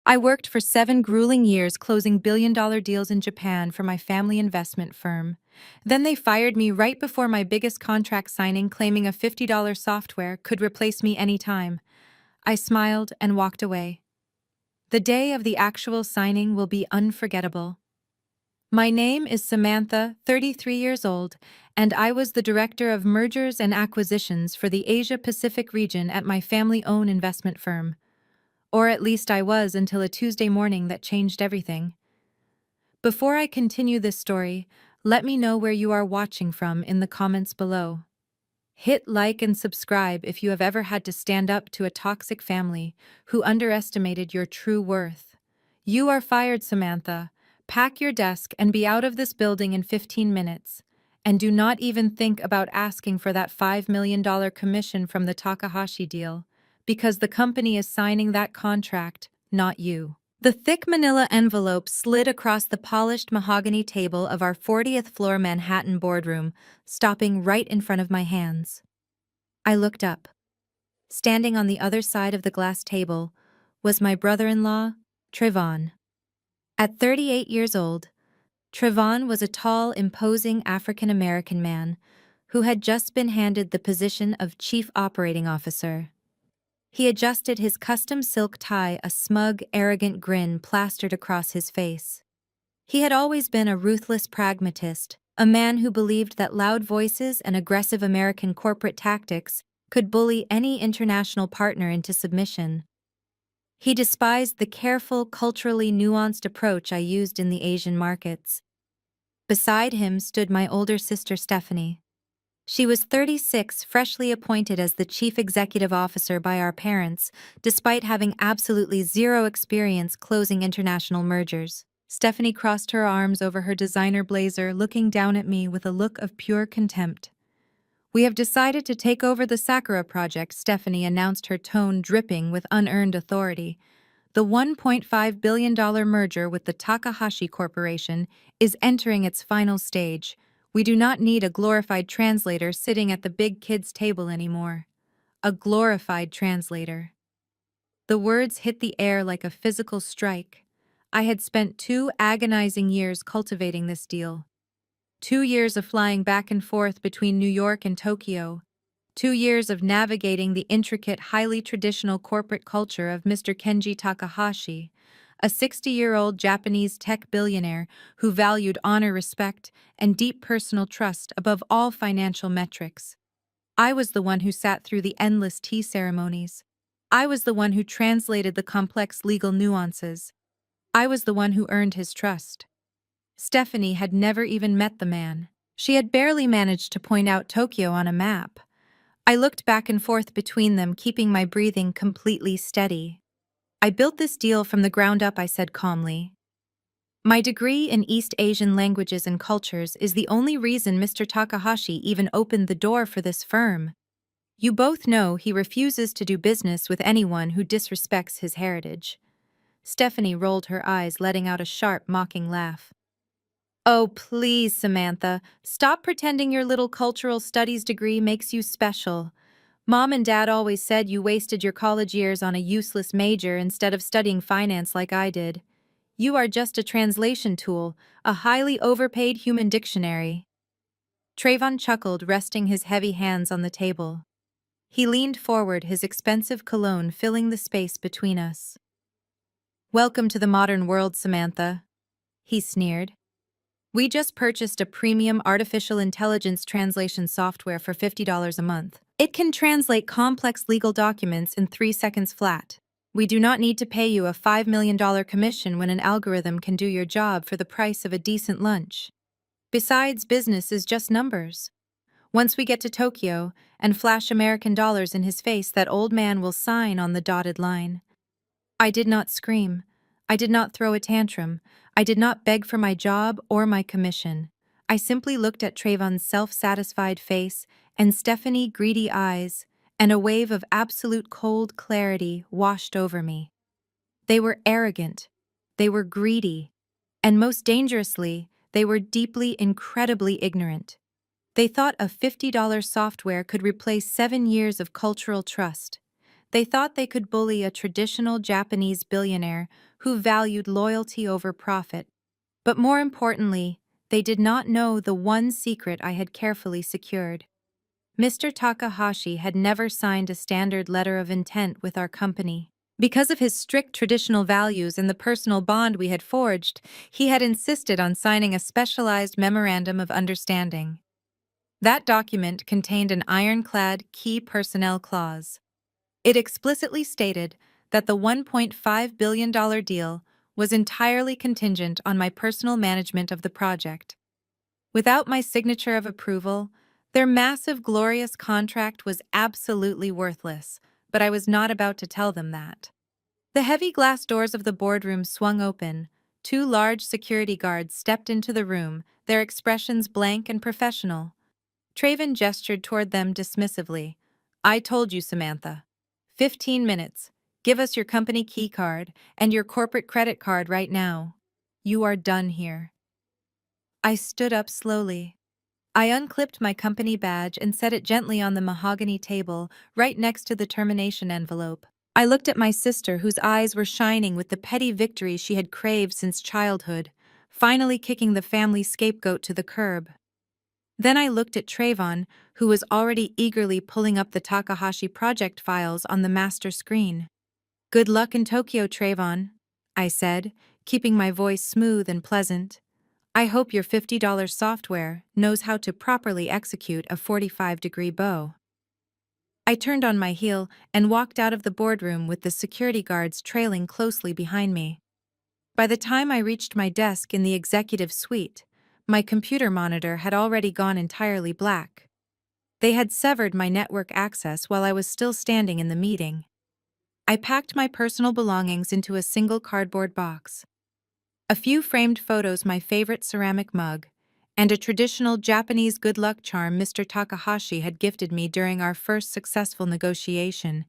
I worked for 7 grueling years closing billion-dollar deals in Japan for my family investment firm. Then they fired me right before my biggest contract signing, claiming a $50 software could replace me anytime. I smiled and walked away. The day of the actual signing will be unforgettable. My name is Samantha, 33 years old, and I was the Director of Mergers and Acquisitions for the Asia-Pacific region at my family-owned investment firm. Or at least I was until a Tuesday morning that changed everything. Before I continue this story, let me know where you are watching from in the comments below. Hit like and subscribe if you have ever had to stand up to a toxic family who underestimated your true worth. You are fired, Samantha. Pack your desk and be out of this building in 15 minutes. And do not even think about asking for that $5 million commission from the Takahashi deal, because the company is signing that contract, not you. The thick manila envelope slid across the polished mahogany table of our 40th floor Manhattan boardroom, stopping right in front of my hands. I looked up. Standing on the other side of the glass table was my brother-in-law, Trayvon. At 38 years old, Trayvon was a tall, imposing African-American man who had just been handed the position of Chief Operating Officer. He adjusted his custom silk tie, a smug, arrogant grin plastered across his face. He had always been a ruthless pragmatist, a man who believed that loud voices and aggressive American corporate tactics could bully any international partner into submission. He despised the careful, culturally nuanced approach I used in the Asian markets. Beside him stood my older sister Stephanie. She was 36, freshly appointed as the chief executive officer by our parents, despite having absolutely zero experience closing international mergers. Stephanie crossed her arms over her designer blazer, looking down at me with a look of pure contempt. "We have decided to take over the Sakura project," Stephanie announced, her tone dripping with unearned authority. "The $1.5 billion merger with the Takahashi Corporation is entering its final stage. We do not need a glorified translator sitting at the big kids' table anymore." A glorified translator. The words hit the air like a physical strike. I had spent 2 agonizing years cultivating this deal. 2 years of flying back and forth between New York and Tokyo. 2 years of navigating the intricate, highly traditional corporate culture of Mr. Kenji Takahashi, a 60-year-old Japanese tech billionaire who valued honor, respect, and deep personal trust above all financial metrics. I was the one who sat through the endless tea ceremonies. I was the one who translated the complex legal nuances. I was the one who earned his trust. Stephanie had never even met the man. She had barely managed to point out Tokyo on a map. I looked back and forth between them, keeping my breathing completely steady. "I built this deal from the ground up," I said calmly. "My degree in East Asian languages and cultures is the only reason Mr. Takahashi even opened the door for this firm. You both know he refuses to do business with anyone who disrespects his heritage." Stephanie rolled her eyes, letting out a sharp, mocking laugh. "Oh, please, Samantha, stop pretending your little cultural studies degree makes you special. Mom and Dad always said you wasted your college years on a useless major instead of studying finance like I did. You are just a translation tool, a highly overpaid human dictionary." Trayvon chuckled, resting his heavy hands on the table. He leaned forward, his expensive cologne filling the space between us. "Welcome to the modern world, Samantha," he sneered. "We just purchased a premium artificial intelligence translation software for $50 a month. It can translate complex legal documents in 3 seconds flat. We do not need to pay you a $5 million commission when an algorithm can do your job for the price of a decent lunch. Besides, business is just numbers. Once we get to Tokyo and flash American dollars in his face, that old man will sign on the dotted line." I did not scream. I did not throw a tantrum. I did not beg for my job or my commission. I simply looked at Trayvon's self-satisfied face and Stephanie's greedy eyes, and a wave of absolute cold clarity washed over me. They were arrogant. They were greedy. And most dangerously, they were deeply, incredibly ignorant. They thought a $50 software could replace 7 years of cultural trust. They thought they could bully a traditional Japanese billionaire who valued loyalty over profit. But more importantly, they did not know the one secret I had carefully secured. Mr. Takahashi had never signed a standard letter of intent with our company. Because of his strict traditional values and the personal bond we had forged, he had insisted on signing a specialized memorandum of understanding. That document contained an ironclad key personnel clause. It explicitly stated that the $1.5 billion deal was entirely contingent on my personal management of the project. Without my signature of approval, their massive, glorious contract was absolutely worthless, but I was not about to tell them that. The heavy glass doors of the boardroom swung open. Two large security guards stepped into the room, their expressions blank and professional. Traven gestured toward them dismissively. "I told you, Samantha. 15 minutes. Give us your company key card and your corporate credit card right now. You are done here." I stood up slowly. I unclipped my company badge and set it gently on the mahogany table, right next to the termination envelope. I looked at my sister, whose eyes were shining with the petty victory she had craved since childhood, finally kicking the family scapegoat to the curb. Then I looked at Trayvon, who was already eagerly pulling up the Takahashi project files on the master screen. "Good luck in Tokyo, Trayvon," I said, keeping my voice smooth and pleasant. "I hope your $50 software knows how to properly execute a 45-degree bow." I turned on my heel and walked out of the boardroom with the security guards trailing closely behind me. By the time I reached my desk in the executive suite, my computer monitor had already gone entirely black. They had severed my network access while I was still standing in the meeting. I packed my personal belongings into a single cardboard box. A few framed photos, my favorite ceramic mug, and a traditional Japanese good luck charm Mr. Takahashi had gifted me during our first successful negotiation.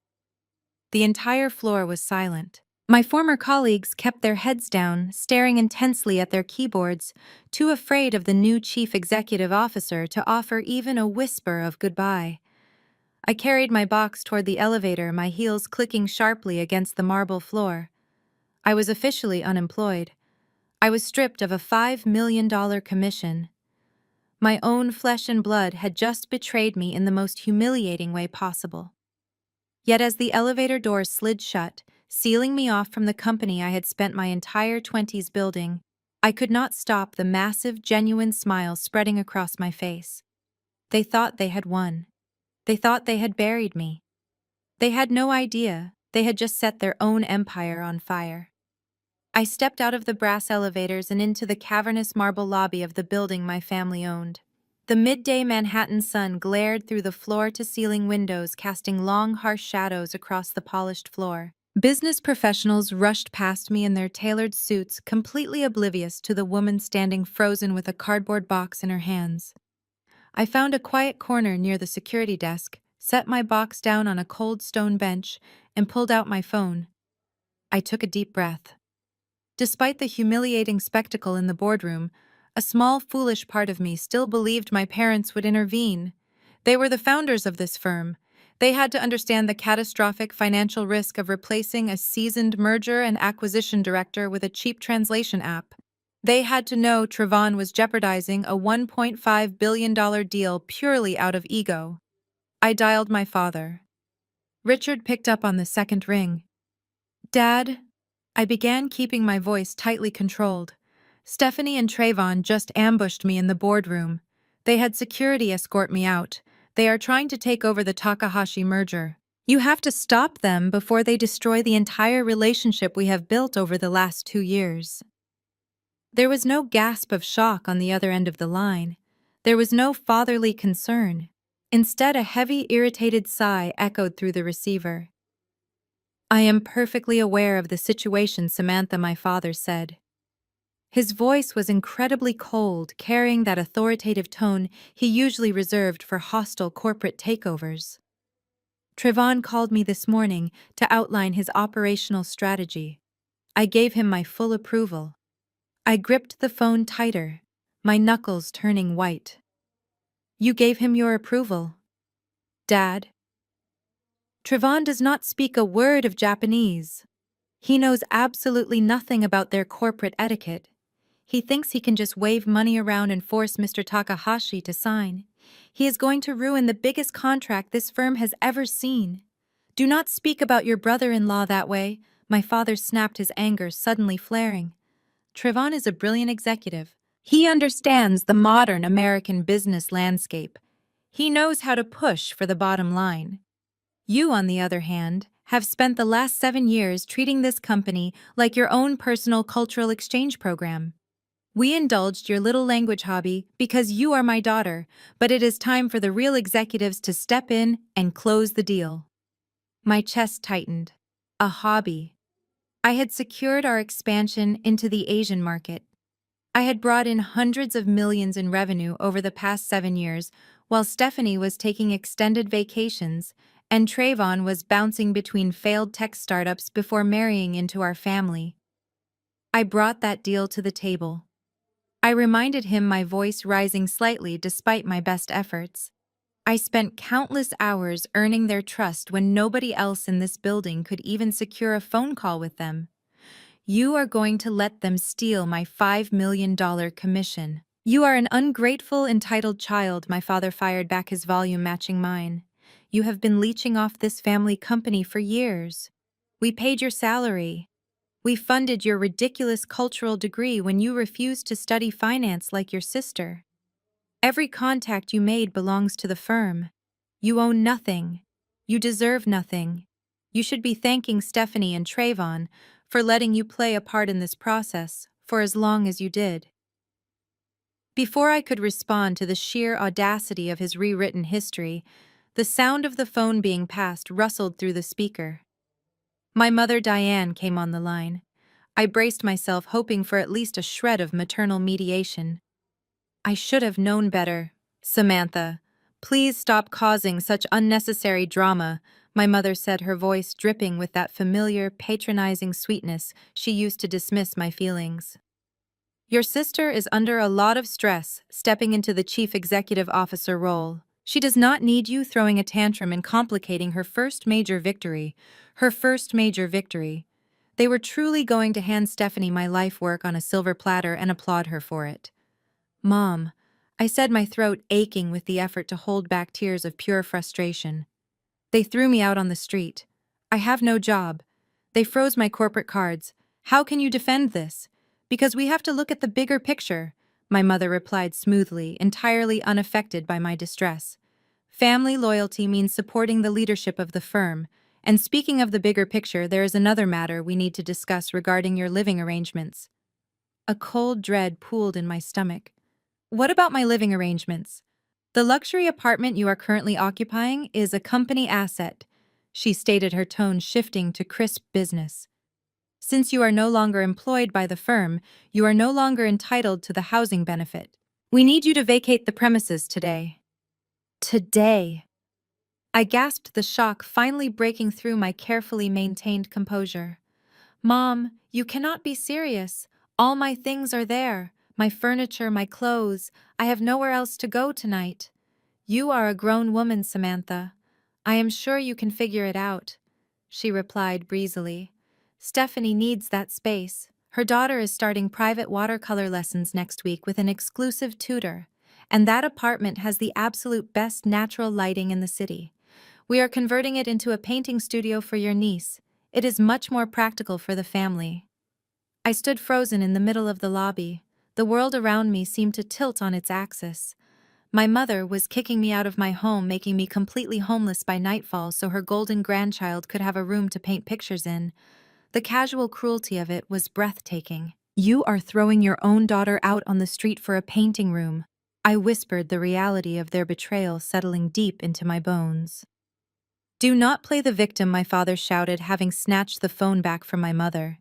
The entire floor was silent. My former colleagues kept their heads down, staring intensely at their keyboards, too afraid of the new chief executive officer to offer even a whisper of goodbye. I carried my box toward the elevator, my heels clicking sharply against the marble floor. I was officially unemployed. I was stripped of a $5 million commission. My own flesh and blood had just betrayed me in the most humiliating way possible. Yet as the elevator doors slid shut, sealing me off from the company I had spent my entire 20s building, I could not stop the massive, genuine smile spreading across my face. They thought they had won. They thought they had buried me. They had no idea they had just set their own empire on fire. I stepped out of the brass elevators and into the cavernous marble lobby of the building my family owned. The midday Manhattan sun glared through the floor-to-ceiling windows, casting long, harsh shadows across the polished floor. Business professionals rushed past me in their tailored suits, completely oblivious to the woman standing frozen with a cardboard box in her hands. I found a quiet corner near the security desk, set my box down on a cold stone bench, and pulled out my phone. I took a deep breath. Despite the humiliating spectacle in the boardroom, a small, foolish part of me still believed my parents would intervene. They were the founders of this firm. They had to understand the catastrophic financial risk of replacing a seasoned merger and acquisition director with a cheap translation app. They had to know Trayvon was jeopardizing a $1.5 billion deal purely out of ego. I dialed my father. Richard picked up on the second ring. "Dad," I began, keeping my voice tightly controlled. "Stephanie and Trayvon just ambushed me in the boardroom. They had security escort me out. They are trying to take over the Takahashi merger. You have to stop them before they destroy the entire relationship we have built over the last 2 years." There was no gasp of shock on the other end of the line. There was no fatherly concern. Instead, a heavy, irritated sigh echoed through the receiver. "I am perfectly aware of the situation, Samantha," my father said. His voice was incredibly cold, carrying that authoritative tone he usually reserved for hostile corporate takeovers. "Trayvon called me this morning to outline his operational strategy. I gave him my full approval." I gripped the phone tighter, my knuckles turning white. "You gave him your approval, Dad?" Trevon does not speak a word of Japanese. He knows absolutely nothing about their corporate etiquette. He thinks he can just wave money around and force Mr. Takahashi to sign. He is going to ruin the biggest contract this firm has ever seen. Do not speak about your brother-in-law that way, my father snapped, his anger suddenly flaring. Trevon is a brilliant executive. He understands the modern American business landscape. He knows how to push for the bottom line. You, on the other hand, have spent the last 7 years treating this company like your own personal cultural exchange program. We indulged your little language hobby because you are my daughter, but it is time for the real executives to step in and close the deal. My chest tightened. A hobby. I had secured our expansion into the Asian market. I had brought in hundreds of millions in revenue over the past 7 years, while Stephanie was taking extended vacations and Trayvon was bouncing between failed tech startups before marrying into our family. I brought that deal to the table. I reminded him, my voice rising slightly despite my best efforts. I spent countless hours earning their trust when nobody else in this building could even secure a phone call with them. You are going to let them steal my $5 million commission. You are an ungrateful, entitled child, my father fired back, his volume matching mine. You have been leeching off this family company for years. We paid your salary. We funded your ridiculous cultural degree when you refused to study finance like your sister. Every contact you made belongs to the firm. You own nothing. You deserve nothing. You should be thanking Stephanie and Trayvon for letting you play a part in this process for as long as you did. Before I could respond to the sheer audacity of his rewritten history, the sound of the phone being passed rustled through the speaker. My mother Diane came on the line. I braced myself, hoping for at least a shred of maternal mediation. I should have known better. Samantha, please stop causing such unnecessary drama, my mother said, her voice dripping with that familiar, patronizing sweetness she used to dismiss my feelings. Your sister is under a lot of stress, stepping into the chief executive officer role. She does not need you throwing a tantrum and complicating her first major victory. Her first major victory. They were truly going to hand Stephanie my life work on a silver platter and applaud her for it. Mom, I said, my throat aching with the effort to hold back tears of pure frustration. They threw me out on the street. I have no job. They froze my corporate cards. How can you defend this? Because we have to look at the bigger picture, my mother replied smoothly, entirely unaffected by my distress. Family loyalty means supporting the leadership of the firm, and speaking of the bigger picture, there is another matter we need to discuss regarding your living arrangements. A cold dread pooled in my stomach. What about my living arrangements? The luxury apartment you are currently occupying is a company asset, she stated, her tone shifting to crisp business. Since you are no longer employed by the firm, you are no longer entitled to the housing benefit. We need you to vacate the premises today. Today. I gasped, the shock finally breaking through my carefully maintained composure. Mom, you cannot be serious. All my things are there. My furniture, my clothes. I have nowhere else to go tonight. You are a grown woman, Samantha. I am sure you can figure it out, she replied breezily. Stephanie needs that space. Her daughter is starting private watercolor lessons next week with an exclusive tutor, and that apartment has the absolute best natural lighting in the city. We are converting it into a painting studio for your niece. It is much more practical for the family. I stood frozen in the middle of the lobby. The world around me seemed to tilt on its axis. My mother was kicking me out of my home, making me completely homeless by nightfall so her golden grandchild could have a room to paint pictures in. The casual cruelty of it was breathtaking. You are throwing your own daughter out on the street for a painting room, I whispered, the reality of their betrayal settling deep into my bones. Do not play the victim, my father shouted, having snatched the phone back from my mother.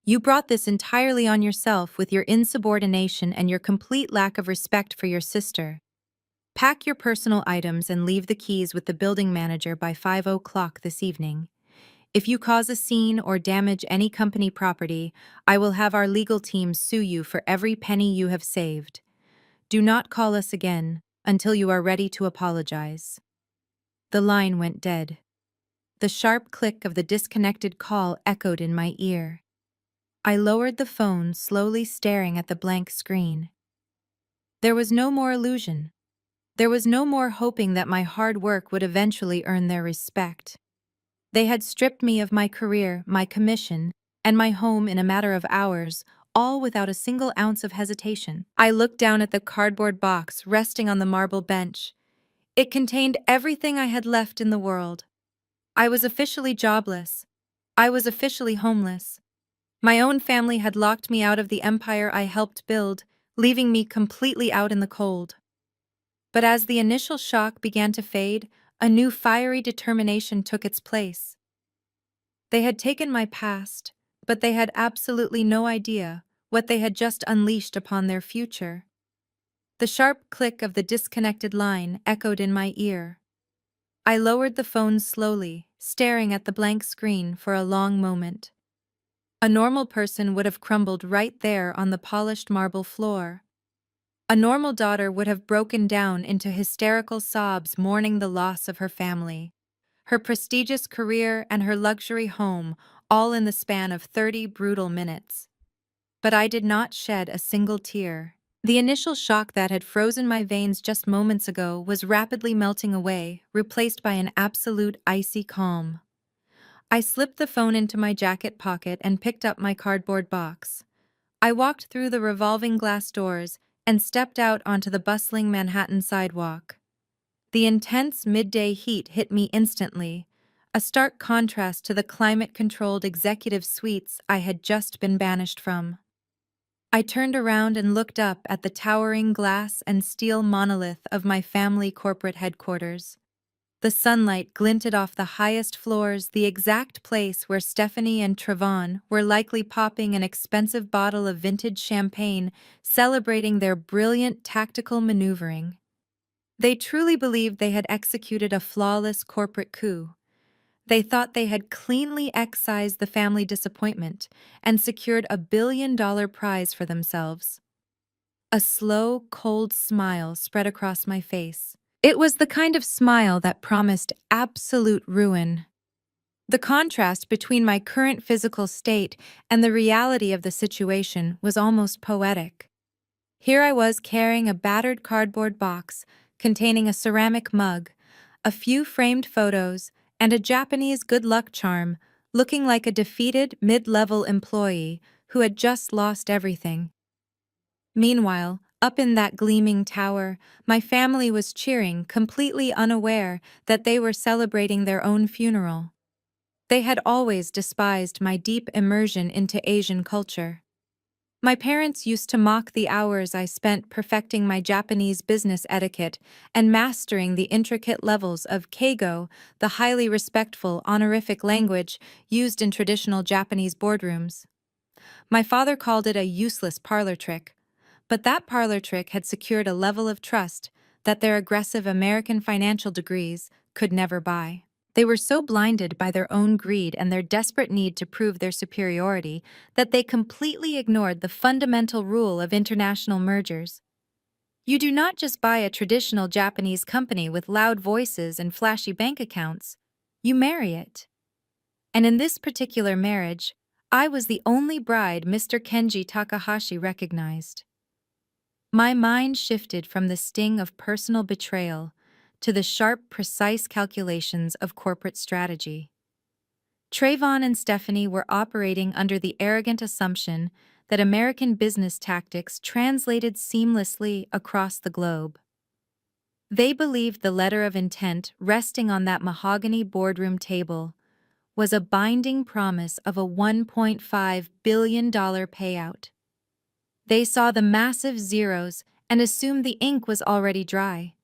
You brought this entirely on yourself with your insubordination and your complete lack of respect for your sister. Pack your personal items and leave the keys with the building manager by 5 o'clock this evening. If you cause a scene or damage any company property, I will have our legal team sue you for every penny you have saved. Do not call us again until you are ready to apologize. The line went dead. The sharp click of the disconnected call echoed in my ear. I lowered the phone, slowly staring at the blank screen. There was no more illusion. There was no more hoping that my hard work would eventually earn their respect. They had stripped me of my career, my commission, and my home in a matter of hours, all without a single ounce of hesitation. I looked down at the cardboard box resting on the marble bench. It contained everything I had left in the world. I was officially jobless. I was officially homeless. My own family had locked me out of the empire I helped build, leaving me completely out in the cold. But as the initial shock began to fade, a new fiery determination took its place. They had taken my past, but they had absolutely no idea what they had just unleashed upon their future. The sharp click of the disconnected line echoed in my ear. I lowered the phone slowly, staring at the blank screen for a long moment. A normal person would have crumbled right there on the polished marble floor. A normal daughter would have broken down into hysterical sobs mourning the loss of her family, her prestigious career and her luxury home, all in the span of 30 brutal minutes. But I did not shed a single tear. The initial shock that had frozen my veins just moments ago was rapidly melting away, replaced by an absolute icy calm. I slipped the phone into my jacket pocket and picked up my cardboard box. I walked through the revolving glass doors and stepped out onto the bustling Manhattan sidewalk. The intense midday heat hit me instantly, a stark contrast to the climate-controlled executive suites I had just been banished from. I turned around and looked up at the towering glass and steel monolith of my family corporate headquarters. The sunlight glinted off the highest floors, the exact place where Stephanie and Trevon were likely popping an expensive bottle of vintage champagne, celebrating their brilliant tactical maneuvering. They truly believed they had executed a flawless corporate coup. They thought they had cleanly excised the family disappointment and secured a billion-dollar prize for themselves. A slow, cold smile spread across my face. It was the kind of smile that promised absolute ruin. The contrast between my current physical state and the reality of the situation was almost poetic. Here I was carrying a battered cardboard box containing a ceramic mug, a few framed photos, and a Japanese good luck charm, looking like a defeated mid-level employee who had just lost everything. Meanwhile, up in that gleaming tower, my family was cheering, completely unaware that they were celebrating their own funeral. They had always despised my deep immersion into Asian culture. My parents used to mock the hours I spent perfecting my Japanese business etiquette and mastering the intricate levels of keigo, the highly respectful honorific language used in traditional Japanese boardrooms. My father called it a useless parlor trick, but that parlor trick had secured a level of trust that their aggressive American financial degrees could never buy. They were so blinded by their own greed and their desperate need to prove their superiority that they completely ignored the fundamental rule of international mergers. You do not just buy a traditional Japanese company with loud voices and flashy bank accounts, you marry it. And in this particular marriage, I was the only bride Mr. Kenji Takahashi recognized. My mind shifted from the sting of personal betrayal to the sharp, precise calculations of corporate strategy. Trayvon and Stephanie were operating under the arrogant assumption that American business tactics translated seamlessly across the globe. They believed the letter of intent resting on that mahogany boardroom table was a binding promise of a $1.5 billion payout. They saw the massive zeros and assumed the ink was already dry.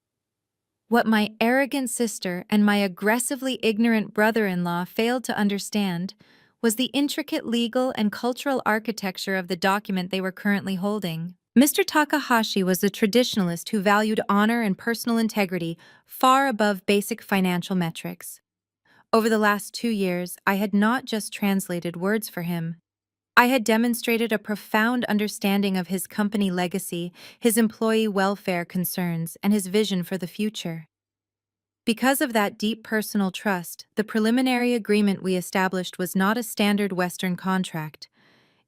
What my arrogant sister and my aggressively ignorant brother-in-law failed to understand was the intricate legal and cultural architecture of the document they were currently holding. Mr. Takahashi was a traditionalist who valued honor and personal integrity far above basic financial metrics. Over the last 2 years, I had not just translated words for him. I had demonstrated a profound understanding of his company legacy, his employee welfare concerns, and his vision for the future. Because of that deep personal trust, the preliminary agreement we established was not a standard Western contract.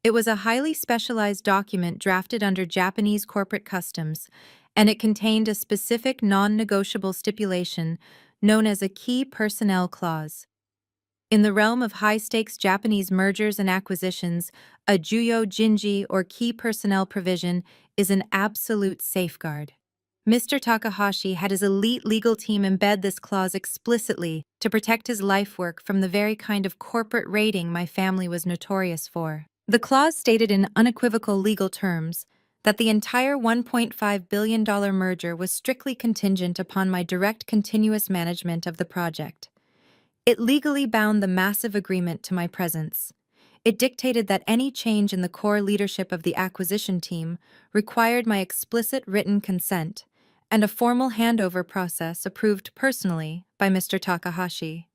It was a highly specialized document drafted under Japanese corporate customs, and it contained a specific non-negotiable stipulation known as a key personnel clause. In the realm of high-stakes Japanese mergers and acquisitions, a Juyo Jinji or key personnel provision is an absolute safeguard. Mr. Takahashi had his elite legal team embed this clause explicitly to protect his lifework from the very kind of corporate raiding my family was notorious for. The clause stated in unequivocal legal terms that the entire $1.5 billion merger was strictly contingent upon my direct continuous management of the project. It legally bound the massive agreement to my presence. It dictated that any change in the core leadership of the acquisition team required my explicit written consent and a formal handover process approved personally by Mr. Takahashi.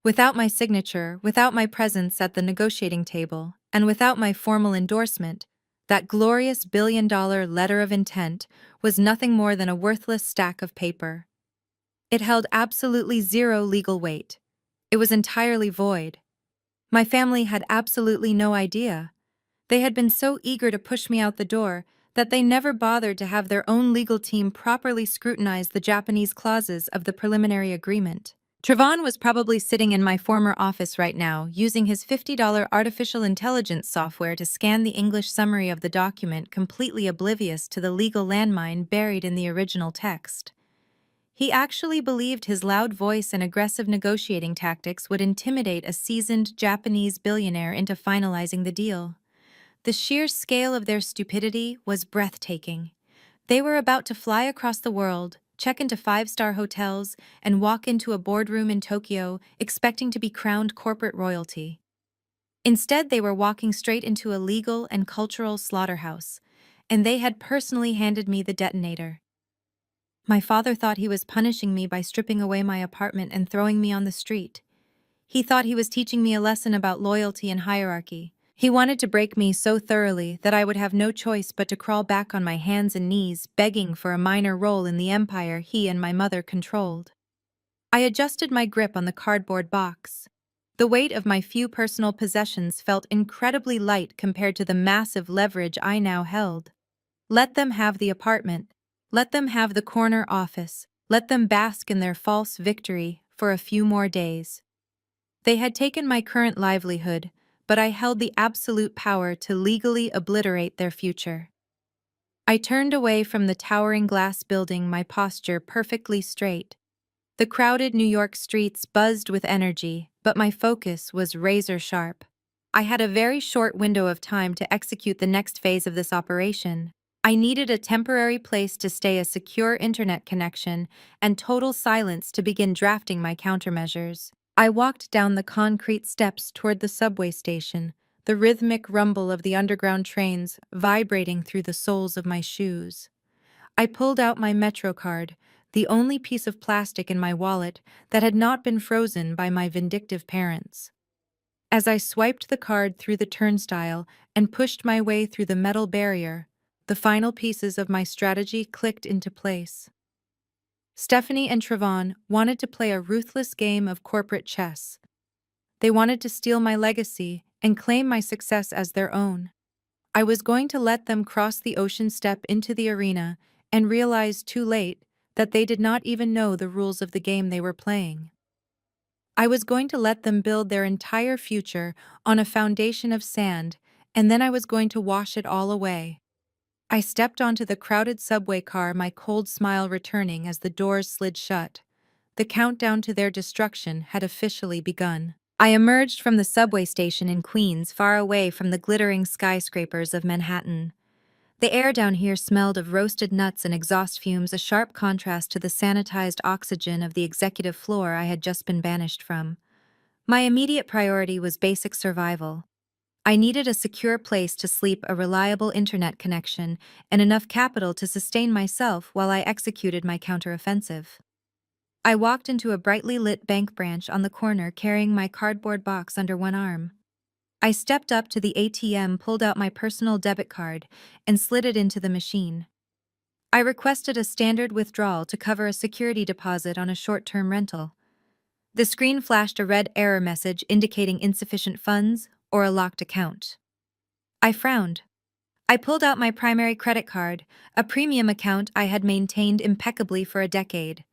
Without my signature, without my presence at the negotiating table, and without my formal endorsement, that glorious billion-dollar letter of intent was nothing more than a worthless stack of paper. It held absolutely zero legal weight. It was entirely void. My family had absolutely no idea. They had been so eager to push me out the door that they never bothered to have their own legal team properly scrutinize the Japanese clauses of the preliminary agreement. Trevon was probably sitting in my former office right now, using his $50 artificial intelligence software to scan the English summary of the document, completely oblivious to the legal landmine buried in the original text. He actually believed his loud voice and aggressive negotiating tactics would intimidate a seasoned Japanese billionaire into finalizing the deal. The sheer scale of their stupidity was breathtaking. They were about to fly across the world, check into five-star hotels, and walk into a boardroom in Tokyo expecting to be crowned corporate royalty. Instead, they were walking straight into a legal and cultural slaughterhouse, and they had personally handed me the detonator. My father thought he was punishing me by stripping away my apartment and throwing me on the street. He thought he was teaching me a lesson about loyalty and hierarchy. He wanted to break me so thoroughly that I would have no choice but to crawl back on my hands and knees, begging for a minor role in the empire he and my mother controlled. I adjusted my grip on the cardboard box. The weight of my few personal possessions felt incredibly light compared to the massive leverage I now held. Let them have the apartment. Let them have the corner office. Let them bask in their false victory for a few more days. They had taken my current livelihood, but I held the absolute power to legally obliterate their future. I turned away from the towering glass building, my posture perfectly straight. The crowded New York streets buzzed with energy, but my focus was razor sharp. I had a very short window of time to execute the next phase of this operation. I needed a temporary place to stay, a secure internet connection, and total silence to begin drafting my countermeasures. I walked down the concrete steps toward the subway station, the rhythmic rumble of the underground trains vibrating through the soles of my shoes. I pulled out my Metro card, the only piece of plastic in my wallet that had not been frozen by my vindictive parents. As I swiped the card through the turnstile and pushed my way through the metal barrier, the final pieces of my strategy clicked into place. Stephanie and Trevon wanted to play a ruthless game of corporate chess. They wanted to steal my legacy and claim my success as their own. I was going to let them cross the ocean, step into the arena, and realize too late that they did not even know the rules of the game they were playing. I was going to let them build their entire future on a foundation of sand, and then I was going to wash it all away. I stepped onto the crowded subway car, my cold smile returning as the doors slid shut. The countdown to their destruction had officially begun. I emerged from the subway station in Queens, far away from the glittering skyscrapers of Manhattan. The air down here smelled of roasted nuts and exhaust fumes, a sharp contrast to the sanitized oxygen of the executive floor I had just been banished from. My immediate priority was basic survival. I needed a secure place to sleep, a reliable internet connection, and enough capital to sustain myself while I executed my counteroffensive. I walked into a brightly lit bank branch on the corner, carrying my cardboard box under one arm. I stepped up to the ATM, pulled out my personal debit card, and slid it into the machine. I requested a standard withdrawal to cover a security deposit on a short-term rental. The screen flashed a red error message indicating insufficient funds or a locked account. I frowned. I pulled out my primary credit card, a premium account I had maintained impeccably for a decade.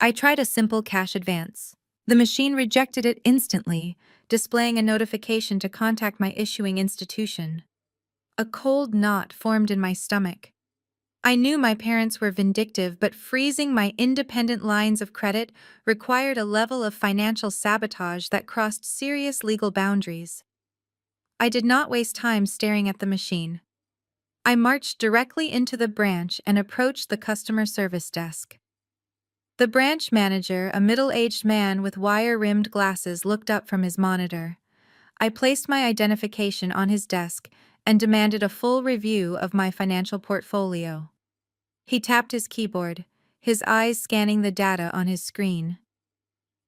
I tried a simple cash advance. The machine rejected it instantly, displaying a notification to contact my issuing institution. A cold knot formed in my stomach. I knew my parents were vindictive, but freezing my independent lines of credit required a level of financial sabotage that crossed serious legal boundaries. I did not waste time staring at the machine. I marched directly into the branch and approached the customer service desk. The branch manager, a middle-aged man with wire-rimmed glasses, looked up from his monitor. I placed my identification on his desk and demanded a full review of my financial portfolio. He tapped his keyboard, his eyes scanning the data on his screen.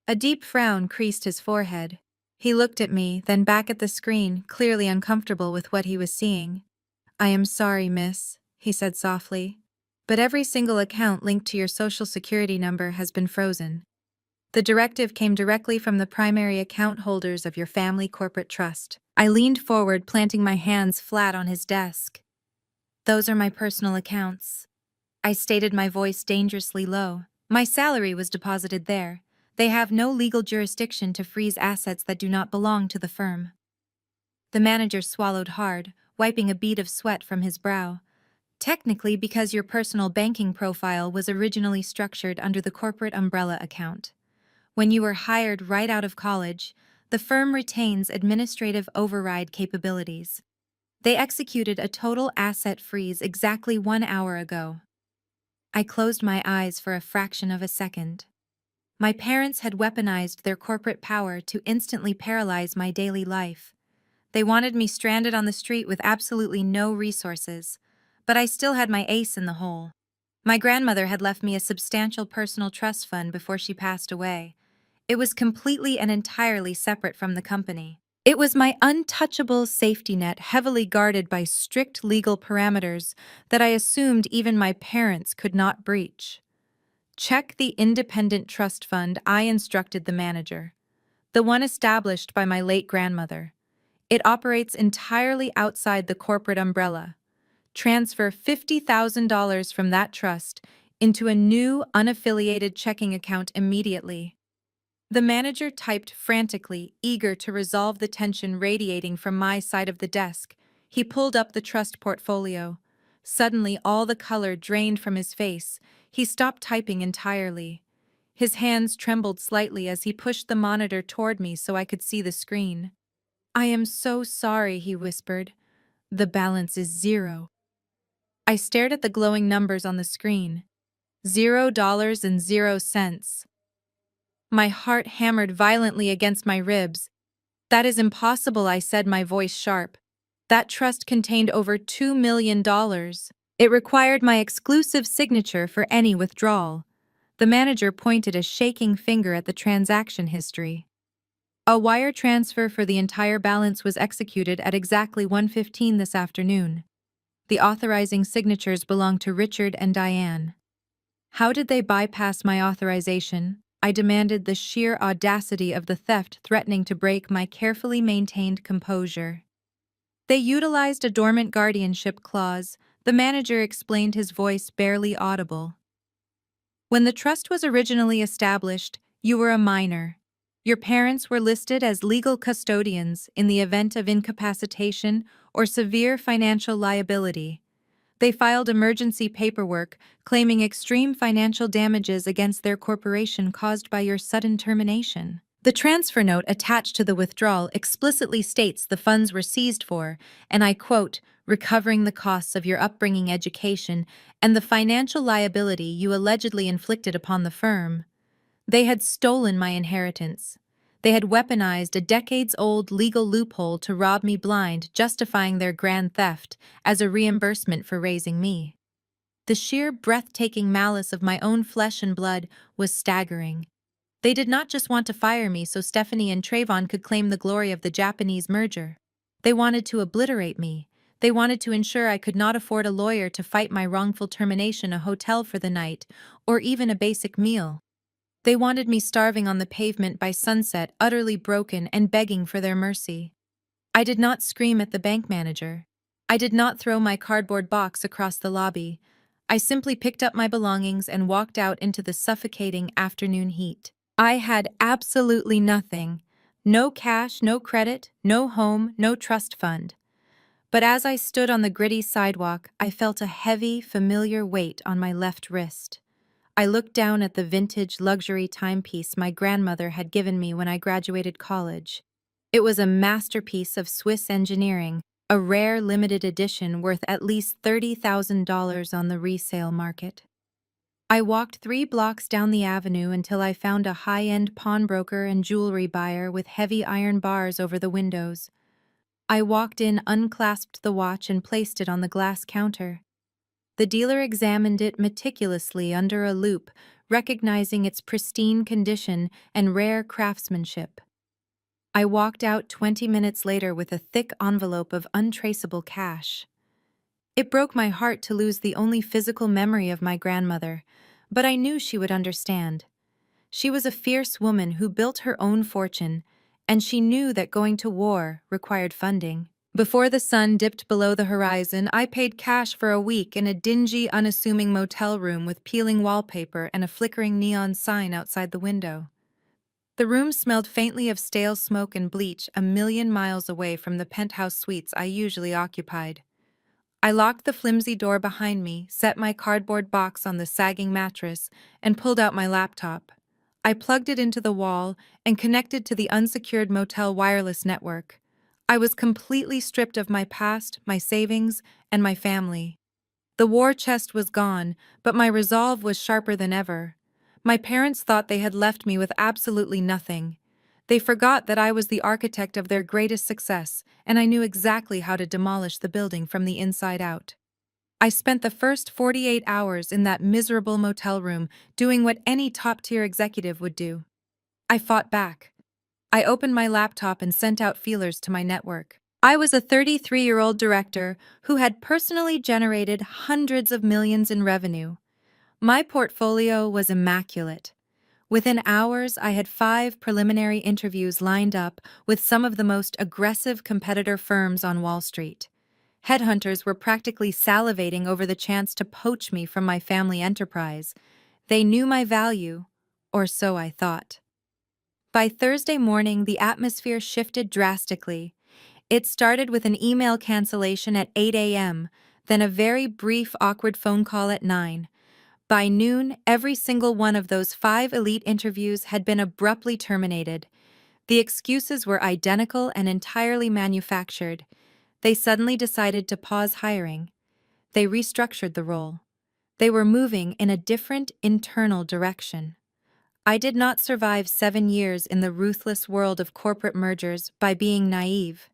A deep frown creased his forehead. He looked at me, then back at the screen, clearly uncomfortable with what he was seeing. "I am sorry, miss," he said softly, "but every single account linked to your social security number has been frozen. The directive came directly from the primary account holders of your family corporate trust." I leaned forward, planting my hands flat on his desk. "Those are my personal accounts." I stated, my voice dangerously low. "My salary was deposited there. They have no legal jurisdiction to freeze assets that do not belong to the firm." The manager swallowed hard, wiping a bead of sweat from his brow. "Technically, because your personal banking profile was originally structured under the corporate umbrella account. When you were hired right out of college, the firm retains administrative override capabilities. They executed a total asset freeze exactly 1 hour ago." I closed my eyes for a fraction of a second. My parents had weaponized their corporate power to instantly paralyze my daily life. They wanted me stranded on the street with absolutely no resources, but I still had my ace in the hole. My grandmother had left me a substantial personal trust fund before she passed away. It was completely and entirely separate from the company. It was my untouchable safety net, heavily guarded by strict legal parameters that I assumed even my parents could not breach. "Check the independent trust fund," I instructed the manager. "The one established by my late grandmother. It operates entirely outside the corporate umbrella. Transfer $50,000 from that trust into a new, unaffiliated checking account immediately." The manager typed frantically, eager to resolve the tension radiating from my side of the desk. He pulled up the trust portfolio. Suddenly, all the color drained from his face. He stopped typing entirely. His hands trembled slightly as he pushed the monitor toward me so I could see the screen. "I am so sorry," he whispered. "The balance is 0. I stared at the glowing numbers on the screen. $0.00. My heart hammered violently against my ribs. "That is impossible," I said, my voice sharp. "That trust contained over $2 million. It required my exclusive signature for any withdrawal." The manager pointed a shaking finger at the transaction history. "A wire transfer for the entire balance was executed at exactly 1:15 this afternoon. The authorizing signatures belong to Richard and Diane." How did they bypass my authorization? I demanded, the sheer audacity of the theft threatening to break my carefully maintained composure. "They utilized a dormant guardianship clause," the manager explained, his voice barely audible. "When the trust was originally established, you were a minor. Your parents were listed as legal custodians in the event of incapacitation or severe financial liability. They filed emergency paperwork claiming extreme financial damages against their corporation caused by your sudden termination. The transfer note attached to the withdrawal explicitly states the funds were seized for, and I quote, recovering the costs of your upbringing, education, and the financial liability you allegedly inflicted upon the firm. They had stolen my inheritance. They had weaponized a decades-old legal loophole to rob me blind, justifying their grand theft as a reimbursement for raising me. The sheer breathtaking malice of my own flesh and blood was staggering. They did not just want to fire me so Stephanie and Trayvon could claim the glory of the Japanese merger. They wanted to obliterate me, They wanted to ensure I could not afford a lawyer to fight my wrongful termination, a hotel for the night, or even a basic meal. They wanted me starving on the pavement by sunset, utterly broken and begging for their mercy. I did not scream at the bank manager. I did not throw my cardboard box across the lobby. I simply picked up my belongings and walked out into the suffocating afternoon heat. I had absolutely nothing. No cash, no credit, no home, no trust fund. But as I stood on the gritty sidewalk, I felt a heavy, familiar weight on my left wrist. I looked down at the vintage luxury timepiece my grandmother had given me when I graduated college. It was a masterpiece of Swiss engineering, a rare limited edition worth at least $30,000 on the resale market. I walked 3 blocks down the avenue until I found a high-end pawnbroker and jewelry buyer with heavy iron bars over the windows. I walked in, unclasped the watch, and placed it on the glass counter. The dealer examined it meticulously under a loupe, recognizing its pristine condition and rare craftsmanship. I walked out 20 minutes later with a thick envelope of untraceable cash. It broke my heart to lose the only physical memory of my grandmother, but I knew she would understand. She was a fierce woman who built her own fortune, and she knew that going to war required funding. Before the sun dipped below the horizon, I paid cash for a week in a dingy, unassuming motel room with peeling wallpaper and a flickering neon sign outside the window. The room smelled faintly of stale smoke and bleach, a million miles away from the penthouse suites I usually occupied. I locked the flimsy door behind me, set my cardboard box on the sagging mattress, and pulled out my laptop. I plugged it into the wall and connected to the unsecured motel wireless network. I was completely stripped of my past, my savings, and my family. The war chest was gone, but my resolve was sharper than ever. My parents thought they had left me with absolutely nothing. They forgot that I was the architect of their greatest success, and I knew exactly how to demolish the building from the inside out. I spent the first 48 hours in that miserable motel room doing what any top-tier executive would do. I fought back. I opened my laptop and sent out feelers to my network. I was a 33-year-old director who had personally generated hundreds of millions in revenue. My portfolio was immaculate. Within hours, I had 5 preliminary interviews lined up with some of the most aggressive competitor firms on Wall Street. Headhunters were practically salivating over the chance to poach me from my family enterprise. They knew my value, or so I thought. By Thursday morning, the atmosphere shifted drastically. It started with an email cancellation at 8 a.m., then a very brief, awkward phone call at 9. By noon, every single one of those 5 elite interviews had been abruptly terminated. The excuses were identical and entirely manufactured. They suddenly decided to pause hiring. They restructured the role. They were moving in a different internal direction. I did not survive 7 years in the ruthless world of corporate mergers by being naive.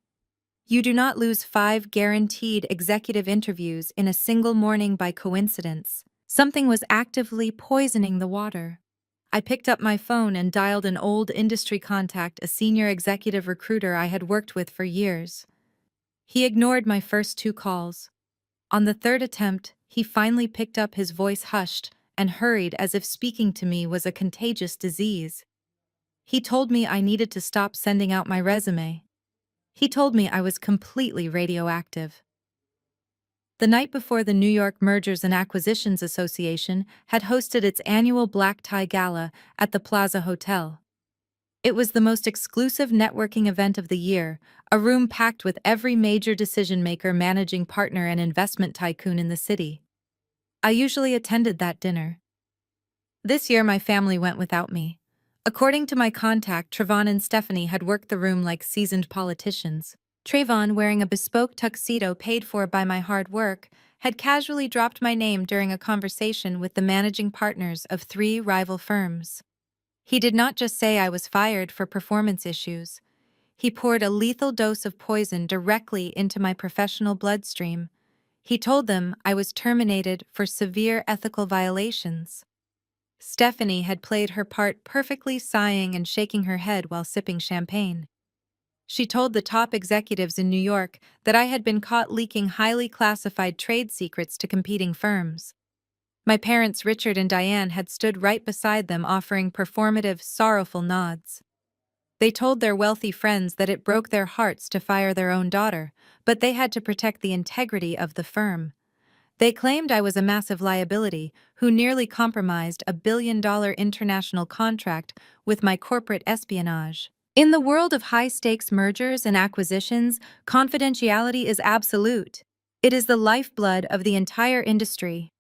You do not lose 5 guaranteed executive interviews in a single morning by coincidence. Something was actively poisoning the water. I picked up my phone and dialed an old industry contact, a senior executive recruiter I had worked with for years. He ignored my first 2 calls. On the 3rd attempt, he finally picked up, his voice hushed and hurried as if speaking to me was a contagious disease. He told me I needed to stop sending out my resume. He told me I was completely radioactive. The night before, the New York Mergers and Acquisitions Association had hosted its annual black tie gala at the Plaza Hotel. It was the most exclusive networking event of the year, a room packed with every major decision-maker, managing partner, and investment tycoon in the city. I usually attended that dinner. This year, my family went without me. According to my contact, Trayvon and Stephanie had worked the room like seasoned politicians. Trayvon, wearing a bespoke tuxedo paid for by my hard work, had casually dropped my name during a conversation with the managing partners of 3 rival firms. He did not just say I was fired for performance issues. He poured a lethal dose of poison directly into my professional bloodstream. He told them I was terminated for severe ethical violations. Stephanie had played her part perfectly, sighing and shaking her head while sipping champagne. She told the top executives in New York that I had been caught leaking highly classified trade secrets to competing firms. My parents, Richard and Diane, had stood right beside them, offering performative, sorrowful nods. They told their wealthy friends that it broke their hearts to fire their own daughter, but they had to protect the integrity of the firm. They claimed I was a massive liability who nearly compromised a billion-dollar international contract with my corporate espionage. In the world of high-stakes mergers and acquisitions, confidentiality is absolute. It is the lifeblood of the entire industry.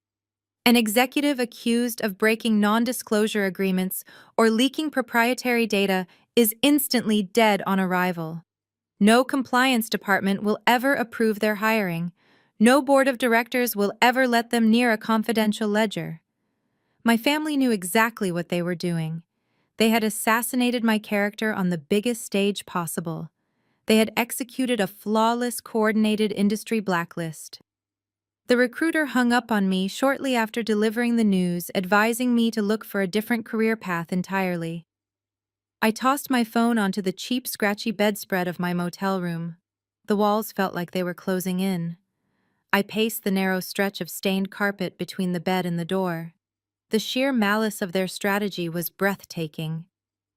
An executive accused of breaking non-disclosure agreements or leaking proprietary data is instantly dead on arrival. No compliance department will ever approve their hiring. No board of directors will ever let them near a confidential ledger. My family knew exactly what they were doing. They had assassinated my character on the biggest stage possible. They had executed a flawless, coordinated industry blacklist. The recruiter hung up on me shortly after delivering the news, advising me to look for a different career path entirely. I tossed my phone onto the cheap, scratchy bedspread of my motel room. The walls felt like they were closing in. I paced the narrow stretch of stained carpet between the bed and the door. The sheer malice of their strategy was breathtaking.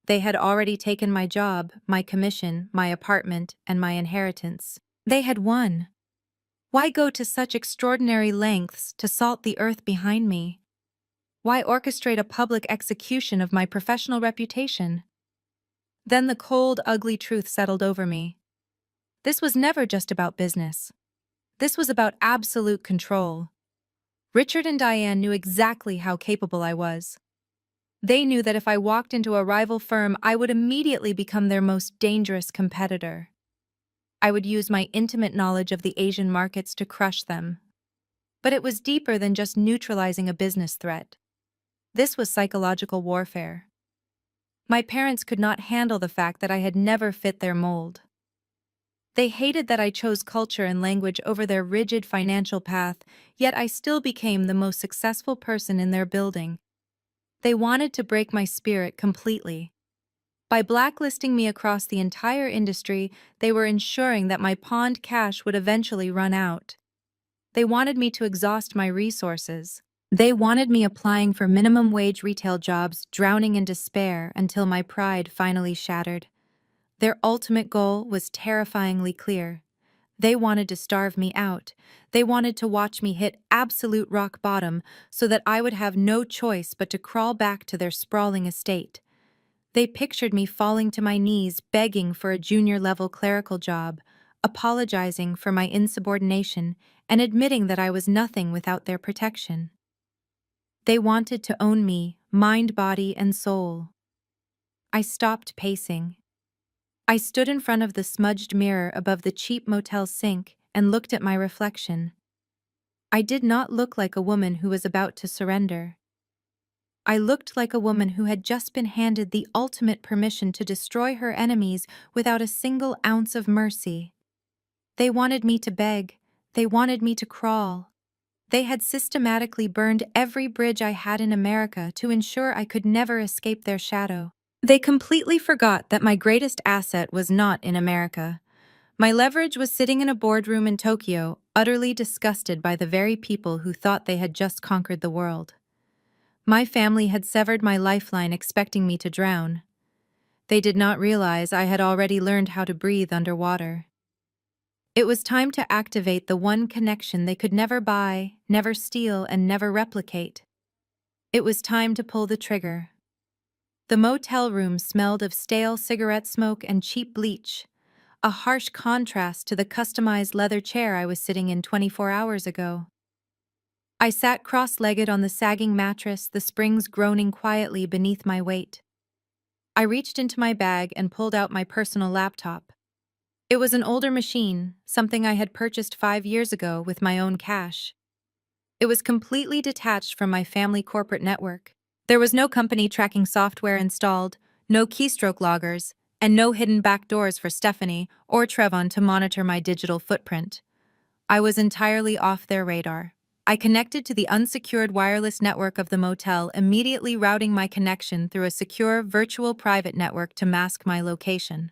They had already taken my job, my commission, my apartment, and my inheritance. They had won. Why go to such extraordinary lengths to salt the earth behind me? Why orchestrate a public execution of my professional reputation? Then the cold, ugly truth settled over me. This was never just about business. This was about absolute control. Richard and Diane knew exactly how capable I was. They knew that if I walked into a rival firm, I would immediately become their most dangerous competitor. I would use my intimate knowledge of the Asian markets to crush them. But it was deeper than just neutralizing a business threat. This was psychological warfare. My parents could not handle the fact that I had never fit their mold. They hated that I chose culture and language over their rigid financial path, yet I still became the most successful person in their building. They wanted to break my spirit completely. By blacklisting me across the entire industry, they were ensuring that my pawned cash would eventually run out. They wanted me to exhaust my resources. They wanted me applying for minimum wage retail jobs, drowning in despair until my pride finally shattered. Their ultimate goal was terrifyingly clear. They wanted to starve me out. They wanted to watch me hit absolute rock bottom so that I would have no choice but to crawl back to their sprawling estate. They pictured me falling to my knees, begging for a junior-level clerical job, apologizing for my insubordination, and admitting that I was nothing without their protection. They wanted to own me, mind, body, and soul. I stopped pacing. I stood in front of the smudged mirror above the cheap motel sink and looked at my reflection. I did not look like a woman who was about to surrender. I looked like a woman who had just been handed the ultimate permission to destroy her enemies without a single ounce of mercy. They wanted me to beg. They wanted me to crawl. They had systematically burned every bridge I had in America to ensure I could never escape their shadow. They completely forgot that my greatest asset was not in America. My leverage was sitting in a boardroom in Tokyo, utterly disgusted by the very people who thought they had just conquered the world. My family had severed my lifeline, expecting me to drown. They did not realize I had already learned how to breathe underwater. It was time to activate the one connection they could never buy, never steal, and never replicate. It was time to pull the trigger. The motel room smelled of stale cigarette smoke and cheap bleach, a harsh contrast to the customized leather chair I was sitting in 24 hours ago. I sat cross-legged on the sagging mattress, the springs groaning quietly beneath my weight. I reached into my bag and pulled out my personal laptop. It was an older machine, something I had purchased 5 years ago with my own cash. It was completely detached from my family corporate network. There was no company tracking software installed, no keystroke loggers, and no hidden backdoors for Stephanie or Trevon to monitor my digital footprint. I was entirely off their radar. I connected to the unsecured wireless network of the motel, immediately routing my connection through a secure virtual private network to mask my location.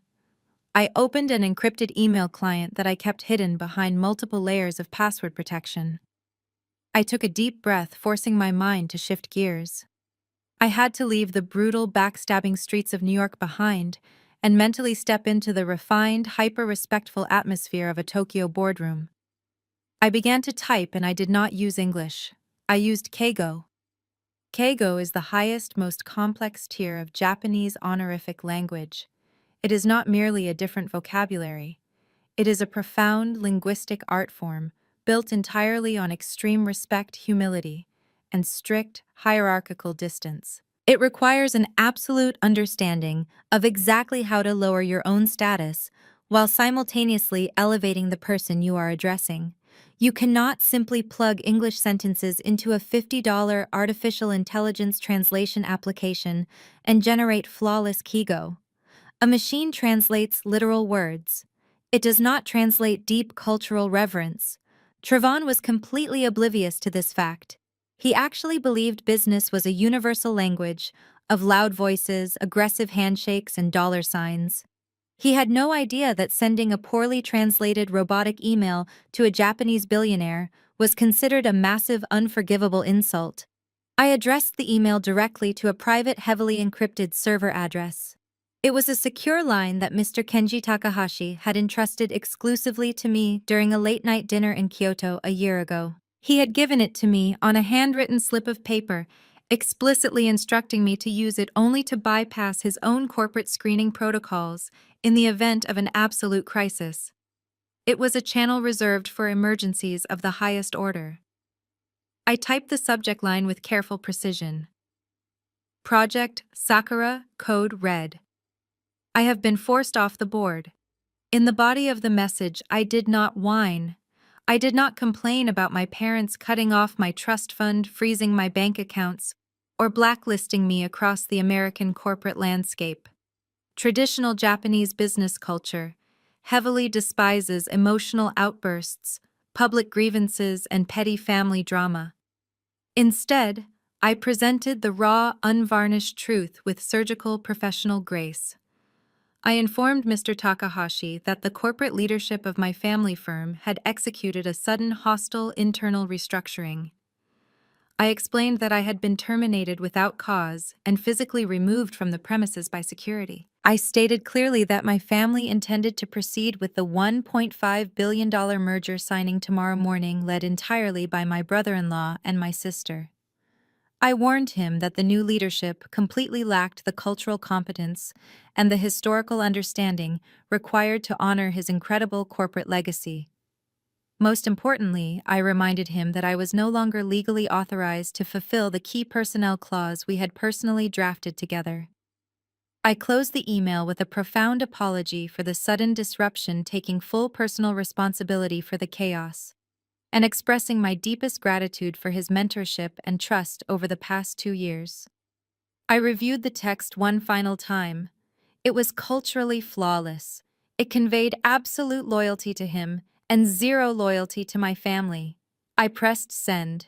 I opened an encrypted email client that I kept hidden behind multiple layers of password protection. I took a deep breath, forcing my mind to shift gears. I had to leave the brutal, backstabbing streets of New York behind and mentally step into the refined, hyper-respectful atmosphere of a Tokyo boardroom. I began to type, and I did not use English. I used Keigo. Keigo is the highest, most complex tier of Japanese honorific language. It is not merely a different vocabulary. It is a profound linguistic art form built entirely on extreme respect, humility, and strict hierarchical distance. It requires an absolute understanding of exactly how to lower your own status while simultaneously elevating the person you are addressing. You cannot simply plug English sentences into a $50 artificial intelligence translation application and generate flawless Keigo. A machine translates literal words. It does not translate deep cultural reverence. Trevon was completely oblivious to this fact. He actually believed business was a universal language of loud voices, aggressive handshakes, and dollar signs. He had no idea that sending a poorly translated robotic email to a Japanese billionaire was considered a massive, unforgivable insult. I addressed the email directly to a private, heavily encrypted server address. It was a secure line that Mr. Kenji Takahashi had entrusted exclusively to me during a late-night dinner in Kyoto a year ago. He had given it to me on a handwritten slip of paper, explicitly instructing me to use it only to bypass his own corporate screening protocols in the event of an absolute crisis. It was a channel reserved for emergencies of the highest order. I typed the subject line with careful precision. Project Sakura, code red. I have been forced off the board. In the body of the message, I did not whine. I did not complain about my parents cutting off my trust fund, freezing my bank accounts, or blacklisting me across the American corporate landscape. Traditional Japanese business culture heavily despises emotional outbursts, public grievances, and petty family drama. Instead, I presented the raw, unvarnished truth with surgical, professional grace. I informed Mr. Takahashi that the corporate leadership of my family firm had executed a sudden hostile internal restructuring. I explained that I had been terminated without cause and physically removed from the premises by security. I stated clearly that my family intended to proceed with the $1.5 billion merger signing tomorrow morning, led entirely by my brother-in-law and my sister. I warned him that the new leadership completely lacked the cultural competence and the historical understanding required to honor his incredible corporate legacy. Most importantly, I reminded him that I was no longer legally authorized to fulfill the key personnel clause we had personally drafted together. I closed the email with a profound apology for the sudden disruption, taking full personal responsibility for the chaos, and expressing my deepest gratitude for his mentorship and trust over the past 2 years. I reviewed the text one final time. It was culturally flawless. It conveyed absolute loyalty to him and zero loyalty to my family. I pressed send.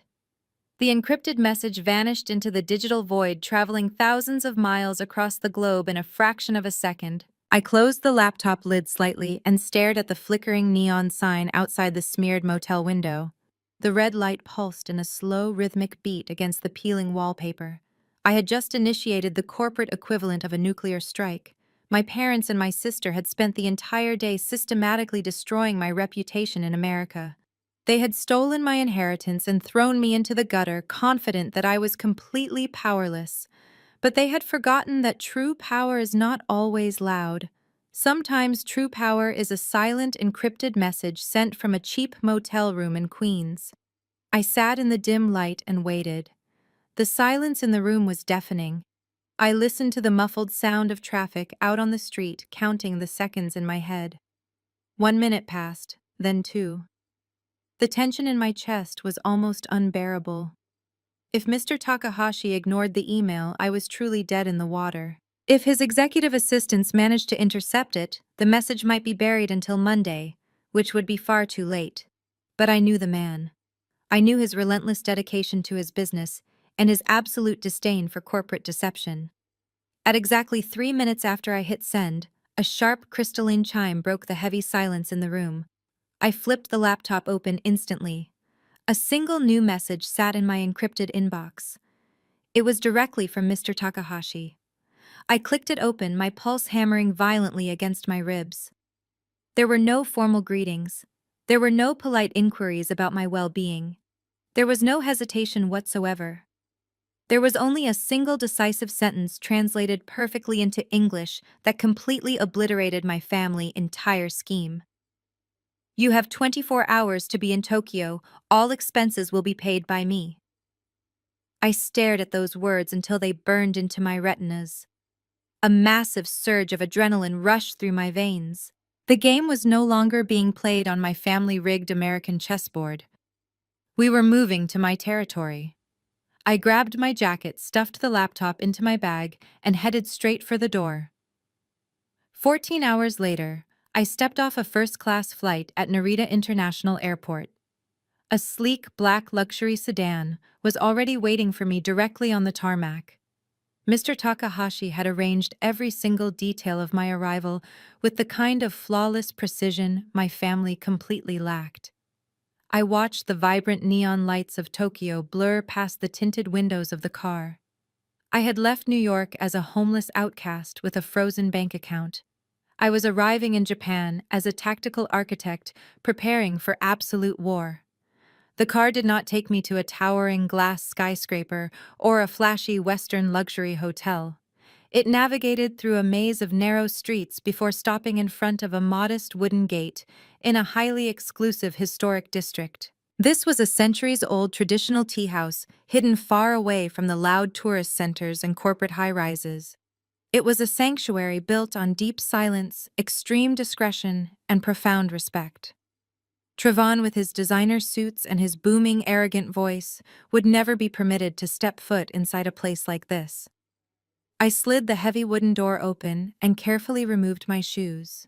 The encrypted message vanished into the digital void, traveling thousands of miles across the globe in a fraction of a second. I closed the laptop lid slightly and stared at the flickering neon sign outside the smeared motel window. The red light pulsed in a slow, rhythmic beat against the peeling wallpaper. I had just initiated the corporate equivalent of a nuclear strike. My parents and my sister had spent the entire day systematically destroying my reputation in America. They had stolen my inheritance and thrown me into the gutter, confident that I was completely powerless. But they had forgotten that true power is not always loud. Sometimes true power is a silent, encrypted message sent from a cheap motel room in Queens. I sat in the dim light and waited. The silence in the room was deafening. I listened to the muffled sound of traffic out on the street, counting the seconds in my head. 1 minute passed, then 2. The tension in my chest was almost unbearable. If Mr. Takahashi ignored the email, I was truly dead in the water. If his executive assistants managed to intercept it, the message might be buried until Monday, which would be far too late. But I knew the man. I knew his relentless dedication to his business and his absolute disdain for corporate deception. At exactly 3 minutes after I hit send, a A sharp crystalline chime broke the heavy silence in the room. I flipped the laptop open instantly. A single new message sat in my encrypted inbox. It was directly from Mr. Takahashi. I clicked it open, my pulse hammering violently against my ribs. There were no formal greetings. There were no polite inquiries about my well-being. There was no hesitation whatsoever. There was only a single decisive sentence translated perfectly into English that completely obliterated my family's entire scheme. You have 24 hours to be in Tokyo. All expenses will be paid by me. I stared at those words until they burned into my retinas. A massive surge of adrenaline rushed through my veins. The game was no longer being played on my family-rigged American chessboard. We were moving to my territory. I grabbed my jacket, stuffed the laptop into my bag, and headed straight for the door. 14 hours later, I stepped off a first-class flight at Narita International Airport. A sleek black luxury sedan was already waiting for me directly on the tarmac. Mr. Takahashi had arranged every single detail of my arrival with the kind of flawless precision my family completely lacked. I watched the vibrant neon lights of Tokyo blur past the tinted windows of the car. I had left New York as a homeless outcast with a frozen bank account. I was arriving in Japan as a tactical architect preparing for absolute war. The car did not take me to a towering glass skyscraper or a flashy Western luxury hotel. It navigated through a maze of narrow streets before stopping in front of a modest wooden gate in a highly exclusive historic district. This was a centuries-old traditional tea house hidden far away from the loud tourist centers and corporate high-rises. It was a sanctuary built on deep silence, extreme discretion, and profound respect. Trevon, with his designer suits and his booming, arrogant voice, would never be permitted to step foot inside a place like this. I slid the heavy wooden door open and carefully removed my shoes.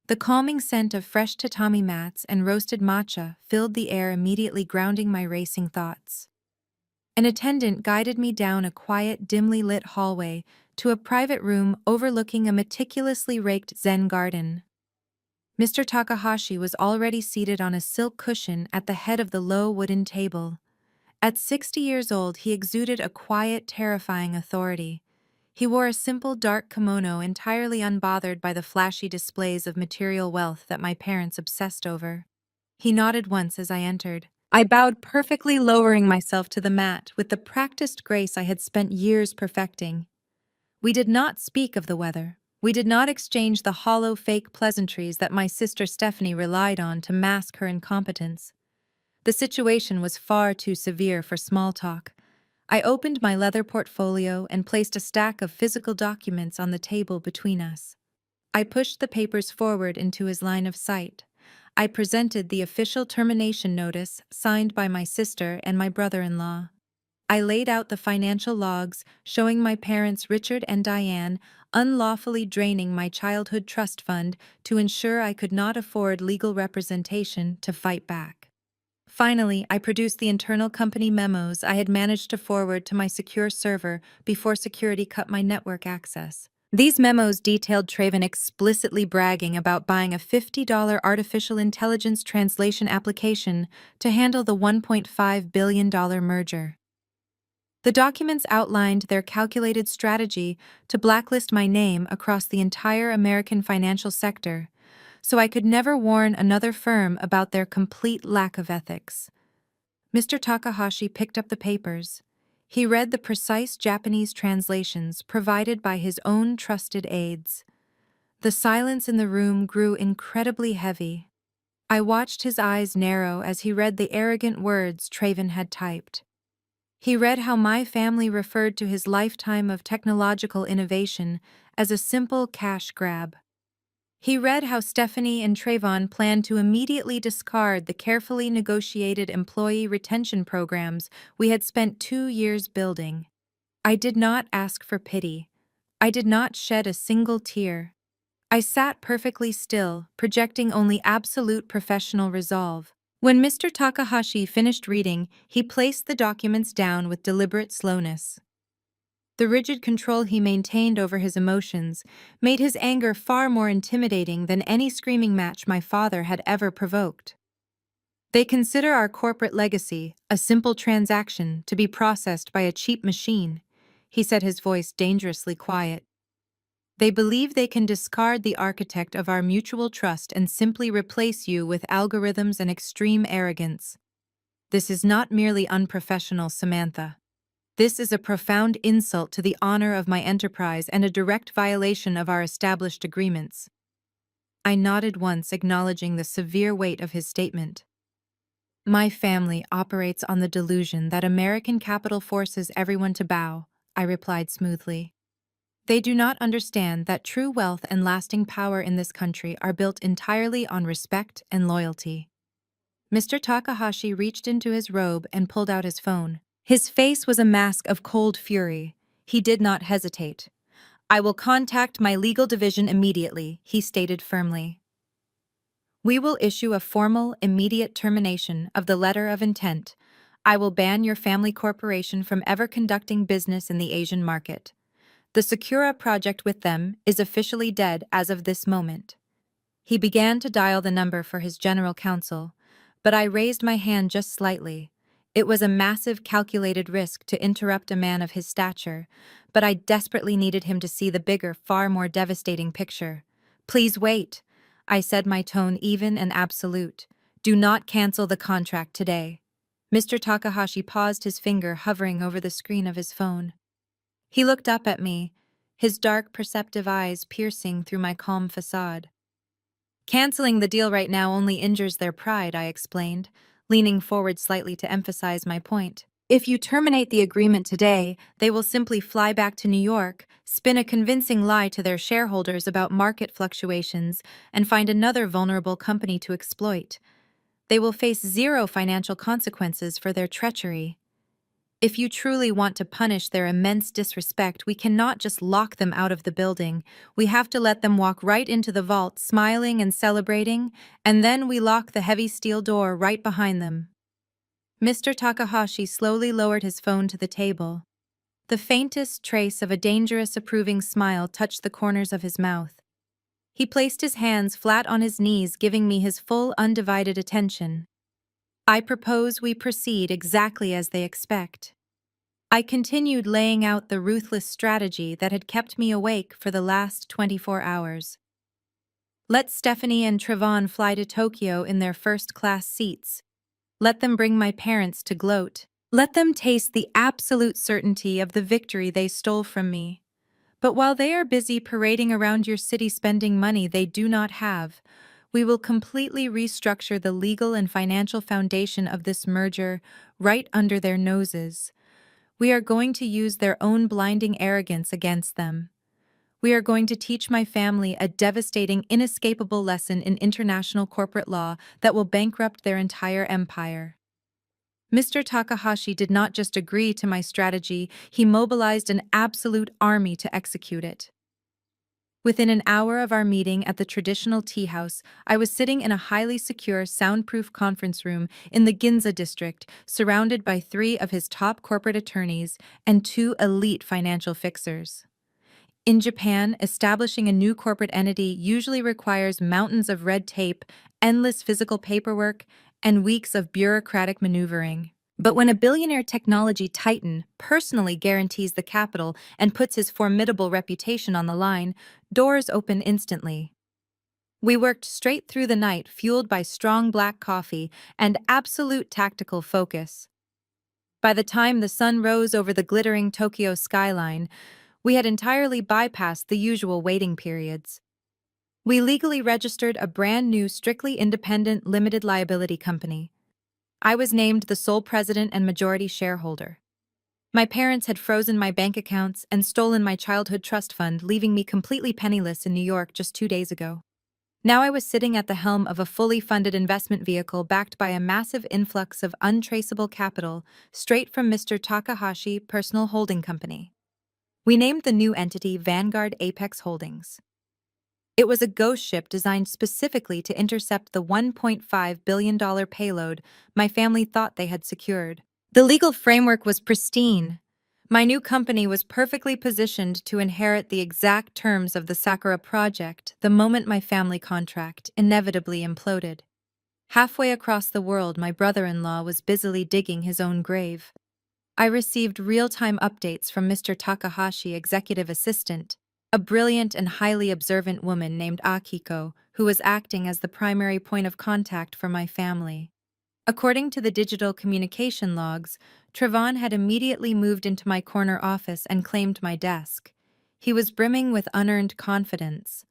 The calming scent of fresh tatami mats and roasted matcha filled the air, immediately grounding my racing thoughts. An attendant guided me down a quiet, dimly lit hallway to a private room overlooking a meticulously raked Zen garden. Mr. Takahashi was already seated on a silk cushion at the head of the low wooden table. At 60 years old, he exuded a quiet, terrifying authority. He wore a simple dark kimono, entirely unbothered by the flashy displays of material wealth that my parents obsessed over. He nodded once as I entered. I bowed, perfectly lowering myself to the mat with the practiced grace I had spent years perfecting. We did not speak of the weather. We did not exchange the hollow, fake pleasantries that my sister Stephanie relied on to mask her incompetence. The situation was far too severe for small talk. I opened my leather portfolio and placed a stack of physical documents on the table between us. I pushed the papers forward into his line of sight. I presented the official termination notice signed by my sister and my brother-in-law. I laid out the financial logs showing my parents Richard and Diane unlawfully draining my childhood trust fund to ensure I could not afford legal representation to fight back. Finally, I produced the internal company memos I had managed to forward to my secure server before security cut my network access. These memos detailed Trayvon explicitly bragging about buying a $50 artificial intelligence translation application to handle the $1.5 billion merger. The documents outlined their calculated strategy to blacklist my name across the entire American financial sector, so I could never warn another firm about their complete lack of ethics. Mr. Takahashi picked up the papers. He read the precise Japanese translations provided by his own trusted aides. The silence in the room grew incredibly heavy. I watched his eyes narrow as he read the arrogant words Trayvon had typed. He read how my family referred to his lifetime of technological innovation as a simple cash grab. He read how Stephanie and Trayvon planned to immediately discard the carefully negotiated employee retention programs we had spent 2 years building. I did not ask for pity. I did not shed a single tear. I sat perfectly still, projecting only absolute professional resolve. When Mr. Takahashi finished reading, he placed the documents down with deliberate slowness. The rigid control he maintained over his emotions made his anger far more intimidating than any screaming match my father had ever provoked. They consider our corporate legacy a simple transaction to be processed by a cheap machine, he said, his voice dangerously quiet. They believe they can discard the architect of our mutual trust and simply replace you with algorithms and extreme arrogance. This is not merely unprofessional, Samantha. This is a profound insult to the honor of my enterprise and a direct violation of our established agreements. I nodded once, acknowledging the severe weight of his statement. My family operates on the delusion that American capital forces everyone to bow, I replied smoothly. They do not understand that true wealth and lasting power in this country are built entirely on respect and loyalty. Mr. Takahashi reached into his robe and pulled out his phone. His face was a mask of cold fury. He did not hesitate. I will contact my legal division immediately, he stated firmly. We will issue a formal, immediate termination of the letter of intent. I will ban your family corporation from ever conducting business in the Asian market. The Sakura project with them is officially dead as of this moment. He began to dial the number for his general counsel, but I raised my hand just slightly. It was a massive, calculated risk to interrupt a man of his stature, but I desperately needed him to see the bigger, far more devastating picture. Please wait, I said, my tone even and absolute. Do not cancel the contract today. Mr. Takahashi paused, his finger hovering over the screen of his phone. He looked up at me, his dark, perceptive eyes piercing through my calm facade. Canceling the deal right now only injures their pride, I explained, leaning forward slightly to emphasize my point. If you terminate the agreement today, they will simply fly back to New York, spin a convincing lie to their shareholders about market fluctuations, and find another vulnerable company to exploit. They will face zero financial consequences for their treachery. If you truly want to punish their immense disrespect, we cannot just lock them out of the building. We have to let them walk right into the vault, smiling and celebrating, and then we lock the heavy steel door right behind them. Mr. Takahashi slowly lowered his phone to the table. The faintest trace of a dangerous, approving smile touched the corners of his mouth. He placed his hands flat on his knees, giving me his full, undivided attention. I propose we proceed exactly as they expect. I continued laying out the ruthless strategy that had kept me awake for the last 24 hours. Let Stephanie and Trevon fly to Tokyo in their first-class seats. Let them bring my parents to gloat. Let them taste the absolute certainty of the victory they stole from me. But while they are busy parading around your city spending money they do not have, we will completely restructure the legal and financial foundation of this merger right under their noses. We are going to use their own blinding arrogance against them. We are going to teach my family a devastating, inescapable lesson in international corporate law that will bankrupt their entire empire. Mr. Takahashi did not just agree to my strategy, he mobilized an absolute army to execute it. Within an hour of our meeting at the traditional tea house, I was sitting in a highly secure, soundproof conference room in the Ginza district, surrounded by 3 of his top corporate attorneys and 2 elite financial fixers. In Japan, establishing a new corporate entity usually requires mountains of red tape, endless physical paperwork, and weeks of bureaucratic maneuvering. But when a billionaire technology titan personally guarantees the capital and puts his formidable reputation on the line, doors open instantly. We worked straight through the night, fueled by strong black coffee and absolute tactical focus. By the time the sun rose over the glittering Tokyo skyline, we had entirely bypassed the usual waiting periods. We legally registered a brand new, strictly independent limited liability company. I was named the sole president and majority shareholder. My parents had frozen my bank accounts and stolen my childhood trust fund, leaving me completely penniless in New York just 2 days ago. Now I was sitting at the helm of a fully funded investment vehicle backed by a massive influx of untraceable capital straight from Mr. Takahashi Personal Holding Company. We named the new entity Vanguard Apex Holdings. It was a ghost ship designed specifically to intercept the $1.5 billion payload my family thought they had secured. The legal framework was pristine, My new company was perfectly positioned to inherit the exact terms of the Sakura project the moment my family contract inevitably imploded. Halfway across the world, my brother-in-law was busily digging his own grave. I received real-time updates from Mr. Takahashi, executive assistant, a brilliant and highly observant woman named Akiko, who was acting as the primary point of contact for my family. According to the digital communication logs, Trevon had immediately moved into my corner office and claimed my desk. He was brimming with unearned confidence.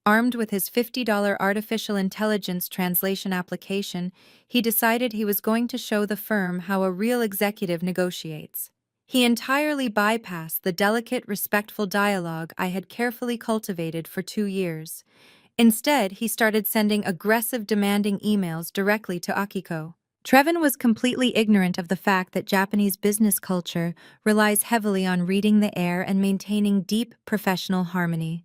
Armed with his $50 artificial intelligence translation application, he decided he was going to show the firm how a real executive negotiates. He entirely bypassed the delicate, respectful dialogue I had carefully cultivated for 2 years. Instead, he started sending aggressive, demanding emails directly to Akiko. Trevon was completely ignorant of the fact that Japanese business culture relies heavily on reading the air and maintaining deep professional harmony.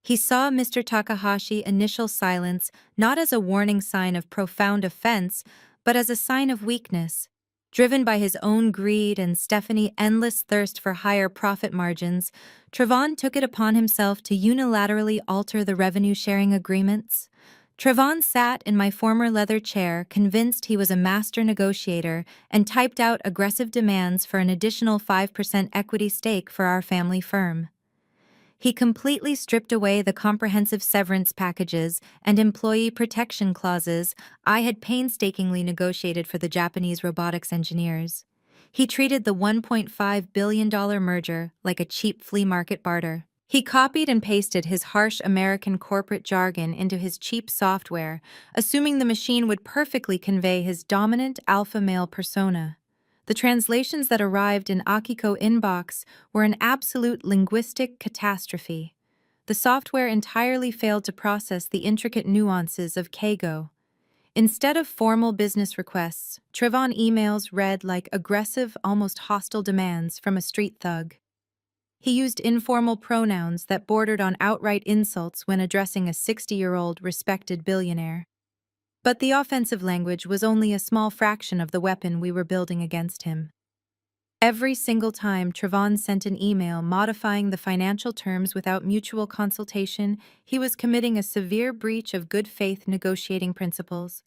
He saw Mr. Takahashi's initial silence not as a warning sign of profound offense, but as a sign of weakness. Driven by his own greed and Stephanie's endless thirst for higher profit margins, Trevon took it upon himself to unilaterally alter the revenue-sharing agreements. Trevon sat in my former leather chair, convinced he was a master negotiator, and typed out aggressive demands for an additional 5% equity stake for our family firm. He completely stripped away the comprehensive severance packages and employee protection clauses I had painstakingly negotiated for the Japanese robotics engineers. He treated the $1.5 billion merger like a cheap flea market barter. He copied and pasted his harsh American corporate jargon into his cheap software, assuming the machine would perfectly convey his dominant alpha male persona. The translations that arrived in Akiko's inbox were an absolute linguistic catastrophe. The software entirely failed to process the intricate nuances of Keigo. Instead of formal business requests, Trevon emails read like aggressive, almost hostile demands from a street thug. He used informal pronouns that bordered on outright insults when addressing a 60-year-old respected billionaire. But the offensive language was only a small fraction of the weapon we were building against him. Every single time Trevon sent an email modifying the financial terms without mutual consultation, he was committing a severe breach of good faith negotiating principles.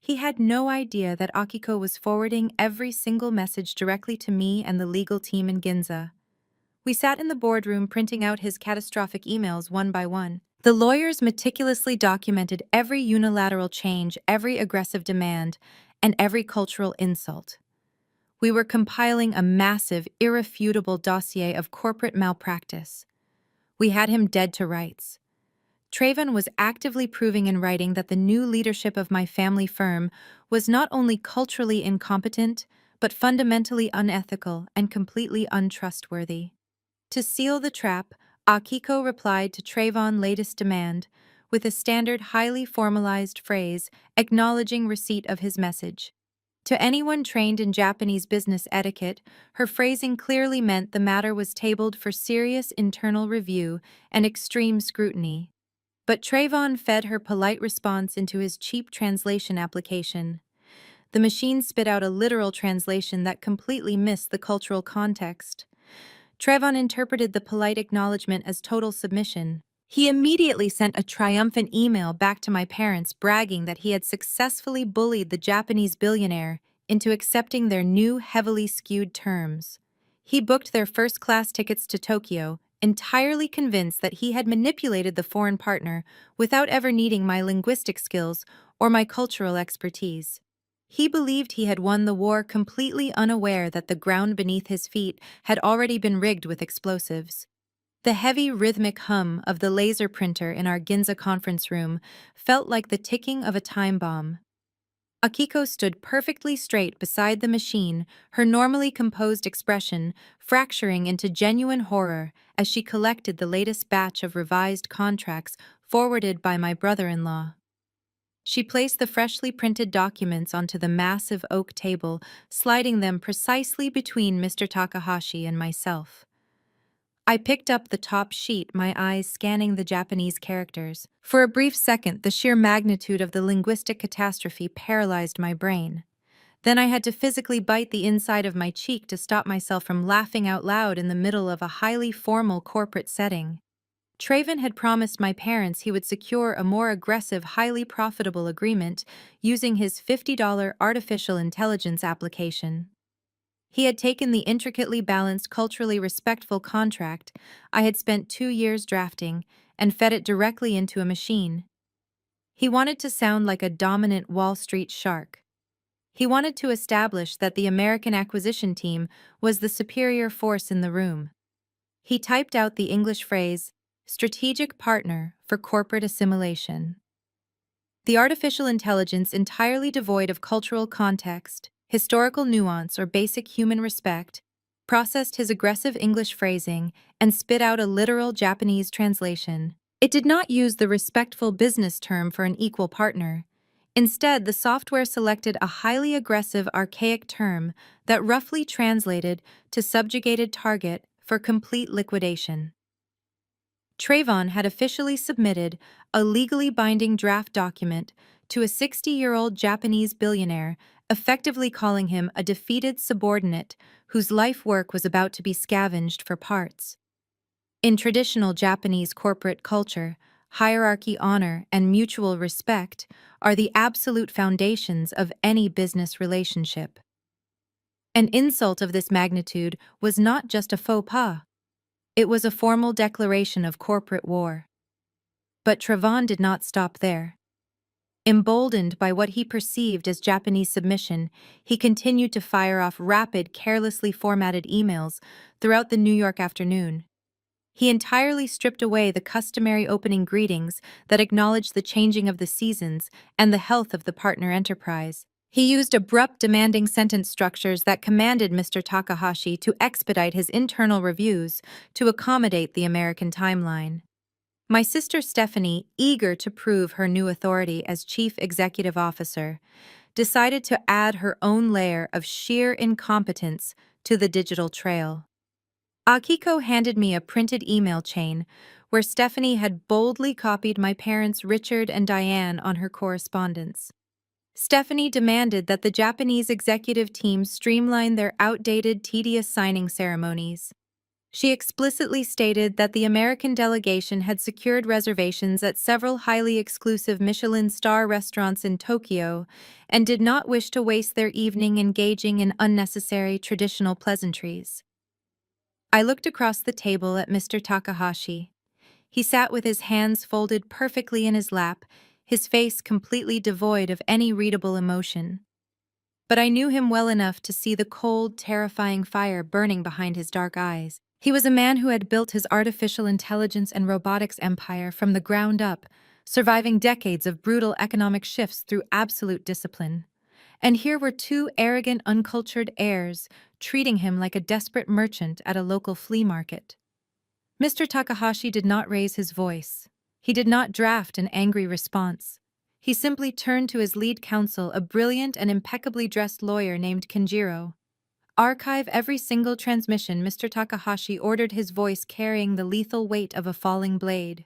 He had no idea that Akiko was forwarding every single message directly to me and the legal team in Ginza. We sat in the boardroom printing out his catastrophic emails one by one. The lawyers meticulously documented every unilateral change, every aggressive demand, and every cultural insult. We were compiling a massive, irrefutable dossier of corporate malpractice. We had him dead to rights. Trevon was actively proving in writing that the new leadership of my family firm was not only culturally incompetent, but fundamentally unethical and completely untrustworthy. To seal the trap, Akiko replied to Trevon's latest demand with a standard highly formalized phrase acknowledging receipt of his message. To anyone trained in Japanese business etiquette, her phrasing clearly meant the matter was tabled for serious internal review and extreme scrutiny. But Trevon fed her polite response into his cheap translation application. The machine spit out a literal translation that completely missed the cultural context. Trevon interpreted the polite acknowledgement as total submission. He immediately sent a triumphant email back to my parents bragging that he had successfully bullied the Japanese billionaire into accepting their new heavily skewed terms. He booked their first-class tickets to Tokyo, entirely convinced that he had manipulated the foreign partner without ever needing my linguistic skills or my cultural expertise. He believed he had won the war completely unaware that the ground beneath his feet had already been rigged with explosives. The heavy rhythmic hum of the laser printer in our Ginza conference room felt like the ticking of a time bomb. Akiko stood perfectly straight beside the machine, her normally composed expression fracturing into genuine horror as she collected the latest batch of revised contracts forwarded by my brother-in-law. She placed the freshly printed documents onto the massive oak table, sliding them precisely between Mr. Takahashi and myself. I picked up the top sheet, my eyes scanning the Japanese characters. For a brief second, the sheer magnitude of the linguistic catastrophe paralyzed my brain. Then I had to physically bite the inside of my cheek to stop myself from laughing out loud in the middle of a highly formal corporate setting. Trayvon had promised my parents he would secure a more aggressive, highly profitable agreement using his $50 artificial intelligence application. He had taken the intricately balanced, culturally respectful contract I had spent 2 years drafting and fed it directly into a machine. He wanted to sound like a dominant Wall Street shark. He wanted to establish that the American acquisition team was the superior force in the room. He typed out the English phrase, strategic partner for corporate assimilation. The artificial intelligence, entirely devoid of cultural context, historical nuance, or basic human respect, processed his aggressive English phrasing and spit out a literal Japanese translation. It did not use the respectful business term for an equal partner. Instead, the software selected a highly aggressive, archaic term that roughly translated to subjugated target for complete liquidation. Trayvon had officially submitted a legally binding draft document to a 60-year-old Japanese billionaire, effectively calling him a defeated subordinate whose life work was about to be scavenged for parts. In traditional Japanese corporate culture, hierarchy, honor, and mutual respect are the absolute foundations of any business relationship. An insult of this magnitude was not just a faux pas. It was a formal declaration of corporate war. But Trayvon did not stop there. Emboldened by what he perceived as Japanese submission, he continued to fire off rapid, carelessly formatted emails throughout the New York afternoon. He entirely stripped away the customary opening greetings that acknowledged the changing of the seasons and the health of the partner enterprise. He used abrupt, demanding sentence structures that commanded Mr. Takahashi to expedite his internal reviews to accommodate the American timeline. My sister Stephanie, eager to prove her new authority as chief executive officer, decided to add her own layer of sheer incompetence to the digital trail. Akiko handed me a printed email chain where Stephanie had boldly copied my parents Richard and Diane on her correspondence. Stephanie demanded that the Japanese executive team streamline their outdated, tedious signing ceremonies. She explicitly stated that the American delegation had secured reservations at several highly exclusive Michelin star restaurants in Tokyo and did not wish to waste their evening engaging in unnecessary traditional pleasantries. I looked across the table at Mr. Takahashi. He sat with his hands folded perfectly in his lap, his face completely devoid of any readable emotion. But I knew him well enough to see the cold, terrifying fire burning behind his dark eyes. He was a man who had built his artificial intelligence and robotics empire from the ground up, surviving decades of brutal economic shifts through absolute discipline. And here were two arrogant, uncultured heirs treating him like a desperate merchant at a local flea market. Mr. Takahashi did not raise his voice. He did not draft an angry response. He simply turned to his lead counsel, a brilliant and impeccably dressed lawyer named Kenjiro. Archive every single transmission. Mr. Takahashi ordered, his voice carrying the lethal weight of a falling blade.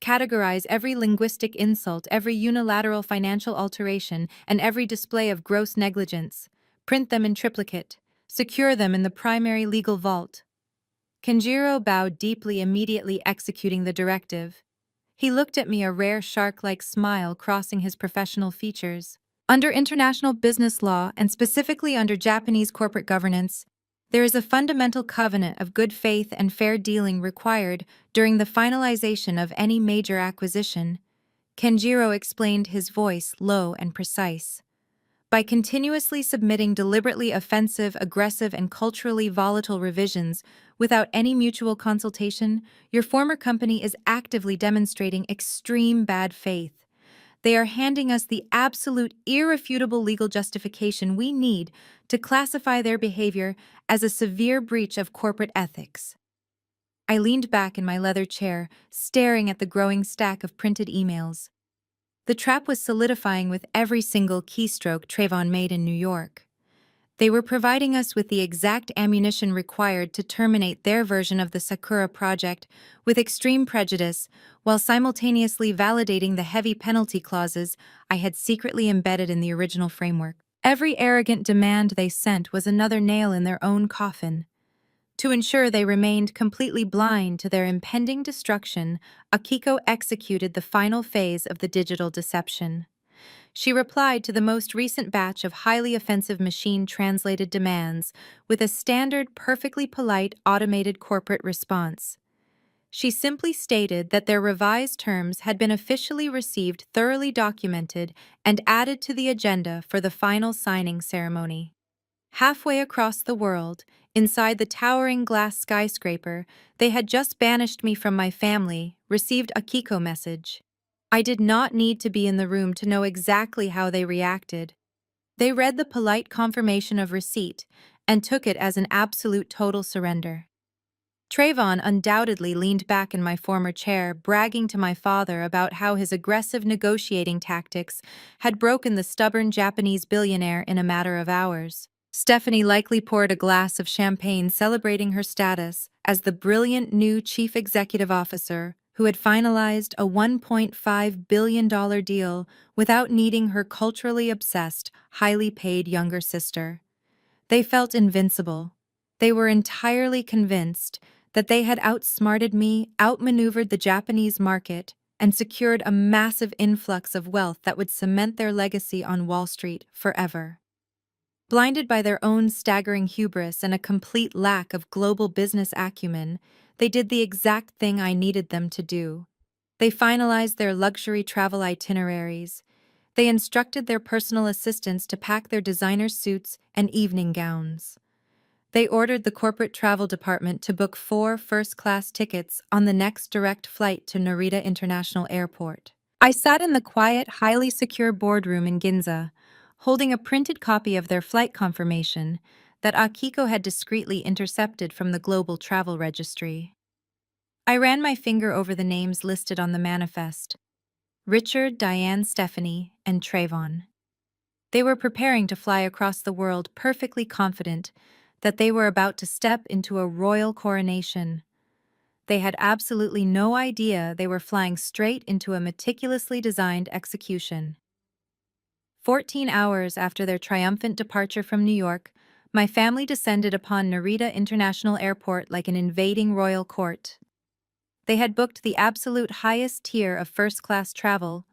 Categorize every linguistic insult, every unilateral financial alteration, and every display of gross negligence. Print them in triplicate. Secure them in the primary legal vault. Kenjiro bowed deeply, immediately executing the directive. He looked at me, a rare shark-like smile crossing his professional features. Under international business law, and specifically under Japanese corporate governance, there is a fundamental covenant of good faith and fair dealing required during the finalization of any major acquisition. Kenjiro explained, his voice low and precise. By continuously submitting deliberately offensive, aggressive, and culturally volatile revisions without any mutual consultation, your former company is actively demonstrating extreme bad faith. They are handing us the absolute, irrefutable legal justification we need to classify their behavior as a severe breach of corporate ethics. I leaned back in my leather chair, staring at the growing stack of printed emails. The trap was solidifying with every single keystroke Trayvon made in New York. They were providing us with the exact ammunition required to terminate their version of the Sakura project with extreme prejudice, while simultaneously validating the heavy penalty clauses I had secretly embedded in the original framework. Every arrogant demand they sent was another nail in their own coffin. To ensure they remained completely blind to their impending destruction, Akiko executed the final phase of the digital deception. She replied to the most recent batch of highly offensive machine-translated demands with a standard, perfectly polite, automated corporate response. She simply stated that their revised terms had been officially received, thoroughly documented, and added to the agenda for the final signing ceremony. Halfway across the world, inside the towering glass skyscraper, they had just banished me from my family, received a Kiko message. I did not need to be in the room to know exactly how they reacted. They read the polite confirmation of receipt and took it as an absolute total surrender. Trayvon undoubtedly leaned back in my former chair, bragging to my father about how his aggressive negotiating tactics had broken the stubborn Japanese billionaire in a matter of hours. Stephanie likely poured a glass of champagne celebrating her status as the brilliant new chief executive officer who had finalized a $1.5 billion deal without needing her culturally obsessed, highly paid younger sister. They felt invincible. They were entirely convinced that they had outsmarted me, outmaneuvered the Japanese market, and secured a massive influx of wealth that would cement their legacy on Wall Street forever. Blinded by their own staggering hubris and a complete lack of global business acumen, they did the exact thing I needed them to do. They finalized their luxury travel itineraries. They instructed their personal assistants to pack their designer suits and evening gowns. They ordered the corporate travel department to book 4 first-class tickets on the next direct flight to Narita International Airport. I sat in the quiet, highly secure boardroom in Ginza, holding a printed copy of their flight confirmation that Akiko had discreetly intercepted from the global travel registry. I ran my finger over the names listed on the manifest: Richard, Diane, Stephanie, and Trayvon. They were preparing to fly across the world, perfectly confident that they were about to step into a royal coronation. They had absolutely no idea they were flying straight into a meticulously designed execution. 14 hours after their triumphant departure from New York, my family descended upon Narita International Airport like an invading royal court. They had booked the absolute highest tier of first-class travel,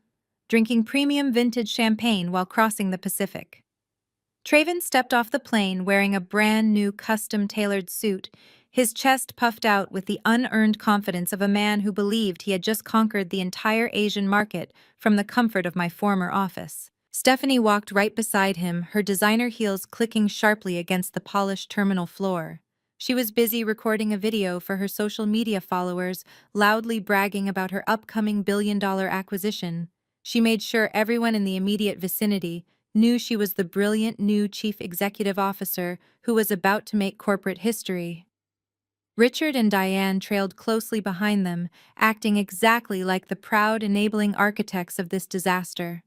drinking premium vintage champagne while crossing the Pacific. Trayvon stepped off the plane wearing a brand-new custom-tailored suit, his chest puffed out with the unearned confidence of a man who believed he had just conquered the entire Asian market from the comfort of my former office. Stephanie walked right beside him, her designer heels clicking sharply against the polished terminal floor. She was busy recording a video for her social media followers, loudly bragging about her upcoming billion-dollar acquisition. She made sure everyone in the immediate vicinity knew she was the brilliant new chief executive officer who was about to make corporate history. Richard and Diane trailed closely behind them, acting exactly like the proud, enabling architects of this disaster.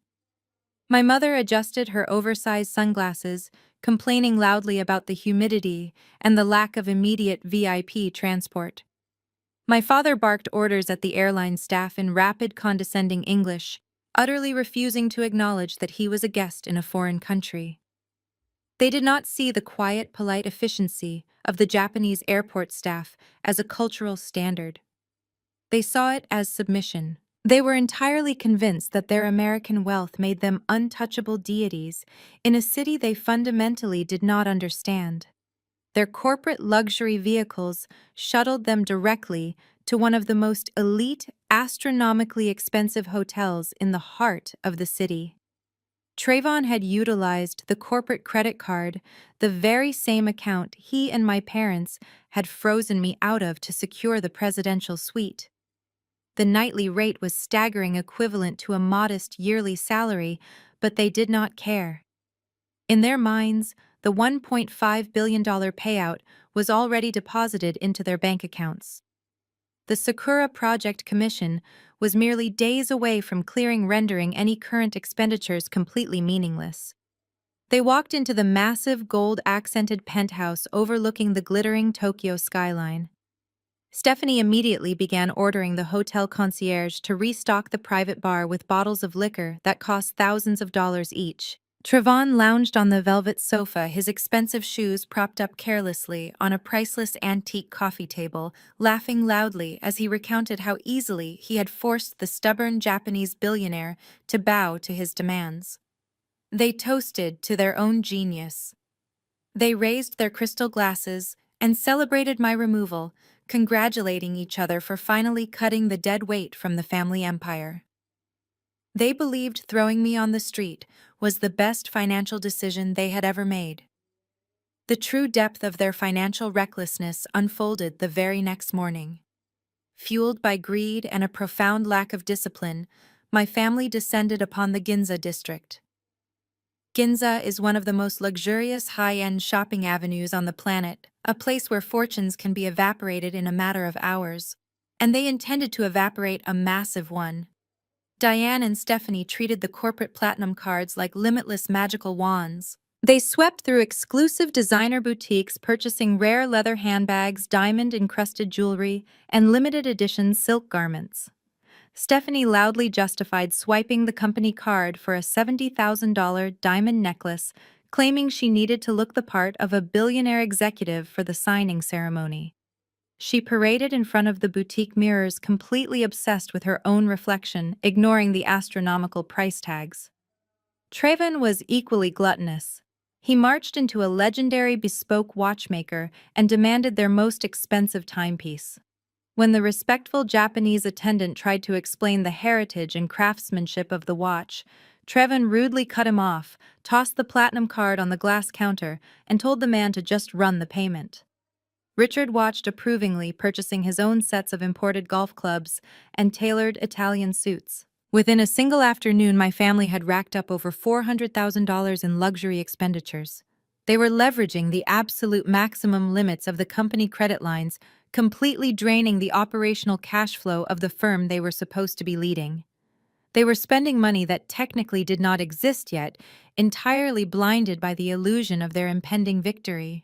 My mother adjusted her oversized sunglasses, complaining loudly about the humidity and the lack of immediate VIP transport. My father barked orders at the airline staff in rapid, condescending English, utterly refusing to acknowledge that he was a guest in a foreign country. They did not see the quiet, polite efficiency of the Japanese airport staff as a cultural standard. They saw it as submission. They were entirely convinced that their American wealth made them untouchable deities in a city they fundamentally did not understand. Their corporate luxury vehicles shuttled them directly to one of the most elite, astronomically expensive hotels in the heart of the city. Trayvon had utilized the corporate credit card, the very same account he and my parents had frozen me out of to secure the presidential suite. The nightly rate was staggering, equivalent to a modest yearly salary, but they did not care. In their minds, the $1.5 billion payout was already deposited into their bank accounts. The Sakura Project Commission was merely days away from clearing, rendering any current expenditures completely meaningless. They walked into the massive gold-accented penthouse overlooking the glittering Tokyo skyline. Stephanie immediately began ordering the hotel concierge to restock the private bar with bottles of liquor that cost thousands of dollars each. Trevon lounged on the velvet sofa, his expensive shoes propped up carelessly on a priceless antique coffee table, laughing loudly as he recounted how easily he had forced the stubborn Japanese billionaire to bow to his demands. They toasted to their own genius. They raised their crystal glasses and celebrated my removal, congratulating each other for finally cutting the dead weight from the family empire. They believed throwing me on the street was the best financial decision they had ever made. The true depth of their financial recklessness unfolded the very next morning. Fueled by greed and a profound lack of discipline, my family descended upon the Ginza district. Ginza is one of the most luxurious high-end shopping avenues on the planet, a place where fortunes can be evaporated in a matter of hours. And they intended to evaporate a massive one. Diane and Stephanie treated the corporate platinum cards like limitless magical wands. They swept through exclusive designer boutiques, purchasing rare leather handbags, diamond-encrusted jewelry, and limited-edition silk garments. Stephanie loudly justified swiping the company card for a $70,000 diamond necklace, claiming she needed to look the part of a billionaire executive for the signing ceremony. She paraded in front of the boutique mirrors, completely obsessed with her own reflection, ignoring the astronomical price tags. Trayvon was equally gluttonous. He marched into a legendary bespoke watchmaker and demanded their most expensive timepiece. When the respectful Japanese attendant tried to explain the heritage and craftsmanship of the watch, Trevin rudely cut him off, tossed the platinum card on the glass counter, and told the man to just run the payment. Richard watched approvingly, purchasing his own sets of imported golf clubs and tailored Italian suits. Within a single afternoon, my family had racked up over $400,000 in luxury expenditures. They were leveraging the absolute maximum limits of the company credit lines, completely draining the operational cash flow of the firm they were supposed to be leading. They were spending money that technically did not exist yet, entirely blinded by the illusion of their impending victory.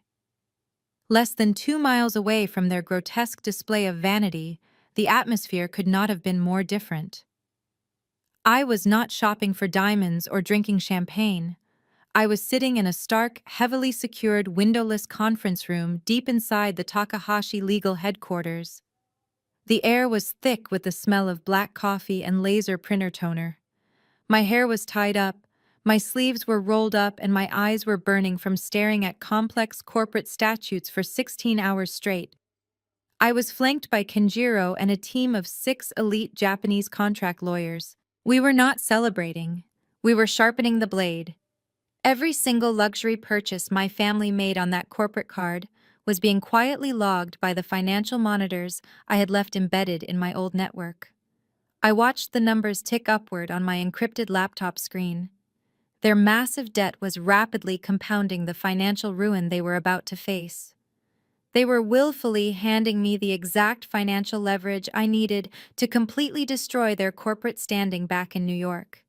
Less than 2 miles away from their grotesque display of vanity, the atmosphere could not have been more different. I was not shopping for diamonds or drinking champagne. I was sitting in a stark, heavily secured, windowless conference room deep inside the Takahashi legal headquarters. The air was thick with the smell of black coffee and laser printer toner. My hair was tied up, my sleeves were rolled up, and my eyes were burning from staring at complex corporate statutes for 16 hours straight. I was flanked by Kenjiro and a team of 6 elite Japanese contract lawyers. We were not celebrating. We were sharpening the blade. Every single luxury purchase my family made on that corporate card was being quietly logged by the financial monitors I had left embedded in my old network. I watched the numbers tick upward on my encrypted laptop screen. Their massive debt was rapidly compounding the financial ruin they were about to face. They were willfully handing me the exact financial leverage I needed to completely destroy their corporate standing back in New York.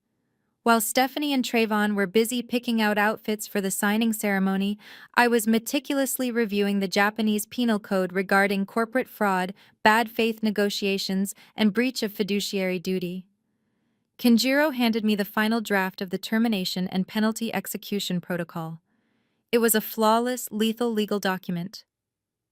While Stephanie and Trayvon were busy picking out outfits for the signing ceremony, I was meticulously reviewing the Japanese penal code regarding corporate fraud, bad faith negotiations, and breach of fiduciary duty. Kenjiro handed me the final draft of the termination and penalty execution protocol. It was a flawless, lethal legal document.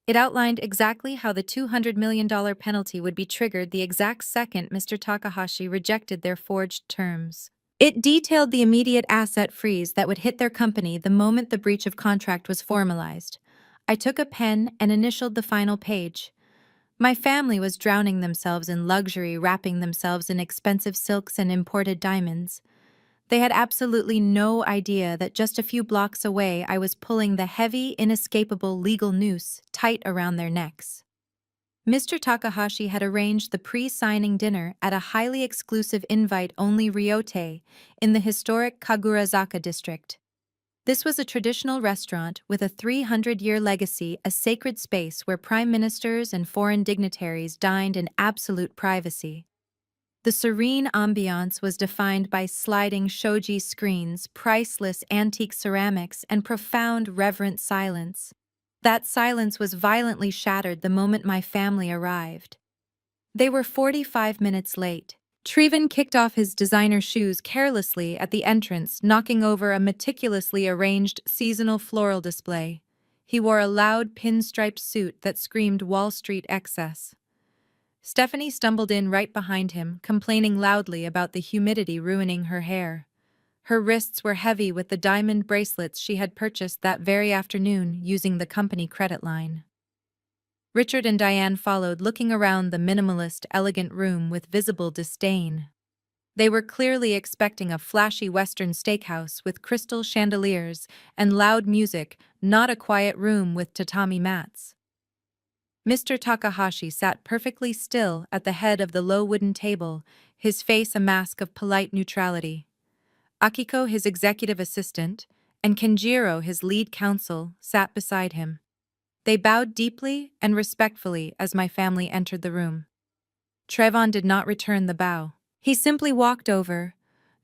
It outlined exactly how the $200 million penalty would be triggered the exact second Mr. Takahashi rejected their forged terms. It detailed the immediate asset freeze that would hit their company the moment the breach of contract was formalized. I took a pen and initialed the final page. My family was drowning themselves in luxury, wrapping themselves in expensive silks and imported diamonds. They had absolutely no idea that just a few blocks away I was pulling the heavy, inescapable legal noose tight around their necks. Mr. Takahashi had arranged the pre-signing dinner at a highly exclusive invite-only ryote in the historic Kagurazaka district. This was a traditional restaurant with a 300-year legacy, a sacred space where prime ministers and foreign dignitaries dined in absolute privacy. The serene ambiance was defined by sliding shoji screens, priceless antique ceramics, and profound, reverent silence. That silence was violently shattered the moment my family arrived. They were 45 minutes late. Trevon kicked off his designer shoes carelessly at the entrance, knocking over a meticulously arranged seasonal floral display. He wore a loud pinstriped suit that screamed Wall Street excess. Stephanie stumbled in right behind him, complaining loudly about the humidity ruining her hair. Her wrists were heavy with the diamond bracelets she had purchased that very afternoon using the company credit line. Richard and Diane followed, looking around the minimalist, elegant room with visible disdain. They were clearly expecting a flashy Western steakhouse with crystal chandeliers and loud music, not a quiet room with tatami mats. Mr. Takahashi sat perfectly still at the head of the low wooden table, his face a mask of polite neutrality. Akiko, his executive assistant, and Kenjiro, his lead counsel, sat beside him. They bowed deeply and respectfully as my family entered the room. Trevon did not return the bow. He simply walked over,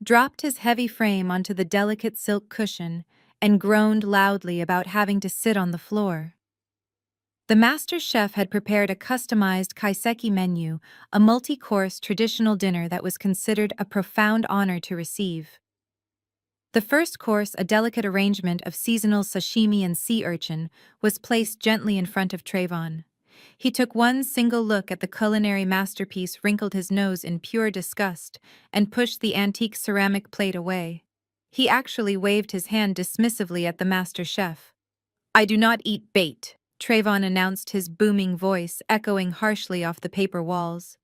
dropped his heavy frame onto the delicate silk cushion, and groaned loudly about having to sit on the floor. The master chef had prepared a customized kaiseki menu, a multi-course traditional dinner that was considered a profound honor to receive. The first course, a delicate arrangement of seasonal sashimi and sea urchin, was placed gently in front of Trevon. He took one single look at the culinary masterpiece, wrinkled his nose in pure disgust, and pushed the antique ceramic plate away. He actually waved his hand dismissively at the master chef. "I do not eat bait," Trevon announced, his booming voice echoing harshly off the paper walls.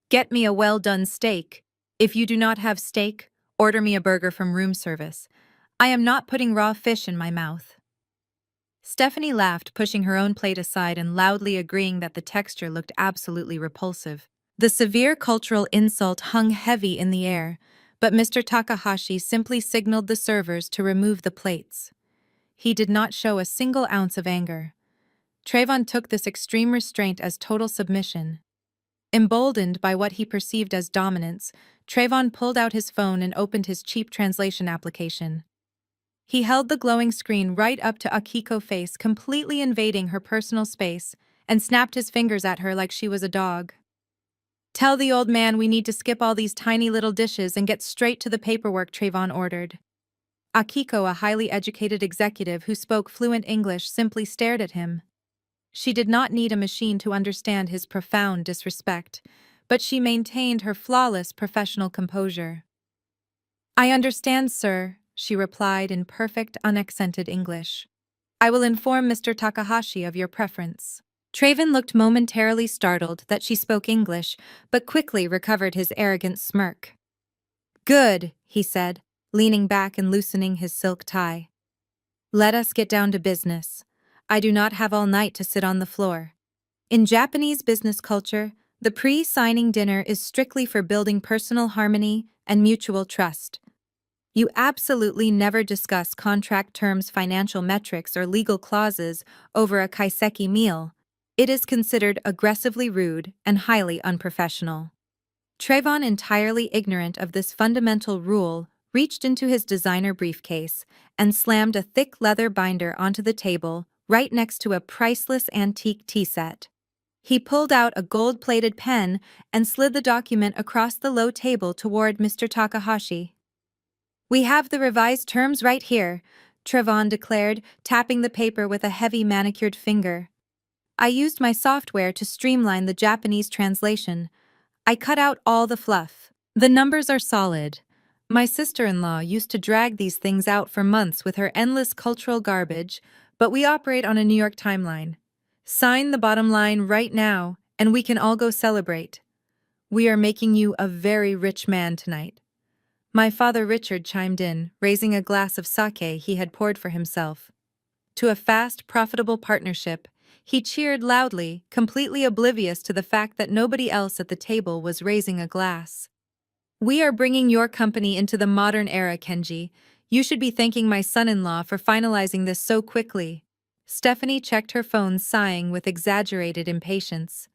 "Get me a well-done steak. If you do not have steak, order me a burger from room service. I am not putting raw fish in my mouth." Stephanie laughed, pushing her own plate aside and loudly agreeing that the texture looked absolutely repulsive. The severe cultural insult hung heavy in the air, but Mr. Takahashi simply signaled the servers to remove the plates. He did not show a single ounce of anger. Trevon took this extreme restraint as total submission. Emboldened by what he perceived as dominance, Trevon pulled out his phone and opened his cheap translation application. He held the glowing screen right up to Akiko's face, completely invading her personal space, and snapped his fingers at her like she was a dog. "Tell the old man we need to skip all these tiny little dishes and get straight to the paperwork," Trevon ordered. Akiko, a highly educated executive who spoke fluent English, simply stared at him. She did not need a machine to understand his profound disrespect, but she maintained her flawless professional composure. "I understand, sir," she replied in perfect, unaccented English. "I will inform Mr. Takahashi of your preference." Trevon looked momentarily startled that she spoke English, but quickly recovered his arrogant smirk. "Good," he said, leaning back and loosening his silk tie. "Let us get down to business. I do not have all night to sit on the floor." In Japanese business culture, the pre-signing dinner is strictly for building personal harmony and mutual trust. You absolutely never discuss contract terms, financial metrics, or legal clauses over a kaiseki meal. It is considered aggressively rude and highly unprofessional. Trevon, entirely ignorant of this fundamental rule, reached into his designer briefcase and slammed a thick leather binder onto the table right next to a priceless antique tea set. He pulled out a gold-plated pen and slid the document across the low table toward Mr. Takahashi. "We have the revised terms right here," Trevon declared, tapping the paper with a heavy manicured finger. "I used my software to streamline the Japanese translation. I cut out all the fluff. The numbers are solid. My sister-in-law used to drag these things out for months with her endless cultural garbage, but we operate on a New York timeline. Sign the bottom line right now, and we can all go celebrate. We are making you a very rich man tonight." My father Richard chimed in, raising a glass of sake he had poured for himself. To a fast, profitable partnership, he cheered loudly, completely oblivious to the fact that nobody else at the table was raising a glass. "We are bringing your company into the modern era, Kenji. You should be thanking my son-in-law for finalizing this so quickly." Stephanie checked her phone, sighing with exaggerated impatience.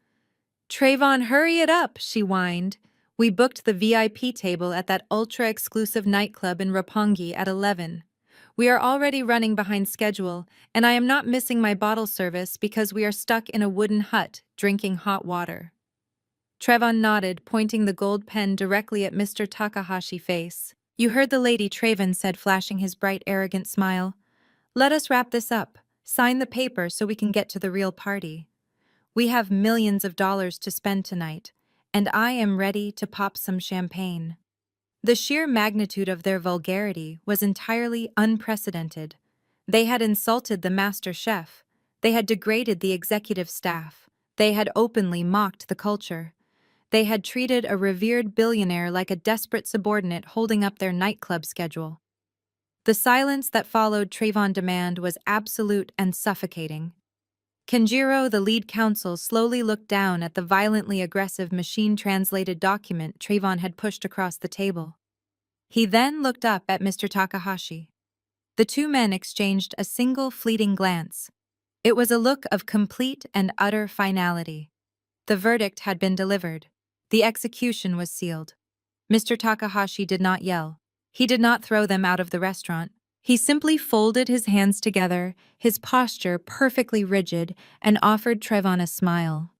"Trevon, hurry it up," she whined. "We booked the VIP table at that ultra-exclusive nightclub in Roppongi at 11. We are already running behind schedule, and I am not missing my bottle service because we are stuck in a wooden hut drinking hot water." Trevon nodded, pointing the gold pen directly at Mr. Takahashi's face. You heard the lady, Trevon said, flashing his bright, arrogant smile. Let us wrap this up. Sign the paper so we can get to the real party. We have millions of dollars to spend tonight, and I am ready to pop some champagne. The sheer magnitude of their vulgarity was entirely unprecedented. They had insulted the master chef. They had degraded the executive staff. They had openly mocked the culture. They had treated a revered billionaire like a desperate subordinate holding up their nightclub schedule. The silence that followed Trevon's demand was absolute and suffocating. Kenjiro, the lead counsel, slowly looked down at the violently aggressive machine-translated document Trevon had pushed across the table. He then looked up at Mr. Takahashi. The two men exchanged a single fleeting glance. It was a look of complete and utter finality. The verdict had been delivered. The execution was sealed. Mr. Takahashi did not yell. He did not throw them out of the restaurant. He simply folded his hands together, his posture perfectly rigid, and offered Trevon a smile.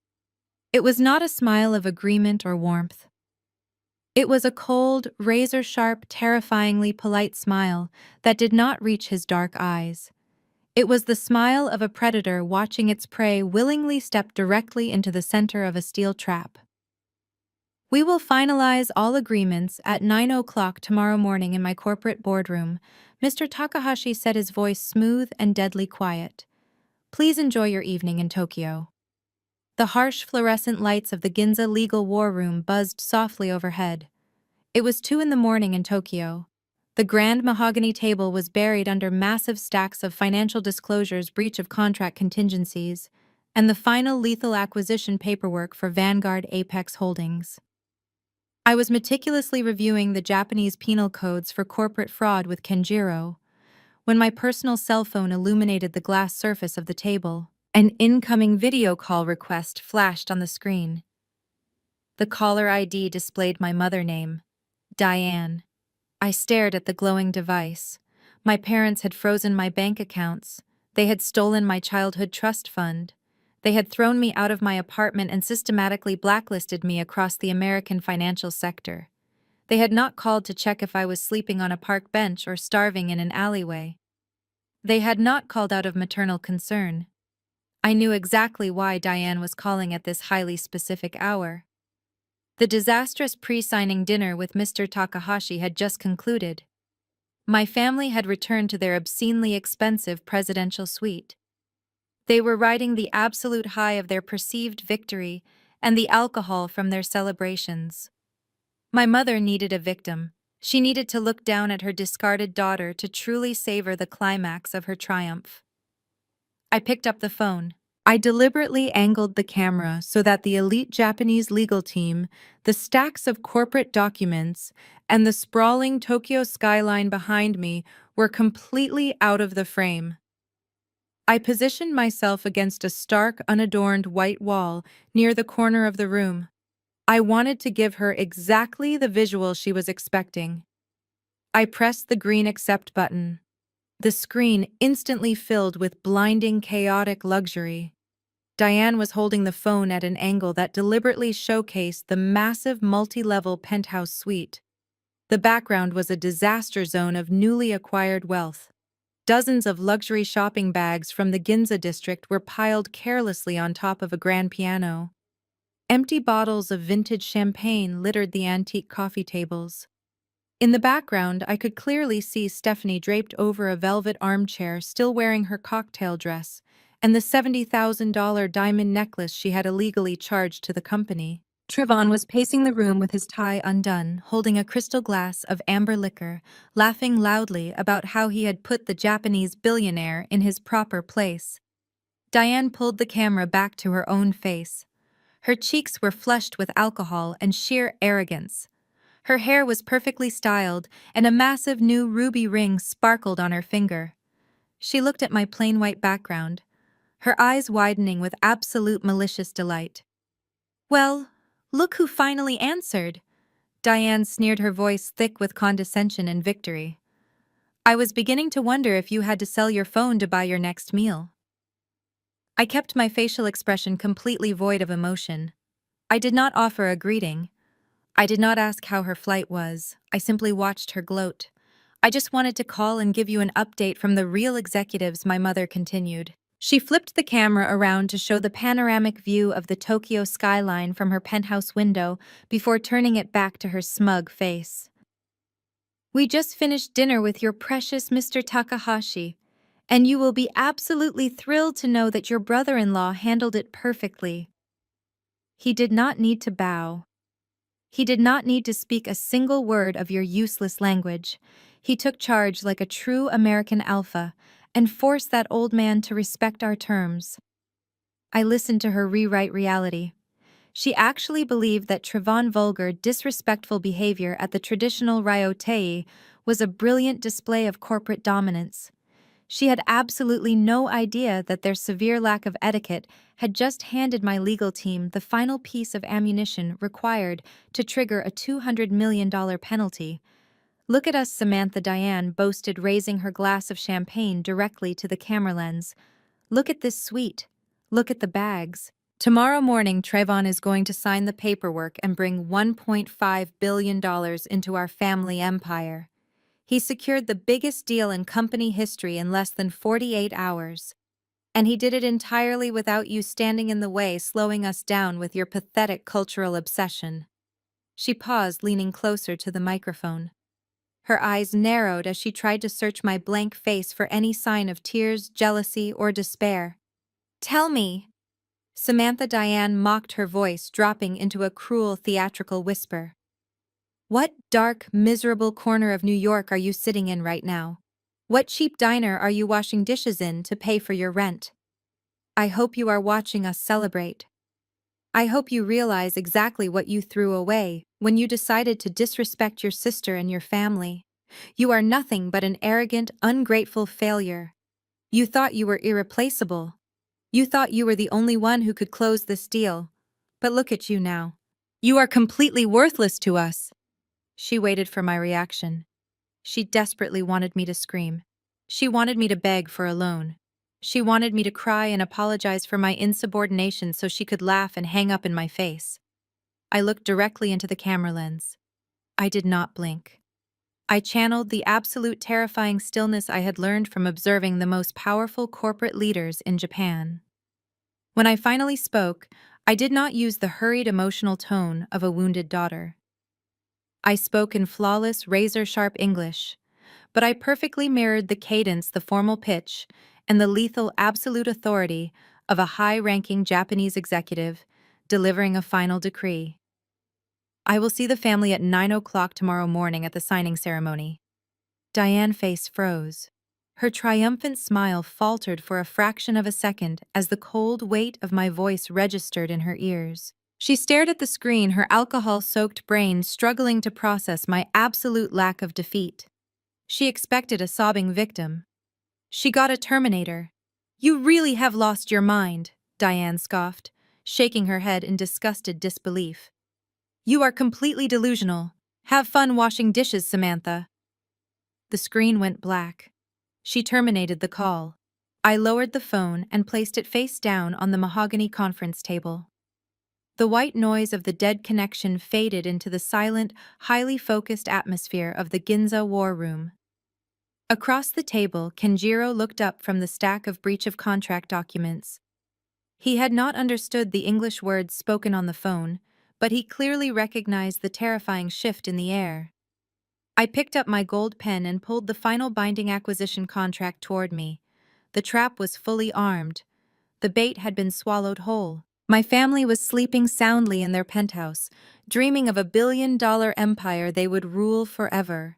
It was not a smile of agreement or warmth. It was a cold, razor-sharp, terrifyingly polite smile that did not reach his dark eyes. It was the smile of a predator watching its prey willingly step directly into the center of a steel trap. We will finalize all agreements at 9 o'clock tomorrow morning in my corporate boardroom. Mr. Takahashi said, his voice smooth and deadly quiet. Please enjoy your evening in Tokyo. The harsh fluorescent lights of the Ginza legal war room buzzed softly overhead. It was 2 a.m. in Tokyo. The grand mahogany table was buried under massive stacks of financial disclosures, breach of contract contingencies, and the final lethal acquisition paperwork for Vanguard Apex Holdings. I was meticulously reviewing the Japanese penal codes for corporate fraud with Kenjiro when my personal cell phone illuminated the glass surface of the table. An incoming video call request flashed on the screen. The caller ID displayed my mother name, Diane. I stared at the glowing device. My parents had frozen my bank accounts. They had stolen my childhood trust fund. They had thrown me out of my apartment and systematically blacklisted me across the American financial sector. They had not called to check if I was sleeping on a park bench or starving in an alleyway. They had not called out of maternal concern. I knew exactly why Diane was calling at this highly specific hour. The disastrous pre-signing dinner with Mr. Takahashi had just concluded. My family had returned to their obscenely expensive presidential suite. They were riding the absolute high of their perceived victory and the alcohol from their celebrations. My mother needed a victim. She needed to look down at her discarded daughter to truly savor the climax of her triumph. I picked up the phone. I deliberately angled the camera so that the elite Japanese legal team, the stacks of corporate documents, and the sprawling Tokyo skyline behind me were completely out of the frame. I positioned myself against a stark, unadorned white wall near the corner of the room. I wanted to give her exactly the visual she was expecting. I pressed the green accept button. The screen instantly filled with blinding, chaotic luxury. Diane was holding the phone at an angle that deliberately showcased the massive multi-level penthouse suite. The background was a disaster zone of newly acquired wealth. Dozens of luxury shopping bags from the Ginza district were piled carelessly on top of a grand piano. Empty bottles of vintage champagne littered the antique coffee tables. In the background, I could clearly see Stephanie draped over a velvet armchair, still wearing her cocktail dress, and the $70,000 diamond necklace she had illegally charged to the company. Trevon was pacing the room with his tie undone, holding a crystal glass of amber liquor, laughing loudly about how he had put the Japanese billionaire in his proper place. Diane pulled the camera back to her own face. Her cheeks were flushed with alcohol and sheer arrogance. Her hair was perfectly styled, and a massive new ruby ring sparkled on her finger. She looked at my plain white background, her eyes widening with absolute malicious delight. "Well, look who finally answered." Diane sneered, her voice thick with condescension and victory. "I was beginning to wonder if you had to sell your phone to buy your next meal." I kept my facial expression completely void of emotion. I did not offer a greeting. I did not ask how her flight was. I simply watched her gloat. I just wanted to call and give you an update from the real executives, my mother continued. She flipped the camera around to show the panoramic view of the Tokyo skyline from her penthouse window before turning it back to her smug face. We just finished dinner with your precious Mr. Takahashi, and you will be absolutely thrilled to know that your brother-in-law handled it perfectly. He did not need to bow. He did not need to speak a single word of your useless language. He took charge like a true American alpha and forced that old man to respect our terms. I listened to her rewrite reality. She actually believed that Trevon vulgar, disrespectful behavior at the traditional ryotei was a brilliant display of corporate dominance. She had absolutely no idea that their severe lack of etiquette had just handed my legal team the final piece of ammunition required to trigger a $200 million penalty. Look at us, Samantha Diane boasted, raising her glass of champagne directly to the camera lens. Look at this suite. Look at the bags. Tomorrow morning, Trevon is going to sign the paperwork and bring $1.5 billion into our family empire. He secured the biggest deal in company history in less than 48 hours. And he did it entirely without you standing in the way, slowing us down with your pathetic cultural obsession. She paused, leaning closer to the microphone. Her eyes narrowed as she tried to search my blank face for any sign of tears, jealousy, or despair. Tell me. Samantha Diane mocked, her voice dropping into a cruel theatrical whisper. What dark, miserable corner of New York are you sitting in right now? What cheap diner are you washing dishes in to pay for your rent? I hope you are watching us celebrate. I hope you realize exactly what you threw away when you decided to disrespect your sister and your family. You are nothing but an arrogant, ungrateful failure. You thought you were irreplaceable. You thought you were the only one who could close this deal. But look at you now. You are completely worthless to us. She waited for my reaction. She desperately wanted me to scream. She wanted me to beg for a loan. She wanted me to cry and apologize for my insubordination so she could laugh and hang up in my face. I looked directly into the camera lens. I did not blink. I channeled the absolute terrifying stillness I had learned from observing the most powerful corporate leaders in Japan. When I finally spoke, I did not use the hurried emotional tone of a wounded daughter. I spoke in flawless, razor-sharp English, but I perfectly mirrored the cadence, the formal pitch, and the lethal absolute authority of a high-ranking Japanese executive delivering a final decree. I will see the family at 9 o'clock tomorrow morning at the signing ceremony. Diane's face froze. Her triumphant smile faltered for a fraction of a second as the cold weight of my voice registered in her ears. She stared at the screen, her alcohol-soaked brain struggling to process my absolute lack of defeat. She expected a sobbing victim. She got a Terminator. You really have lost your mind, Diane scoffed, shaking her head in disgusted disbelief. You are completely delusional. Have fun washing dishes, Samantha. The screen went black. She terminated the call. I lowered the phone and placed it face down on the mahogany conference table. The white noise of the dead connection faded into the silent, highly focused atmosphere of the Ginza war room. Across the table, Kenjiro looked up from the stack of breach of contract documents. He had not understood the English words spoken on the phone, but he clearly recognized the terrifying shift in the air. I picked up my gold pen and pulled the final binding acquisition contract toward me. The trap was fully armed. The bait had been swallowed whole. My family was sleeping soundly in their penthouse, dreaming of a billion-dollar empire they would rule forever.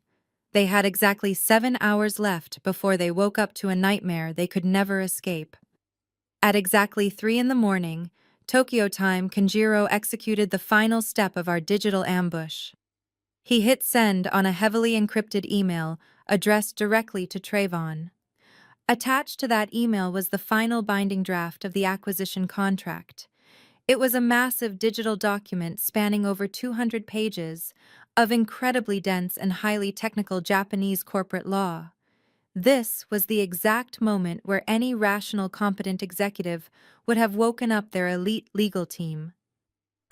They had exactly 7 hours left before they woke up to a nightmare they could never escape. At exactly 3 in the morning, Tokyo time, Kenjiro executed the final step of our digital ambush. He hit send on a heavily encrypted email addressed directly to Trevon. Attached to that email was the final binding draft of the acquisition contract. It was a massive digital document spanning over 200 pages of incredibly dense and highly technical Japanese corporate law. This was the exact moment where any rational, competent executive would have woken up their elite legal team.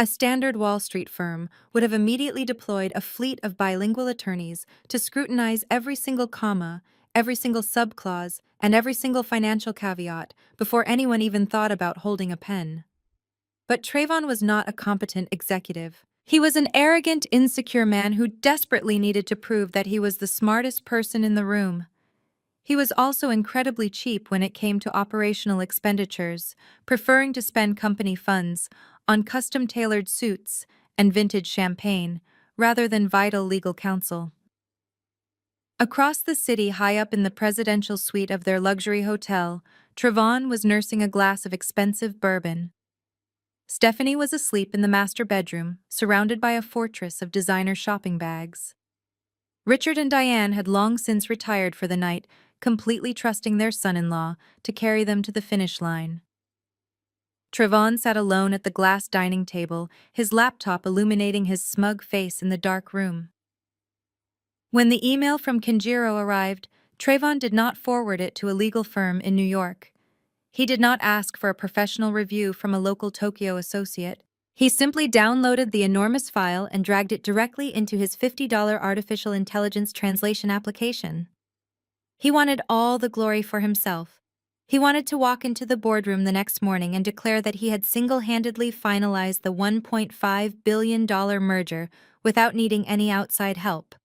A standard Wall Street firm would have immediately deployed a fleet of bilingual attorneys to scrutinize every single comma, every single subclause, and every single financial caveat before anyone even thought about holding a pen. But Trayvon was not a competent executive. He was an arrogant, insecure man who desperately needed to prove that he was the smartest person in the room. He was also incredibly cheap when it came to operational expenditures, preferring to spend company funds on custom-tailored suits and vintage champagne rather than vital legal counsel. Across the city, high up in the presidential suite of their luxury hotel, Trayvon was nursing a glass of expensive bourbon. Stephanie was asleep in the master bedroom, surrounded by a fortress of designer shopping bags. Richard and Diane had long since retired for the night, completely trusting their son-in-law to carry them to the finish line. Trayvon sat alone at the glass dining table, his laptop illuminating his smug face in the dark room. When the email from Kenjiro arrived, Trayvon did not forward it to a legal firm in New York. He did not ask for a professional review from a local Tokyo associate. He simply downloaded the enormous file and dragged it directly into his $50 artificial intelligence translation application. He wanted all the glory for himself. He wanted to walk into the boardroom the next morning and declare that he had single-handedly finalized the $1.5 billion merger without needing any outside help.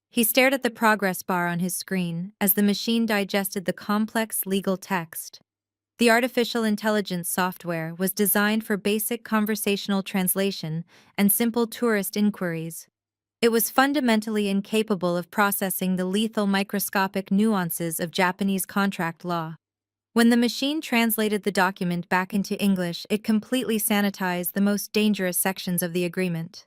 He stared at the progress bar on his screen as the machine digested the complex legal text. The artificial intelligence software was designed for basic conversational translation and simple tourist inquiries. It was fundamentally incapable of processing the lethal microscopic nuances of Japanese contract law. When the machine translated the document back into English, it completely sanitized the most dangerous sections of the agreement.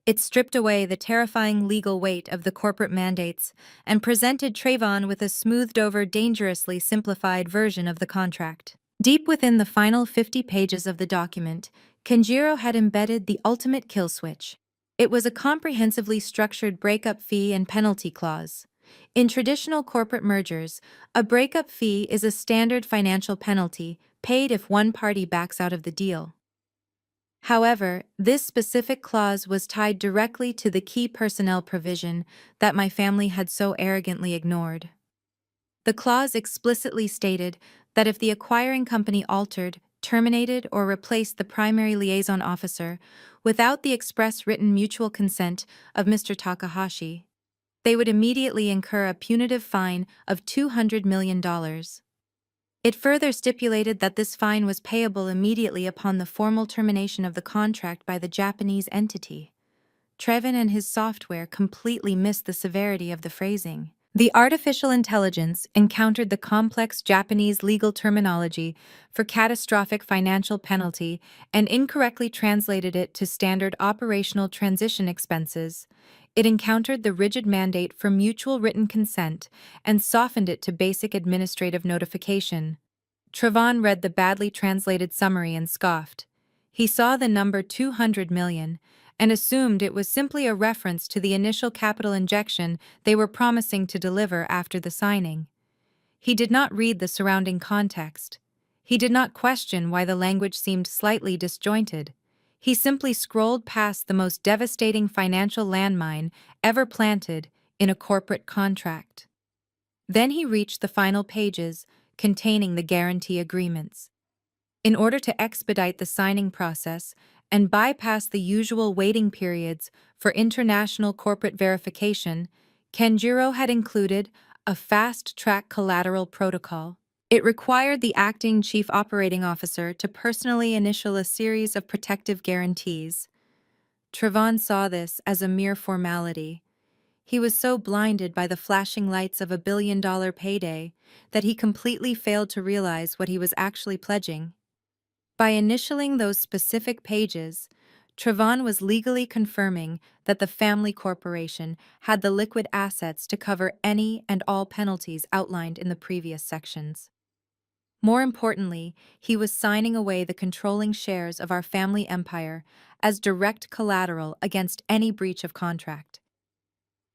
It stripped away the terrifying legal weight of the corporate mandates and presented Trayvon with a smoothed-over, dangerously simplified version of the contract. Deep within the final 50 pages of the document, Kenjiro had embedded the ultimate kill switch. It was a comprehensively structured breakup fee and penalty clause. In traditional corporate mergers, a breakup fee is a standard financial penalty paid if one party backs out of the deal. However, this specific clause was tied directly to the key personnel provision that my family had so arrogantly ignored. The clause explicitly stated that if the acquiring company altered, terminated, or replaced the primary liaison officer without the express written mutual consent of Mr. Takahashi, they would immediately incur a punitive fine of $200 million. It further stipulated that this fine was payable immediately upon the formal termination of the contract by the Japanese entity. Trayvon and his software completely missed the severity of the phrasing. The artificial intelligence encountered the complex Japanese legal terminology for catastrophic financial penalty and incorrectly translated it to standard operational transition expenses. It encountered the rigid mandate for mutual written consent and softened it to basic administrative notification. Trayvon read the badly translated summary and scoffed. He saw the number 200 million and assumed it was simply a reference to the initial capital injection they were promising to deliver after the signing. He did not read the surrounding context. He did not question why the language seemed slightly disjointed. He simply scrolled past the most devastating financial landmine ever planted in a corporate contract. Then he reached the final pages containing the guarantee agreements. In order to expedite the signing process and bypass the usual waiting periods for international corporate verification, Kenjiro had included a fast-track collateral protocol. It required the acting chief operating officer to personally initial a series of protective guarantees. Trayvon saw this as a mere formality. He was so blinded by the flashing lights of a billion-dollar payday that he completely failed to realize what he was actually pledging. By initialing those specific pages, Trayvon was legally confirming that the family corporation had the liquid assets to cover any and all penalties outlined in the previous sections. More importantly, he was signing away the controlling shares of our family empire as direct collateral against any breach of contract.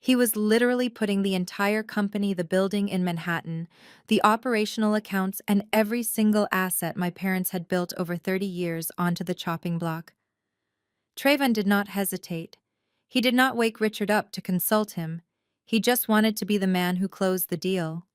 He was literally putting the entire company, the building in Manhattan, the operational accounts, and every single asset my parents had built over 30 years onto the chopping block. Trayvon did not hesitate. He did not wake Richard up to consult him. He just wanted to be the man who closed the deal.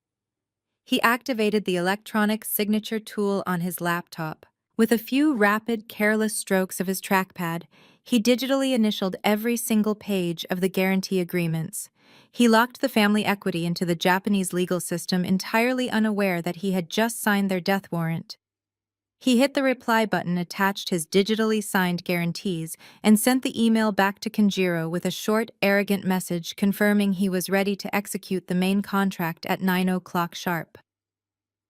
He activated the electronic signature tool on his laptop. With a few rapid, careless strokes of his trackpad, he digitally initialed every single page of the guarantee agreements. He locked the family equity into the Japanese legal system entirely unaware that he had just signed their death warrant. He hit the reply button, attached his digitally signed guarantees, and sent the email back to Kenjiro with a short, arrogant message confirming he was ready to execute the main contract at 9 o'clock sharp.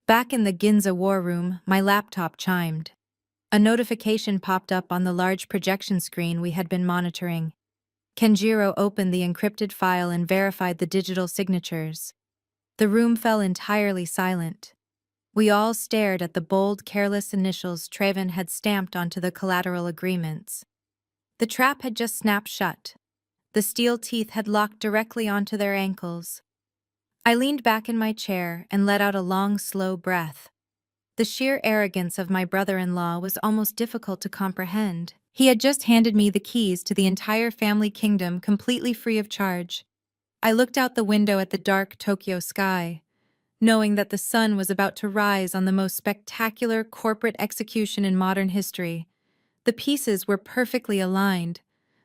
Back in the Ginza war room, my laptop chimed. A notification popped up on the large projection screen we had been monitoring. Kenjiro opened the encrypted file and verified the digital signatures. The room fell entirely silent. We all stared at the bold, careless initials Trayvon had stamped onto the collateral agreements. The trap had just snapped shut. The steel teeth had locked directly onto their ankles. I leaned back in my chair and let out a long, slow breath. The sheer arrogance of my brother-in-law was almost difficult to comprehend. He had just handed me the keys to the entire family kingdom completely free of charge. I looked out the window at the dark Tokyo sky, knowing that the sun was about to rise on the most spectacular corporate execution in modern history. The pieces were perfectly aligned.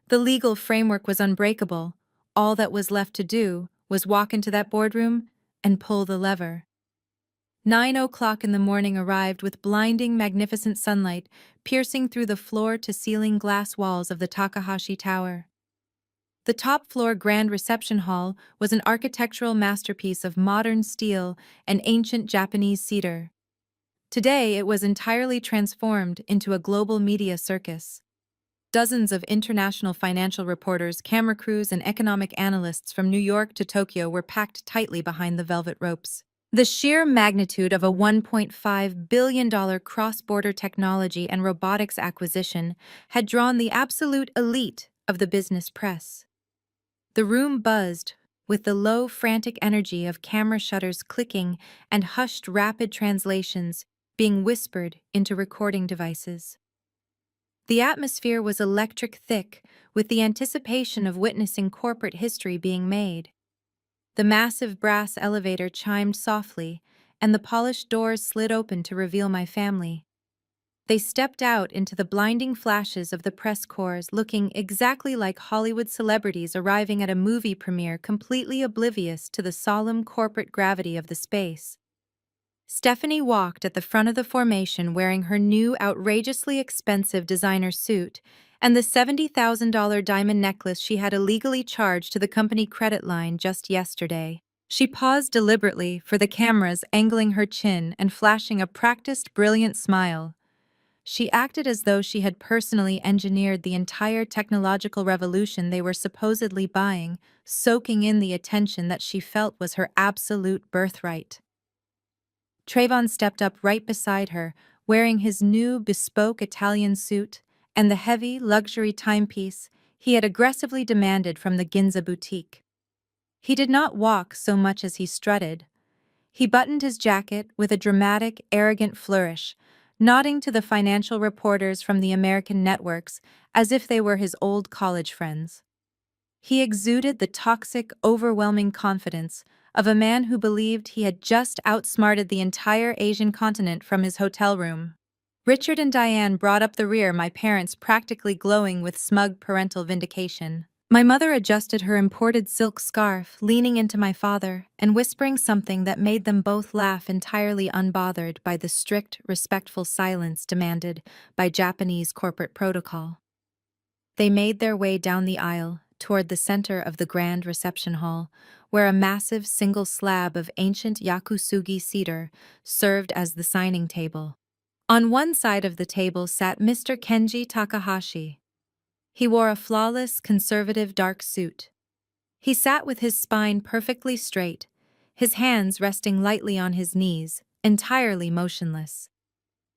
The legal framework was unbreakable. All that was left to do was walk into that boardroom and pull the lever. 9 o'clock in the morning arrived with blinding, magnificent sunlight piercing through the floor-to-ceiling glass walls of the Takahashi Tower. The top-floor grand reception hall was an architectural masterpiece of modern steel and ancient Japanese cedar. Today, it was entirely transformed into a global media circus. Dozens of international financial reporters, camera crews, and economic analysts from New York to Tokyo were packed tightly behind the velvet ropes. The sheer magnitude of a $1.5 billion cross-border technology and robotics acquisition had drawn the absolute elite of the business press. The room buzzed with the low, frantic energy of camera shutters clicking and hushed rapid translations being whispered into recording devices. The atmosphere was electric thick with the anticipation of witnessing corporate history being made. The massive brass elevator chimed softly, and the polished doors slid open to reveal my family. They stepped out into the blinding flashes of the press corps, looking exactly like Hollywood celebrities arriving at a movie premiere, completely oblivious to the solemn corporate gravity of the space. Stephanie walked at the front of the formation wearing her new, outrageously expensive designer suit and the $70,000 diamond necklace she had illegally charged to the company credit line just yesterday. She paused deliberately for the cameras angling her chin and flashing a practiced, brilliant smile. She acted as though she had personally engineered the entire technological revolution they were supposedly buying, soaking in the attention that she felt was her absolute birthright. Trayvon stepped up right beside her, wearing his new bespoke Italian suit and the heavy, luxury timepiece he had aggressively demanded from the Ginza boutique. He did not walk so much as he strutted. He buttoned his jacket with a dramatic, arrogant flourish, nodding to the financial reporters from the American networks as if they were his old college friends. He exuded the toxic, overwhelming confidence of a man who believed he had just outsmarted the entire Asian continent from his hotel room. Richard and Diane brought up the rear, my parents practically glowing with smug parental vindication. My mother adjusted her imported silk scarf, leaning into my father and whispering something that made them both laugh, entirely unbothered by the strict, respectful silence demanded by Japanese corporate protocol. They made their way down the aisle toward the center of the grand reception hall, where a massive single slab of ancient yakusugi cedar served as the signing table. On one side of the table sat Mr. Kenji Takahashi. He wore a flawless, conservative dark suit. He sat with his spine perfectly straight, his hands resting lightly on his knees, entirely motionless.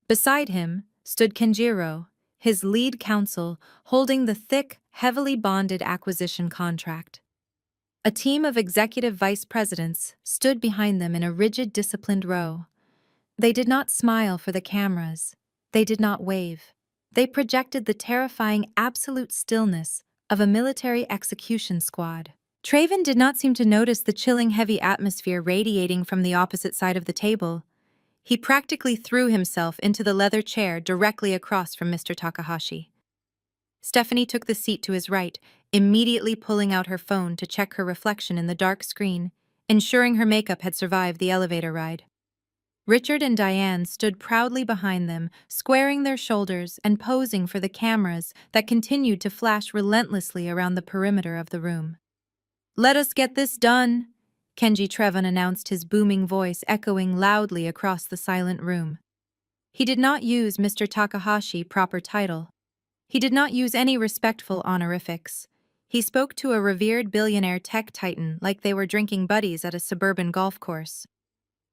Beside him stood Kenjiro, his lead counsel, holding the thick, heavily bonded acquisition contract. A team of executive vice presidents stood behind them in a rigid, disciplined row. They did not smile for the cameras. They did not wave. They projected the terrifying absolute stillness of a military execution squad. Traven did not seem to notice the chilling heavy atmosphere radiating from the opposite side of the table. He practically threw himself into the leather chair directly across from Mr. Takahashi. Stephanie took the seat to his right, immediately pulling out her phone to check her reflection in the dark screen, ensuring her makeup had survived the elevator ride. Richard and Diane stood proudly behind them, squaring their shoulders and posing for the cameras that continued to flash relentlessly around the perimeter of the room. "Let us get this done," Kenji Trevon announced, his booming voice echoing loudly across the silent room. He did not use Mr. Takahashi proper title. He did not use any respectful honorifics. He spoke to a revered billionaire tech titan like they were drinking buddies at a suburban golf course.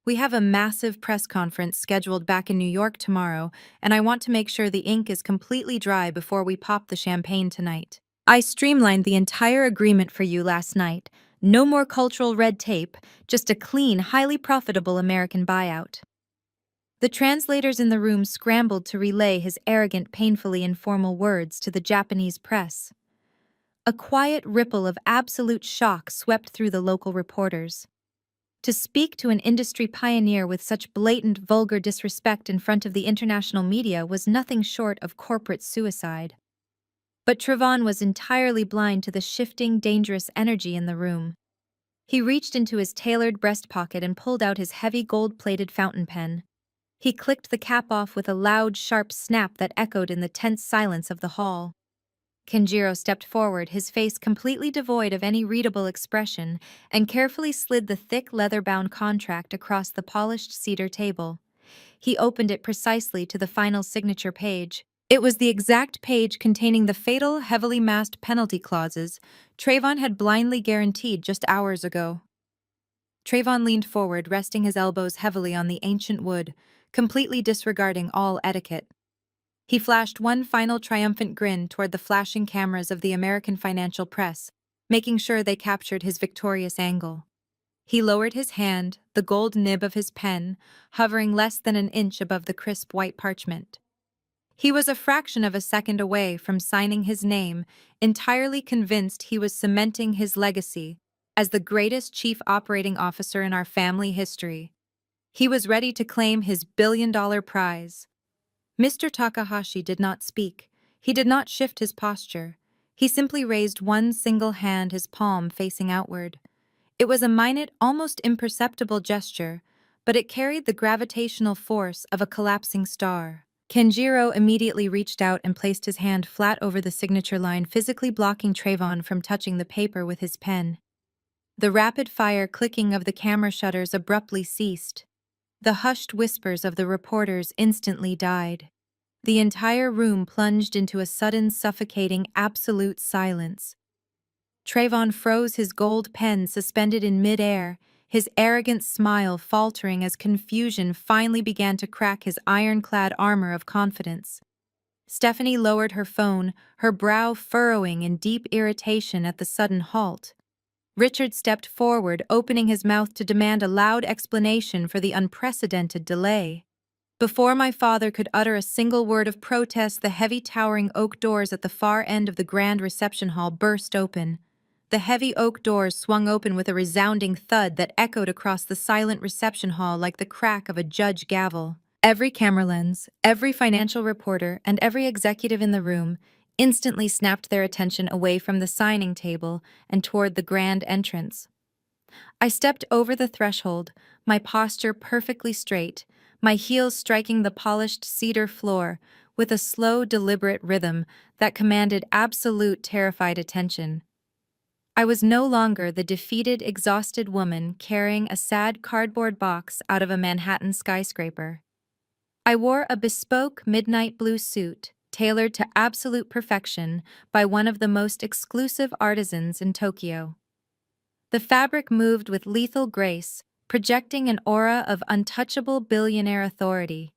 "We have a massive press conference scheduled back in New York tomorrow, and I want to make sure the ink is completely dry before we pop the champagne tonight. I streamlined the entire agreement for you last night. No more cultural red tape, just a clean, highly profitable American buyout." The translators in the room scrambled to relay his arrogant, painfully informal words to the Japanese press. A quiet ripple of absolute shock swept through the local reporters. To speak to an industry pioneer with such blatant, vulgar disrespect in front of the international media was nothing short of corporate suicide. But Trevon was entirely blind to the shifting, dangerous energy in the room. He reached into his tailored breast pocket and pulled out his heavy gold-plated fountain pen. He clicked the cap off with a loud, sharp snap that echoed in the tense silence of the hall. Kenjiro stepped forward, his face completely devoid of any readable expression, and carefully slid the thick leather-bound contract across the polished cedar table. He opened it precisely to the final signature page. It was the exact page containing the fatal, heavily masked penalty clauses Trayvon had blindly guaranteed just hours ago. Trayvon leaned forward, resting his elbows heavily on the ancient wood, completely disregarding all etiquette. He flashed one final triumphant grin toward the flashing cameras of the American financial press, making sure they captured his victorious angle. He lowered his hand, the gold nib of his pen hovering less than an inch above the crisp white parchment. He was a fraction of a second away from signing his name, entirely convinced he was cementing his legacy as the greatest chief operating officer in our family history. He was ready to claim his billion-dollar prize. Mr. Takahashi did not speak. He did not shift his posture. He simply raised one single hand, his palm facing outward. It was a minute, almost imperceptible gesture, but it carried the gravitational force of a collapsing star. Kenjiro immediately reached out and placed his hand flat over the signature line, physically blocking Trayvon from touching the paper with his pen. The rapid-fire clicking of the camera shutters abruptly ceased. The hushed whispers of the reporters instantly died. The entire room plunged into a sudden, suffocating, absolute silence. Trayvon froze, his gold pen suspended in mid-air, his arrogant smile faltering as confusion finally began to crack his ironclad armor of confidence. Stephanie lowered her phone, her brow furrowing in deep irritation at the sudden halt. Richard stepped forward, opening his mouth to demand a loud explanation for the unprecedented delay. Before my father could utter a single word of protest, the heavy towering oak doors at the far end of the grand reception hall burst open. The heavy oak doors swung open with a resounding thud that echoed across the silent reception hall like the crack of a judge gavel. Every camera lens, every financial reporter, and every executive in the room instantly snapped their attention away from the signing table and toward the grand entrance. I stepped over the threshold, my posture perfectly straight, my heels striking the polished cedar floor with a slow, deliberate rhythm that commanded absolute, terrified attention. I was no longer the defeated, exhausted woman carrying a sad cardboard box out of a Manhattan skyscraper. I wore a bespoke midnight blue suit, tailored to absolute perfection by one of the most exclusive artisans in Tokyo. The fabric moved with lethal grace, projecting an aura of untouchable billionaire authority.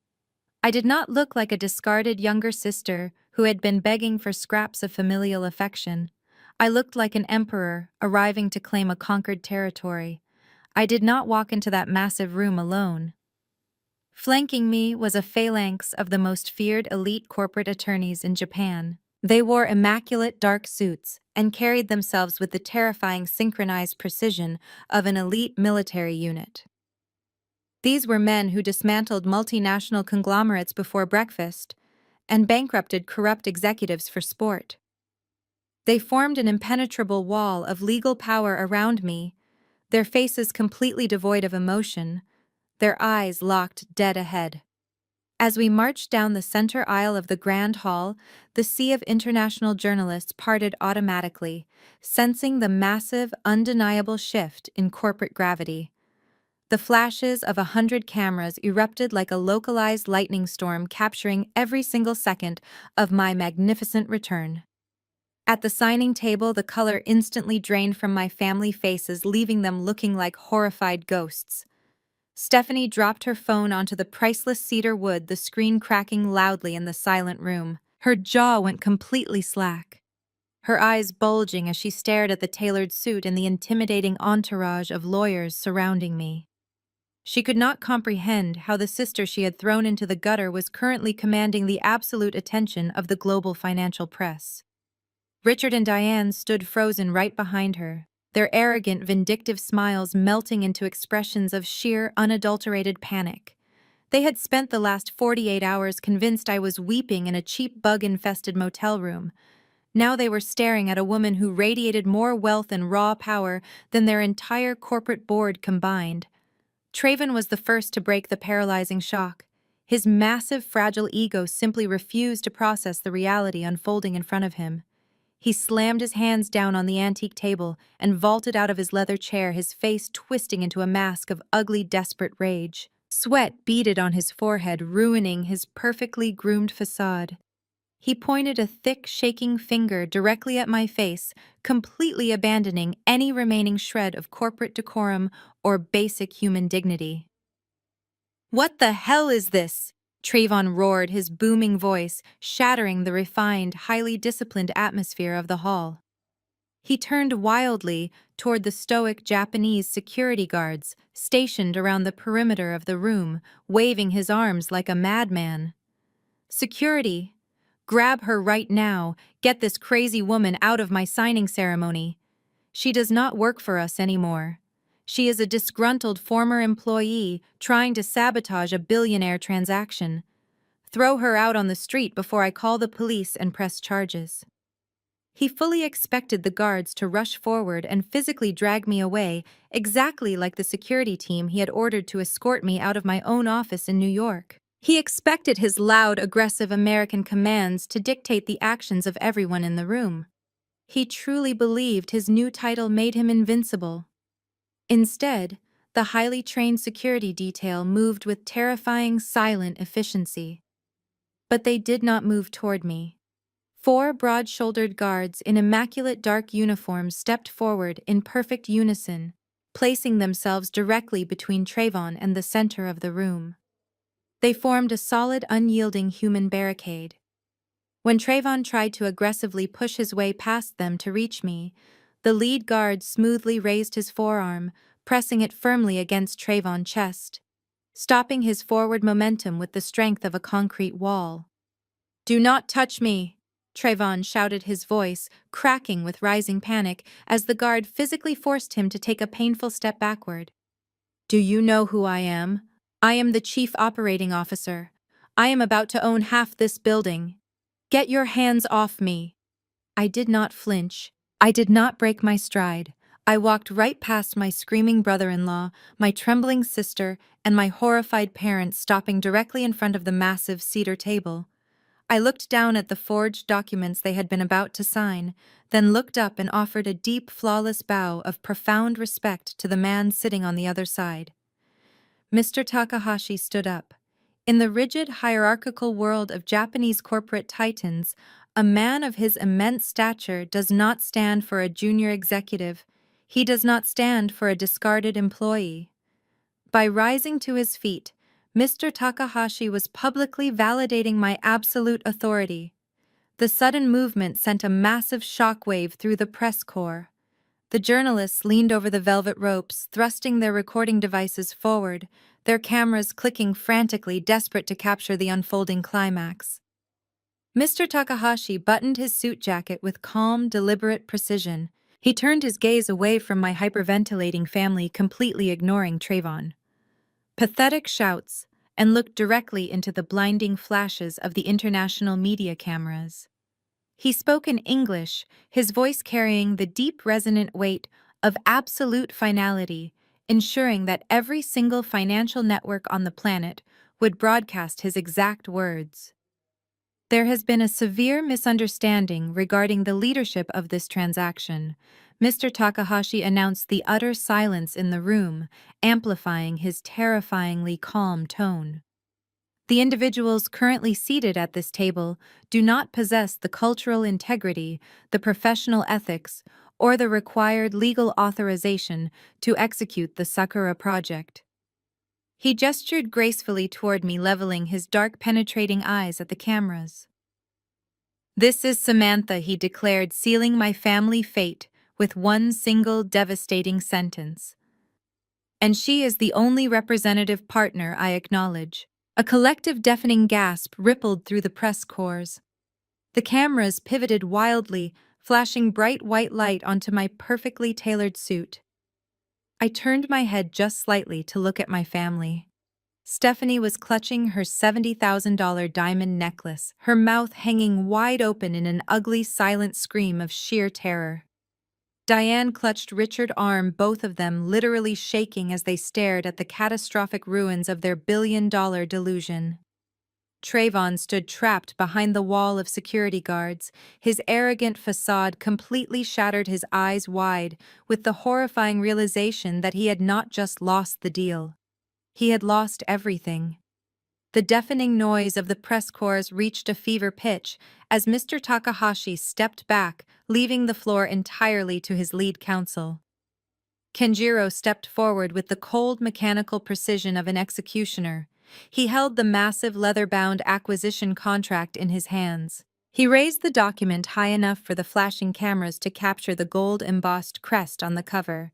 I did not look like a discarded younger sister who had been begging for scraps of familial affection. I looked like an emperor arriving to claim a conquered territory. I did not walk into that massive room alone. Flanking me was a phalanx of the most feared elite corporate attorneys in Japan. They wore immaculate dark suits and carried themselves with the terrifying synchronized precision of an elite military unit. These were men who dismantled multinational conglomerates before breakfast and bankrupted corrupt executives for sport. They formed an impenetrable wall of legal power around me, their faces completely devoid of emotion, their eyes locked dead ahead. As we marched down the center aisle of the Grand Hall, the sea of international journalists parted automatically, sensing the massive, undeniable shift in corporate gravity. The flashes of 100 cameras erupted like a localized lightning storm, capturing every single second of my magnificent return. At the signing table, the color instantly drained from my family faces, leaving them looking like horrified ghosts. Stephanie dropped her phone onto the priceless cedar wood, the screen cracking loudly in the silent room. Her jaw went completely slack, her eyes bulging as she stared at the tailored suit and the intimidating entourage of lawyers surrounding me. She could not comprehend how the sister she had thrown into the gutter was currently commanding the absolute attention of the global financial press. Richard and Diane stood frozen right behind her, their arrogant, vindictive smiles melting into expressions of sheer, unadulterated panic. They had spent the last 48 hours convinced I was weeping in a cheap bug-infested motel room. Now they were staring at a woman who radiated more wealth and raw power than their entire corporate board combined. Trayvon was the first to break the paralyzing shock. His massive, fragile ego simply refused to process the reality unfolding in front of him. He slammed his hands down on the antique table and vaulted out of his leather chair, his face twisting into a mask of ugly, desperate rage. Sweat beaded on his forehead, ruining his perfectly groomed facade. He pointed a thick, shaking finger directly at my face, completely abandoning any remaining shred of corporate decorum or basic human dignity. "What the hell is this?" Trayvon roared, his booming voice shattering the refined, highly disciplined atmosphere of the hall. He turned wildly toward the stoic Japanese security guards stationed around the perimeter of the room, waving his arms like a madman. "Security! Grab her right now! Get this crazy woman out of my signing ceremony! She does not work for us anymore. She is a disgruntled former employee trying to sabotage a billionaire transaction. Throw her out on the street before I call the police and press charges." He fully expected the guards to rush forward and physically drag me away, exactly like the security team he had ordered to escort me out of my own office in New York. He expected his loud, aggressive American commands to dictate the actions of everyone in the room. He truly believed his new title made him invincible. Instead, the highly trained security detail moved with terrifying, silent efficiency. But they did not move toward me. 4 broad-shouldered guards in immaculate dark uniforms stepped forward in perfect unison, placing themselves directly between Trayvon and the center of the room. They formed a solid, unyielding human barricade. When Trayvon tried to aggressively push his way past them to reach me, the lead guard smoothly raised his forearm, pressing it firmly against Trayvon's chest, stopping his forward momentum with the strength of a concrete wall. "Do not touch me!" Trayvon shouted, his voice cracking with rising panic as the guard physically forced him to take a painful step backward. "Do you know who I am? I am the Chief Operating Officer. I am about to own half this building. Get your hands off me!" I did not flinch. I did not break my stride. I walked right past my screaming brother-in-law, my trembling sister, and my horrified parents, stopping directly in front of the massive cedar table. I looked down at the forged documents they had been about to sign, then looked up and offered a deep, flawless bow of profound respect to the man sitting on the other side. Mr. Takahashi stood up. In the rigid, hierarchical world of Japanese corporate titans, a man of his immense stature does not stand for a junior executive. He does not stand for a discarded employee. By rising to his feet, Mr. Takahashi was publicly validating my absolute authority. The sudden movement sent a massive shockwave through the press corps. The journalists leaned over the velvet ropes, thrusting their recording devices forward, their cameras clicking frantically, desperate to capture the unfolding climax. Mr. Takahashi buttoned his suit jacket with calm, deliberate precision. He turned his gaze away from my hyperventilating family, completely ignoring Trayvon. Pathetic shouts, and looked directly into the blinding flashes of the international media cameras. He spoke in English, his voice carrying the deep resonant weight of absolute finality, ensuring that every single financial network on the planet would broadcast his exact words. There has been a severe misunderstanding regarding the leadership of this transaction. Mr. Takahashi announced the utter silence in the room, amplifying his terrifyingly calm tone. The individuals currently seated at this table do not possess the cultural integrity, the professional ethics, or the required legal authorization to execute the Sakura project. He gestured gracefully toward me, leveling his dark, penetrating eyes at the cameras. "This is Samantha," he declared, sealing my family fate with one single devastating sentence. "And she is the only representative partner I acknowledge." A collective deafening gasp rippled through the press corps. The cameras pivoted wildly, flashing bright white light onto my perfectly tailored suit. I turned my head just slightly to look at my family. Stephanie was clutching her $70,000 diamond necklace, her mouth hanging wide open in an ugly, silent scream of sheer terror. Diane clutched Richard's arm, both of them literally shaking as they stared at the catastrophic ruins of their billion-dollar delusion. Trayvon stood trapped behind the wall of security guards, his arrogant facade completely shattered, his eyes wide with the horrifying realization that he had not just lost the deal. He had lost everything. The deafening noise of the press corps reached a fever pitch as Mr. Takahashi stepped back, leaving the floor entirely to his lead counsel. Kenjiro stepped forward with the cold, mechanical precision of an executioner. He held the massive leather-bound acquisition contract in his hands. He raised the document high enough for the flashing cameras to capture the gold-embossed crest on the cover.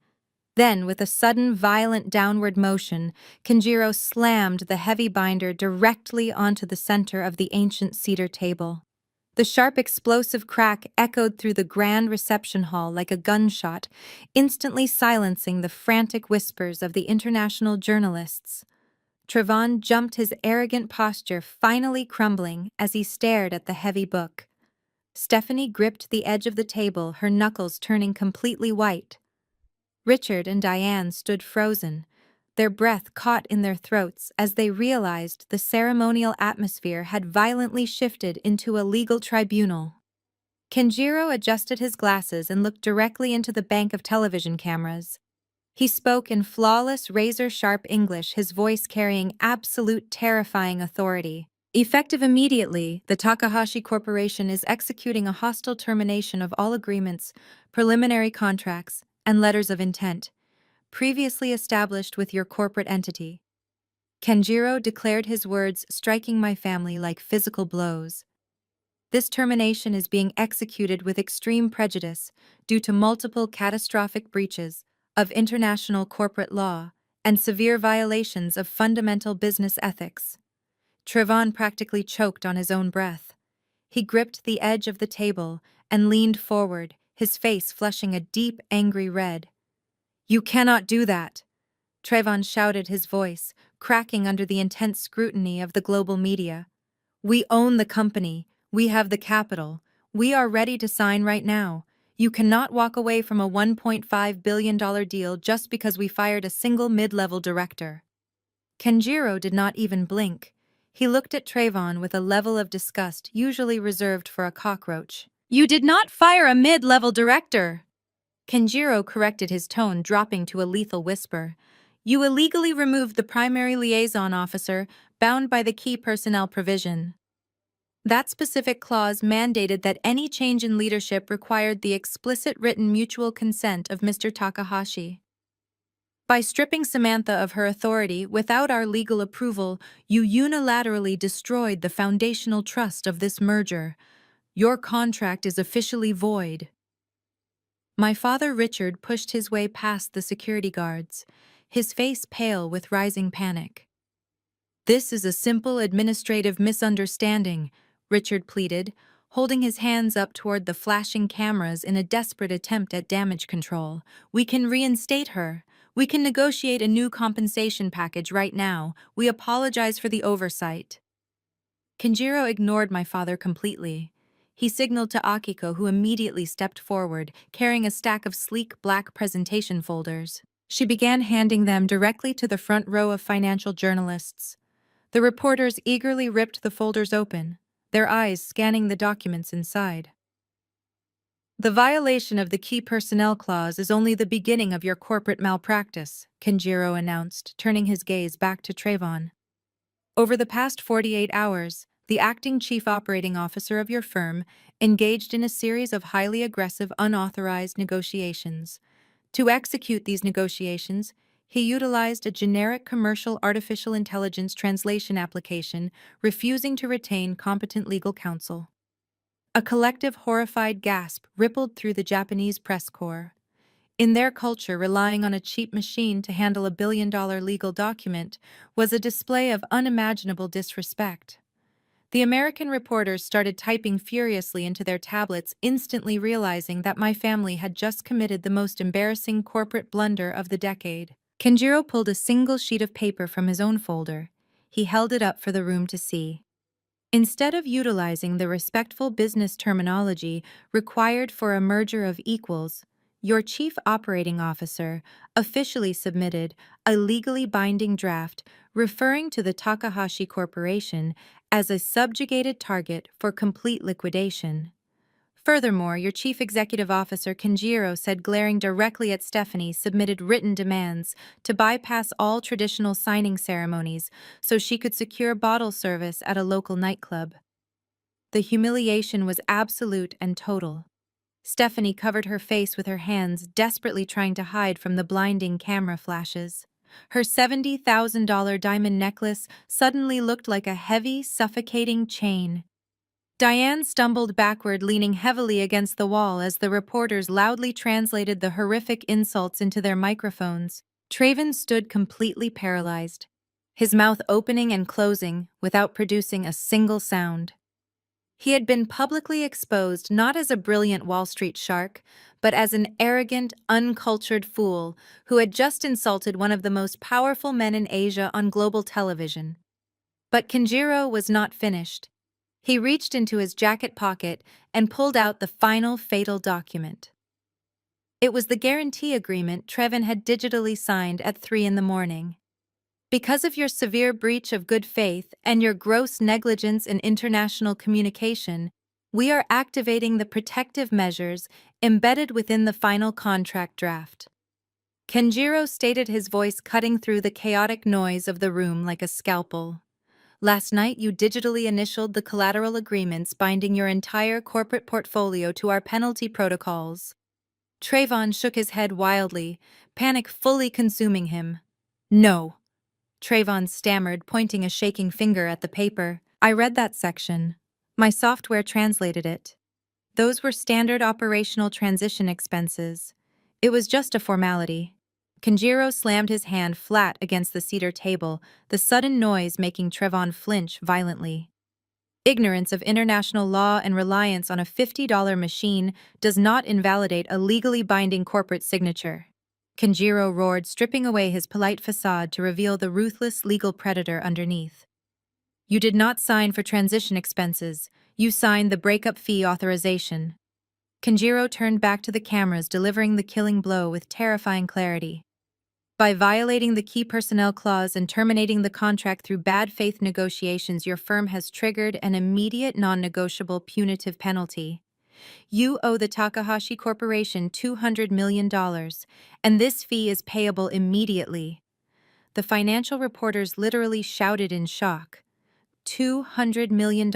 Then, with a sudden, violent downward motion, Kenjiro slammed the heavy binder directly onto the center of the ancient cedar table. The sharp, explosive crack echoed through the grand reception hall like a gunshot, instantly silencing the frantic whispers of the international journalists. Trayvon jumped, his arrogant posture finally crumbling as he stared at the heavy book. Stephanie gripped the edge of the table, her knuckles turning completely white. Richard and Diane stood frozen, their breath caught in their throats as they realized the ceremonial atmosphere had violently shifted into a legal tribunal. Kenjiro adjusted his glasses and looked directly into the bank of television cameras. He spoke in flawless, razor-sharp English, his voice carrying absolute terrifying authority. Effective immediately, the Takahashi Corporation is executing a hostile termination of all agreements, preliminary contracts, and letters of intent, previously established with your corporate entity. Kenjiro declared, his words striking my family like physical blows. This termination is being executed with extreme prejudice due to multiple catastrophic breaches of international corporate law and severe violations of fundamental business ethics. Trayvon practically choked on his own breath. He gripped the edge of the table and leaned forward, his face flushing a deep, angry red. "You cannot do that!" Trayvon shouted, his voice cracking under the intense scrutiny of the global media. "We own the company. We have the capital. We are ready to sign right now. You cannot walk away from a $1.5 billion deal just because we fired a single mid-level director." Kenjiro did not even blink. He looked at Trayvon with a level of disgust usually reserved for a cockroach. "You did not fire a mid-level director!" Kenjiro corrected, his tone dropping to a lethal whisper. "You illegally removed the primary liaison officer, bound by the key personnel provision. That specific clause mandated that any change in leadership required the explicit written mutual consent of Mr. Takahashi. By stripping Samantha of her authority without our legal approval, you unilaterally destroyed the foundational trust of this merger. Your contract is officially void." My father Richard pushed his way past the security guards. his face pale with rising panic. "This is a simple administrative misunderstanding," Richard pleaded, holding his hands up toward the flashing cameras in a desperate attempt at damage control. "We can reinstate her. We can negotiate a new compensation package right now. We apologize for the oversight." Kenjiro ignored my father completely. He signaled to Akiko, who immediately stepped forward, carrying a stack of sleek black presentation folders. She began handing them directly to the front row of financial journalists. The reporters eagerly ripped the folders open, their eyes scanning the documents inside. "The violation of the key personnel clause is only the beginning of your corporate malpractice," Kenjiro announced, turning his gaze back to Trayvon. "Over the past 48 hours, the acting chief operating officer of your firm engaged in a series of highly aggressive, unauthorized negotiations. To execute these negotiations, he utilized a generic commercial artificial intelligence translation application, refusing to retain competent legal counsel." A collective horrified gasp rippled through the Japanese press corps. In their culture, relying on a cheap machine to handle $1 billion legal document was a display of unimaginable disrespect. The American reporters started typing furiously into their tablets, instantly realizing that my family had just committed the most embarrassing corporate blunder of the decade. Kenjiro pulled a single sheet of paper from his own folder. He held it up for the room to see. Instead of utilizing the respectful business terminology required for a merger of equals, your chief operating officer officially submitted a legally binding draft referring to the Takahashi Corporation as a subjugated target for complete liquidation. Furthermore, your chief executive officer Kenjiro said, glaring directly at Stephanie, submitted written demands to bypass all traditional signing ceremonies so she could secure bottle service at a local nightclub. The humiliation was absolute and total. Stephanie covered her face with her hands, desperately trying to hide from the blinding camera flashes. Her $70,000 diamond necklace suddenly looked like a heavy, suffocating chain. Diane stumbled backward, leaning heavily against the wall as the reporters loudly translated the horrific insults into their microphones. Trayvon stood completely paralyzed, his mouth opening and closing without producing a single sound. He had been publicly exposed not as a brilliant Wall Street shark, but as an arrogant, uncultured fool who had just insulted one of the most powerful men in Asia on global television. But Kenjiro was not finished. He reached into his jacket pocket and pulled out the final fatal document. It was the guarantee agreement Trevin had digitally signed at 3 a.m. "Because of your severe breach of good faith and your gross negligence in international communication, we are activating the protective measures embedded within the final contract draft." Kenjiro stated, his voice cutting through the chaotic noise of the room like a scalpel. "Last night you digitally initialed the collateral agreements binding your entire corporate portfolio to our penalty protocols." Trayvon shook his head wildly, panic fully consuming him. "No," Trayvon stammered, pointing a shaking finger at the paper. "I read that section. My software translated it. Those were standard operational transition expenses. It was just a formality." Kenjiro slammed his hand flat against the cedar table, the sudden noise making Trayvon flinch violently. "Ignorance of international law and reliance on a $50 machine does not invalidate a legally binding corporate signature," Kenjiro roared, stripping away his polite facade to reveal the ruthless legal predator underneath. "You did not sign for transition expenses. You signed the breakup fee authorization." Kenjiro turned back to the cameras, delivering the killing blow with terrifying clarity. "By violating the key personnel clause and terminating the contract through bad faith negotiations, your firm has triggered an immediate, non-negotiable punitive penalty. You owe the Takahashi Corporation $200 million, and this fee is payable immediately." The financial reporters literally shouted in shock. $200 million.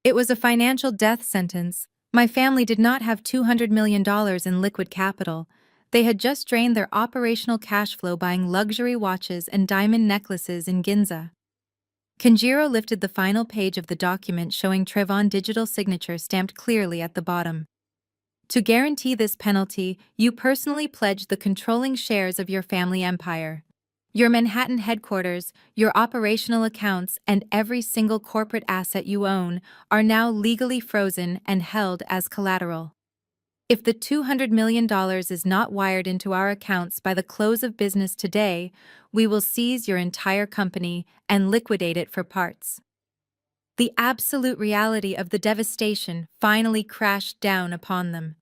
It was a financial death sentence. My family did not have $200 million in liquid capital. They had just drained their operational cash flow buying luxury watches and diamond necklaces in Ginza. Kenjiro lifted the final page of the document, showing Trayvon's digital signature stamped clearly at the bottom. To guarantee this penalty, you personally pledge the controlling shares of your family empire. Your Manhattan headquarters, your operational accounts, and every single corporate asset you own are now legally frozen and held as collateral. If the $200 million is not wired into our accounts by the close of business today, we will seize your entire company and liquidate it for parts. The absolute reality of the devastation finally crashed down upon them.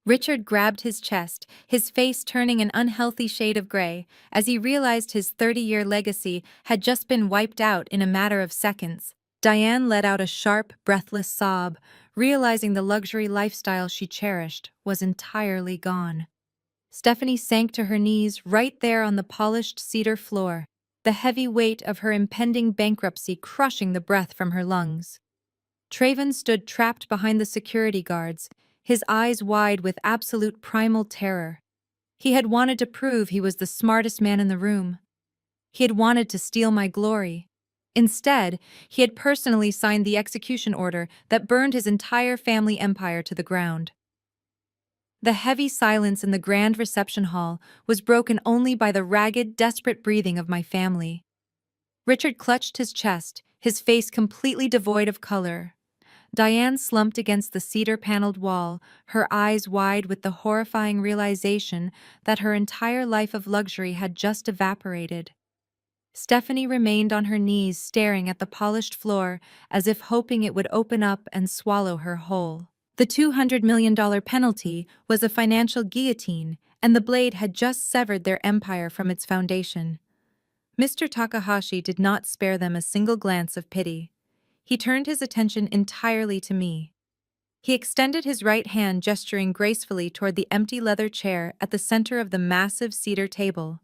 Richard grabbed his chest, his face turning an unhealthy shade of gray, as he realized his 30-year legacy had just been wiped out in a matter of seconds. Diane let out a sharp, breathless sob, realizing the luxury lifestyle she cherished was entirely gone. Stephanie sank to her knees right there on the polished cedar floor, the heavy weight of her impending bankruptcy crushing the breath from her lungs. Traven stood trapped behind the security guards, his eyes wide with absolute primal terror. He had wanted to prove he was the smartest man in the room. He had wanted to steal my glory. Instead, he had personally signed the execution order that burned his entire family empire to the ground. The heavy silence in the grand reception hall was broken only by the ragged, desperate breathing of my family. Richard clutched his chest, his face completely devoid of color. Diane slumped against the cedar-paneled wall, her eyes wide with the horrifying realization that her entire life of luxury had just evaporated. Stephanie remained on her knees staring at the polished floor as if hoping it would open up and swallow her whole. The $200 million penalty was a financial guillotine, and the blade had just severed their empire from its foundation. Mr. Takahashi did not spare them a single glance of pity. He turned his attention entirely to me. He extended his right hand, gesturing gracefully toward the empty leather chair at the center of the massive cedar table.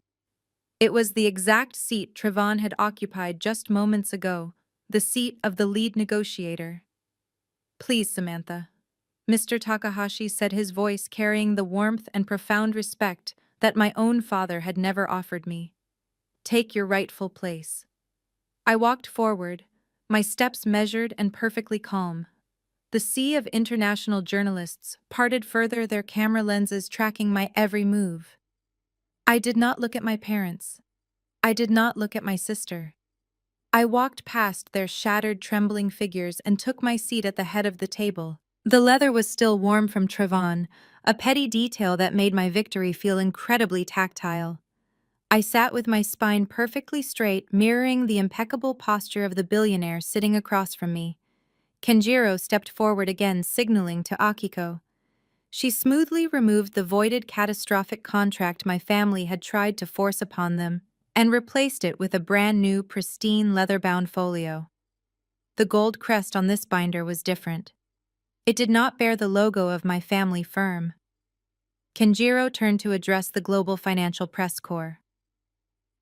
It was the exact seat Trevon had occupied just moments ago, the seat of the lead negotiator. "Please, Samantha," Mr. Takahashi said, his voice carrying the warmth and profound respect that my own father had never offered me. "Take your rightful place." I walked forward, my steps measured and perfectly calm. The sea of international journalists parted further, their camera lenses tracking my every move. I did not look at my parents. I did not look at my sister. I walked past their shattered, trembling figures and took my seat at the head of the table. The leather was still warm from Trevon, a petty detail that made my victory feel incredibly tactile. I sat with my spine perfectly straight, mirroring the impeccable posture of the billionaire sitting across from me. Kenjiro stepped forward again, signaling to Akiko. She smoothly removed the voided catastrophic contract my family had tried to force upon them, and replaced it with a brand-new, pristine leather-bound folio. The gold crest on this binder was different. It did not bear the logo of my family firm. Kenjiro turned to address the global financial press corps.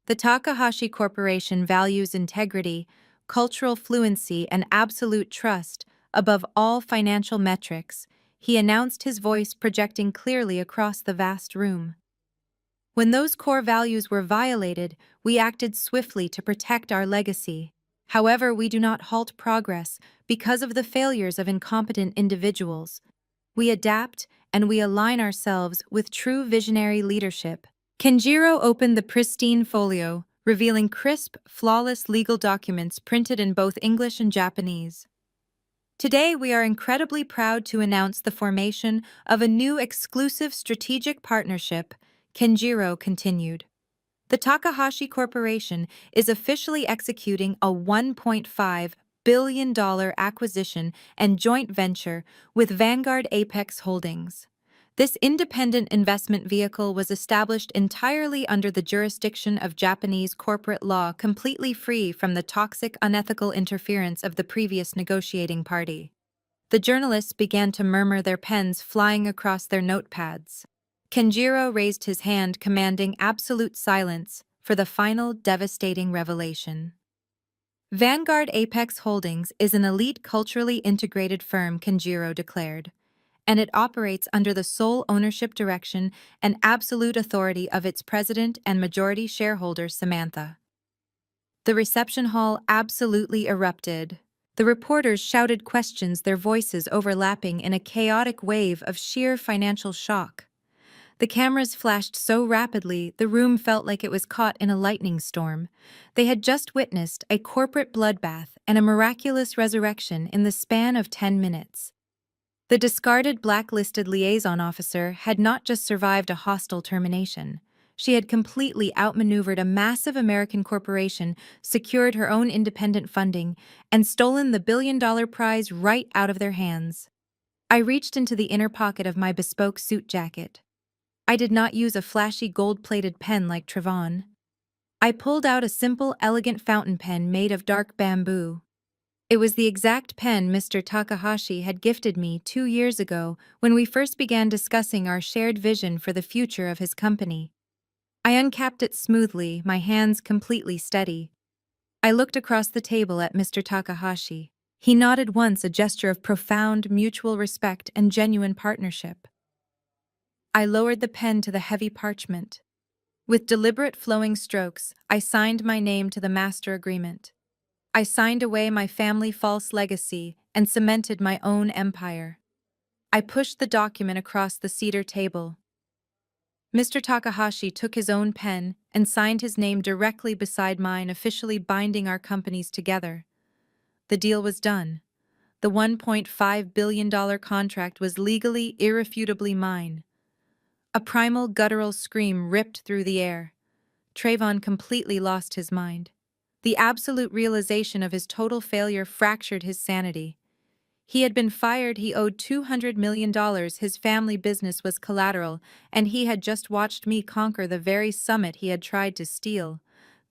The Takahashi Corporation values integrity, cultural fluency, and absolute trust above all financial metrics, he announced, his voice projecting clearly across the vast room. When those core values were violated, we acted swiftly to protect our legacy. However, we do not halt progress because of the failures of incompetent individuals. We adapt and we align ourselves with true visionary leadership. Kenjiro opened the pristine folio, revealing crisp, flawless legal documents printed in both English and Japanese. Today, we are incredibly proud to announce the formation of a new exclusive strategic partnership, Kenjiro continued. The Takahashi Corporation is officially executing a $1.5 billion acquisition and joint venture with Vanguard Apex Holdings. This independent investment vehicle was established entirely under the jurisdiction of Japanese corporate law, completely free from the toxic, unethical interference of the previous negotiating party. The journalists began to murmur, their pens flying across their notepads. Kenjiro raised his hand, commanding absolute silence for the final devastating revelation. Vanguard Apex Holdings is an elite, culturally integrated firm, Kenjiro declared, and it operates under the sole ownership, direction, and absolute authority of its president and majority shareholder, Samantha. The reception hall absolutely erupted. The reporters shouted questions, their voices overlapping in a chaotic wave of sheer financial shock. The cameras flashed so rapidly, the room felt like it was caught in a lightning storm. They had just witnessed a corporate bloodbath and a miraculous resurrection in the span of 10 minutes. The discarded blacklisted liaison officer had not just survived a hostile termination. She had completely outmaneuvered a massive American corporation, secured her own independent funding, and stolen the billion-dollar prize right out of their hands. I reached into the inner pocket of my bespoke suit jacket. I did not use a flashy gold-plated pen like Trayvon. I pulled out a simple, elegant fountain pen made of dark bamboo. It was the exact pen Mr. Takahashi had gifted me 2 years ago when we first began discussing our shared vision for the future of his company. I uncapped it smoothly, my hands completely steady. I looked across the table at Mr. Takahashi. He nodded once, a gesture of profound mutual respect and genuine partnership. I lowered the pen to the heavy parchment. With deliberate flowing strokes, I signed my name to the master agreement. I signed away my family false legacy and cemented my own empire. I pushed the document across the cedar table. Mr. Takahashi took his own pen and signed his name directly beside mine, officially binding our companies together. The deal was done. The $1.5 billion contract was legally, irrefutably mine. A primal, guttural scream ripped through the air. Trayvon completely lost his mind. The absolute realization of his total failure fractured his sanity. He had been fired, he owed $200 million, his family business was collateral, and he had just watched me conquer the very summit he had tried to steal.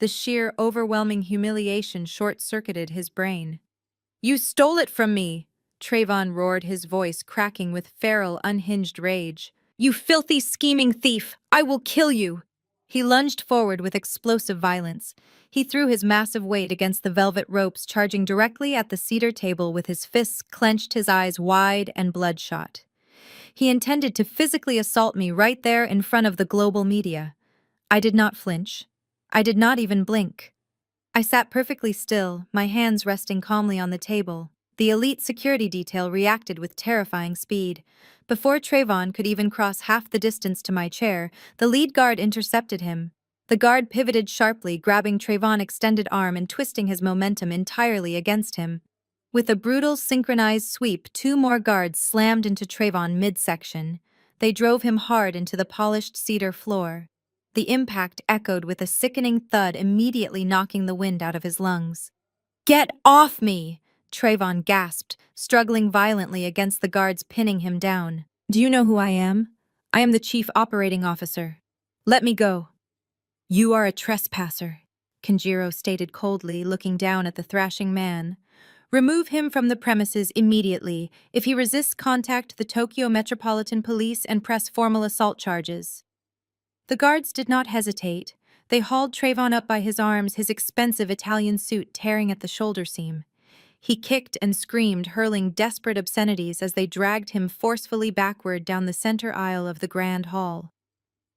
The sheer, overwhelming humiliation short-circuited his brain. "You stole it from me!" Trayvon roared, his voice cracking with feral, unhinged rage. "You filthy, scheming thief! I will kill you!" He lunged forward with explosive violence. He threw his massive weight against the velvet ropes, charging directly at the cedar table with his fists clenched, his eyes wide and bloodshot. He intended to physically assault me right there in front of the global media. I did not flinch. I did not even blink. I sat perfectly still, my hands resting calmly on the table. The elite security detail reacted with terrifying speed. Before Trayvon could even cross half the distance to my chair, the lead guard intercepted him. The guard pivoted sharply, grabbing Trayvon's extended arm and twisting his momentum entirely against him. With a brutal, synchronized sweep, 2 more guards slammed into Trayvon midsection. They drove him hard into the polished cedar floor. The impact echoed with a sickening thud, immediately knocking the wind out of his lungs. "Get off me!" Trayvon gasped, struggling violently against the guards pinning him down. "Do you know who I am? I am the chief operating officer. Let me go." "You are a trespasser," Kenjiro stated coldly, looking down at the thrashing man. "Remove him from the premises immediately. If he resists, contact the Tokyo Metropolitan Police and press formal assault charges." The guards did not hesitate. They hauled Trayvon up by his arms, his expensive Italian suit tearing at the shoulder seam. He kicked and screamed, hurling desperate obscenities as they dragged him forcefully backward down the center aisle of the grand hall.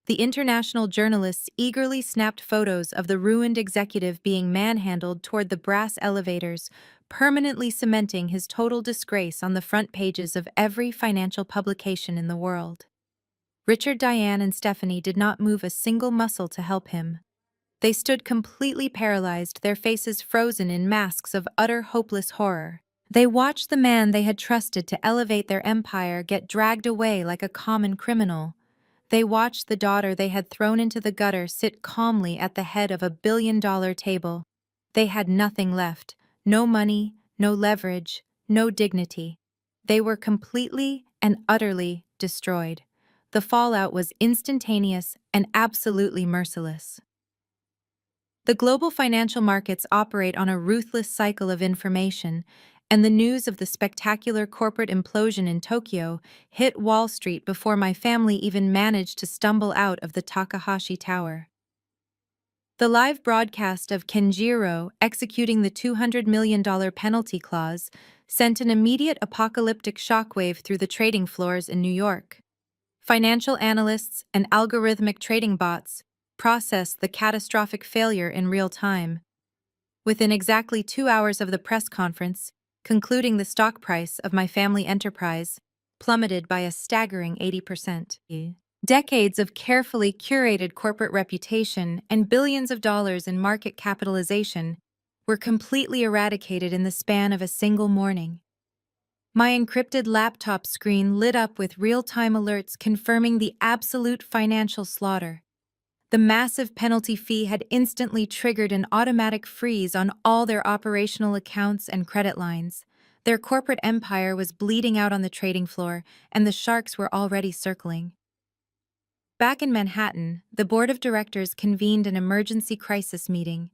The international journalists eagerly snapped photos of the ruined executive being manhandled toward the brass elevators, permanently cementing his total disgrace on the front pages of every financial publication in the world. Richard, Diane, and Stephanie did not move a single muscle to help him. They stood completely paralyzed, their faces frozen in masks of utter hopeless horror. They watched the man they had trusted to elevate their empire get dragged away like a common criminal. They watched the daughter they had thrown into the gutter sit calmly at the head of a billion-dollar table. They had nothing left, no money, no leverage, no dignity. They were completely and utterly destroyed. The fallout was instantaneous and absolutely merciless. The global financial markets operate on a ruthless cycle of information, and the news of the spectacular corporate implosion in Tokyo hit Wall Street before my family even managed to stumble out of the Takahashi Tower. The live broadcast of Kenjiro executing the $200 million penalty clause sent an immediate apocalyptic shockwave through the trading floors in New York. Financial analysts and algorithmic trading bots processed the catastrophic failure in real time. Within exactly 2 hours of the press conference, concluding the stock price of my family enterprise plummeted by a staggering 80%. Decades of carefully curated corporate reputation and billions of dollars in market capitalization were completely eradicated in the span of a single morning. My encrypted laptop screen lit up with real-time alerts confirming the absolute financial slaughter. The massive penalty fee had instantly triggered an automatic freeze on all their operational accounts and credit lines. Their corporate empire was bleeding out on the trading floor, and the sharks were already circling. Back in Manhattan, the board of directors convened an emergency crisis meeting.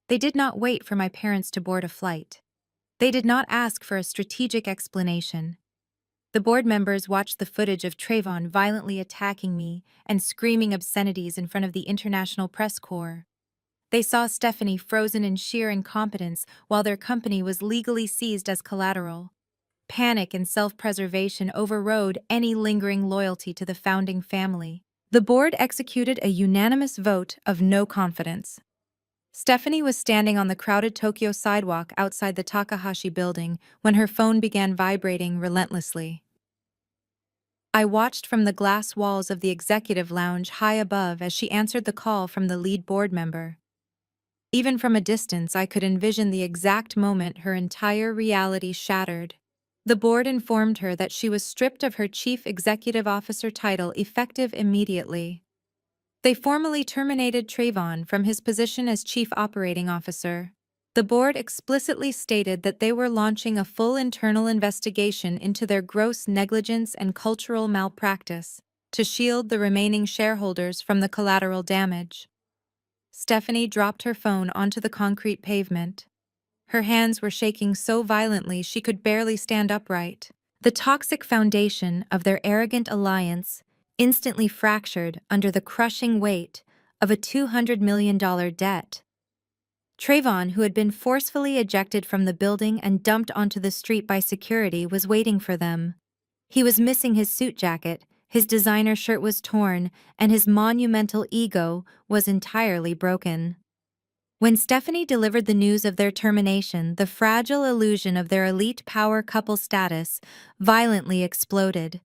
They did not wait for my parents to board a flight. They did not ask for a strategic explanation. The board members watched the footage of Trayvon violently attacking me and screaming obscenities in front of the International Press Corps. They saw Stephanie frozen in sheer incompetence while their company was legally seized as collateral. Panic and self-preservation overrode any lingering loyalty to the founding family. The board executed a unanimous vote of no confidence. Stephanie was standing on the crowded Tokyo sidewalk outside the Takahashi building when her phone began vibrating relentlessly. I watched from the glass walls of the executive lounge high above as she answered the call from the lead board member. Even from a distance, I could envision the exact moment her entire reality shattered. The board informed her that she was stripped of her chief executive officer title effective immediately. They formally terminated Trayvon from his position as chief operating officer. The board explicitly stated that they were launching a full internal investigation into their gross negligence and cultural malpractice to shield the remaining shareholders from the collateral damage. Stephanie dropped her phone onto the concrete pavement. Her hands were shaking so violently she could barely stand upright. The toxic foundation of their arrogant alliance instantly fractured under the crushing weight of a $200 million debt. Trayvon, who had been forcefully ejected from the building and dumped onto the street by security, was waiting for them. He was missing his suit jacket, his designer shirt was torn, and his monumental ego was entirely broken. When Stephanie delivered the news of their termination, the fragile illusion of their elite power couple status violently exploded.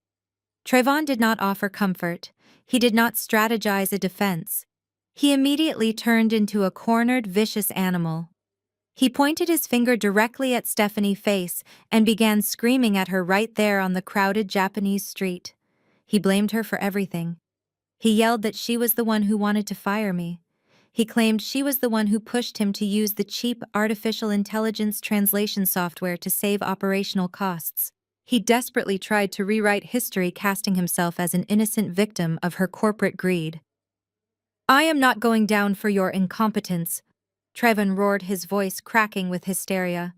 Trayvon did not offer comfort. He did not strategize a defense. He immediately turned into a cornered, vicious animal. He pointed his finger directly at Stephanie's face and began screaming at her right there on the crowded Japanese street. He blamed her for everything. He yelled that she was the one who wanted to fire me. He claimed she was the one who pushed him to use the cheap artificial intelligence translation software to save operational costs. He desperately tried to rewrite history, casting himself as an innocent victim of her corporate greed. "I am not going down for your incompetence," Trayvon roared, his voice cracking with hysteria.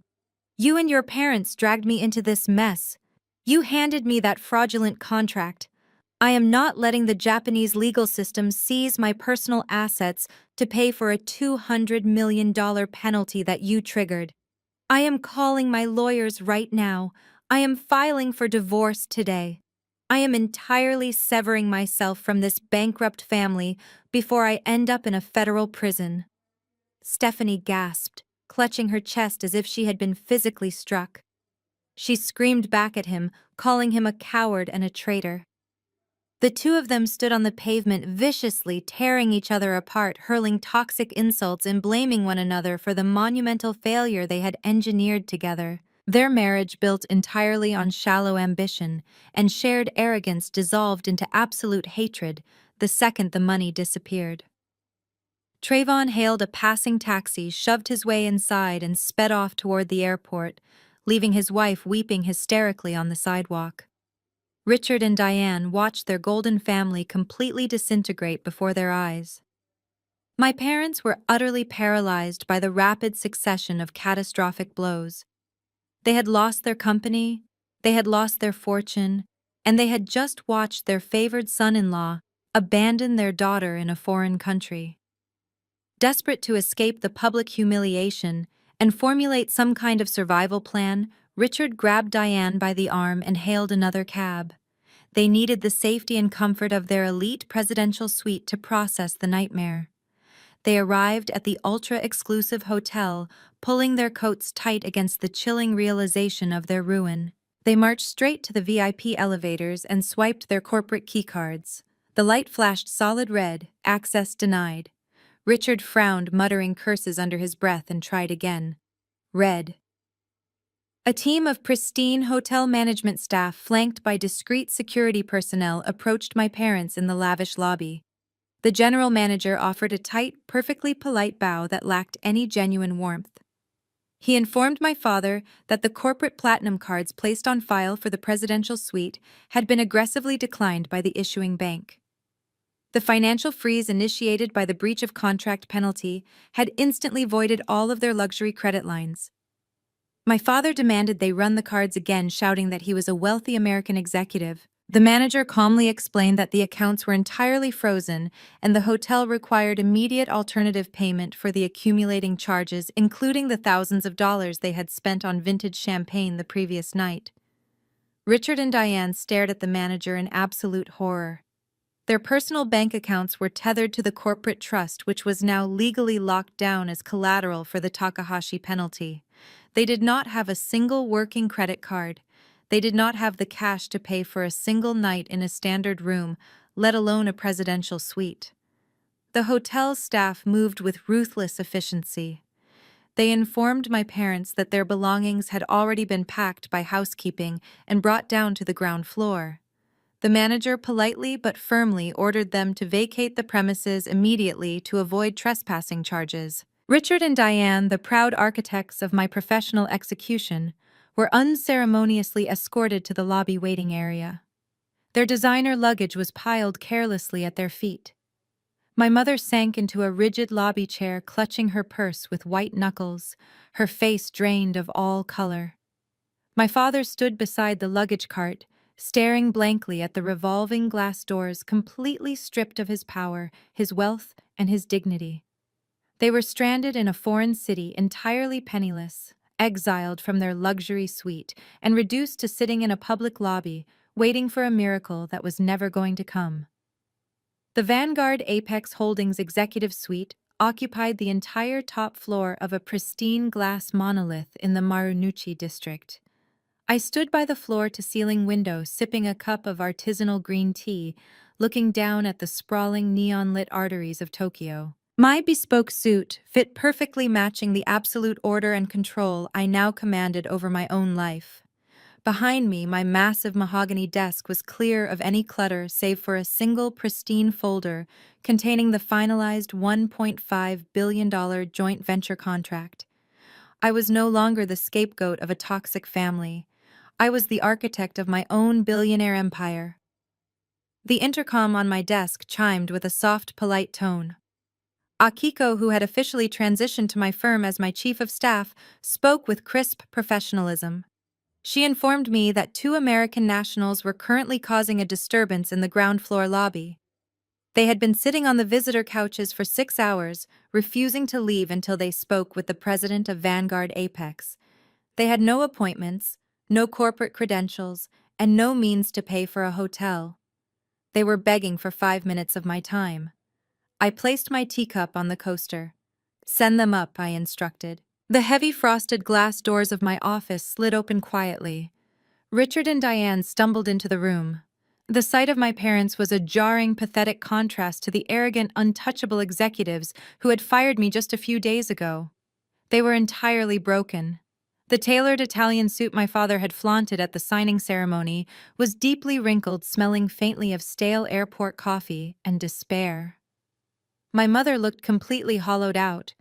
"You and your parents dragged me into this mess. You handed me that fraudulent contract. I am not letting the Japanese legal system seize my personal assets to pay for a $200 million penalty that you triggered. I am calling my lawyers right now. I am filing for divorce today. I am entirely severing myself from this bankrupt family before I end up in a federal prison." Stephanie gasped, clutching her chest as if she had been physically struck. She screamed back at him, calling him a coward and a traitor. The two of them stood on the pavement viciously tearing each other apart, hurling toxic insults and blaming one another for the monumental failure they had engineered together. Their marriage, built entirely on shallow ambition and shared arrogance, dissolved into absolute hatred the second the money disappeared. Trayvon hailed a passing taxi, shoved his way inside, and sped off toward the airport, leaving his wife weeping hysterically on the sidewalk. Richard and Diane watched their golden family completely disintegrate before their eyes. My parents were utterly paralyzed by the rapid succession of catastrophic blows. They had lost their company, they had lost their fortune, and they had just watched their favored son-in-law abandon their daughter in a foreign country. Desperate to escape the public humiliation and formulate some kind of survival plan, Richard grabbed Diane by the arm and hailed another cab. They needed the safety and comfort of their elite presidential suite to process the nightmare. They arrived at the ultra-exclusive hotel, pulling their coats tight against the chilling realization of their ruin. They marched straight to the VIP elevators and swiped their corporate keycards. The light flashed solid red, access denied. Richard frowned, muttering curses under his breath, and tried again. Red. A team of pristine hotel management staff flanked by discreet security personnel approached my parents in the lavish lobby. The general manager offered a tight, perfectly polite bow that lacked any genuine warmth. He informed my father that the corporate platinum cards placed on file for the presidential suite had been aggressively declined by the issuing bank. The financial freeze initiated by the breach of contract penalty had instantly voided all of their luxury credit lines. My father demanded they run the cards again, shouting that he was a wealthy American executive. The manager calmly explained that the accounts were entirely frozen and the hotel required immediate alternative payment for the accumulating charges, including the thousands of dollars they had spent on vintage champagne the previous night. Richard and Diane stared at the manager in absolute horror. Their personal bank accounts were tethered to the corporate trust, which was now legally locked down as collateral for the Takahashi penalty. They did not have a single working credit card. They did not have the cash to pay for a single night in a standard room, let alone a presidential suite. The hotel's staff moved with ruthless efficiency. They informed my parents that their belongings had already been packed by housekeeping and brought down to the ground floor. The manager politely but firmly ordered them to vacate the premises immediately to avoid trespassing charges. Richard and Diane, the proud architects of my professional execution, were unceremoniously escorted to the lobby waiting area. Their designer luggage was piled carelessly at their feet. My mother sank into a rigid lobby chair, clutching her purse with white knuckles, her face drained of all color. My father stood beside the luggage cart, staring blankly at the revolving glass doors, completely stripped of his power, his wealth, and his dignity. They were stranded in a foreign city, entirely penniless, exiled from their luxury suite, and reduced to sitting in a public lobby, waiting for a miracle that was never going to come. The Vanguard Apex Holdings executive suite occupied the entire top floor of a pristine glass monolith in the Marunouchi district. I stood by the floor-to-ceiling window, sipping a cup of artisanal green tea, looking down at the sprawling neon-lit arteries of Tokyo. My bespoke suit fit perfectly, matching the absolute order and control I now commanded over my own life. Behind me, my massive mahogany desk was clear of any clutter save for a single pristine folder containing the finalized $1.5 billion joint venture contract. I was no longer the scapegoat of a toxic family. I was the architect of my own billionaire empire. The intercom on my desk chimed with a soft, polite tone. Akiko, who had officially transitioned to my firm as my chief of staff, spoke with crisp professionalism. She informed me that 2 American nationals were currently causing a disturbance in the ground floor lobby. They had been sitting on the visitor couches for 6 hours, refusing to leave until they spoke with the president of Vanguard Apex. They had no appointments, no corporate credentials, and no means to pay for a hotel. They were begging for 5 minutes of my time. I placed my teacup on the coaster. "Send them up," I instructed. The heavy frosted glass doors of my office slid open quietly. Richard and Diane stumbled into the room. The sight of my parents was a jarring, pathetic contrast to the arrogant, untouchable executives who had fired me just a few days ago. They were entirely broken. The tailored Italian suit my father had flaunted at the signing ceremony was deeply wrinkled, smelling faintly of stale airport coffee and despair. My mother looked completely hollowed out.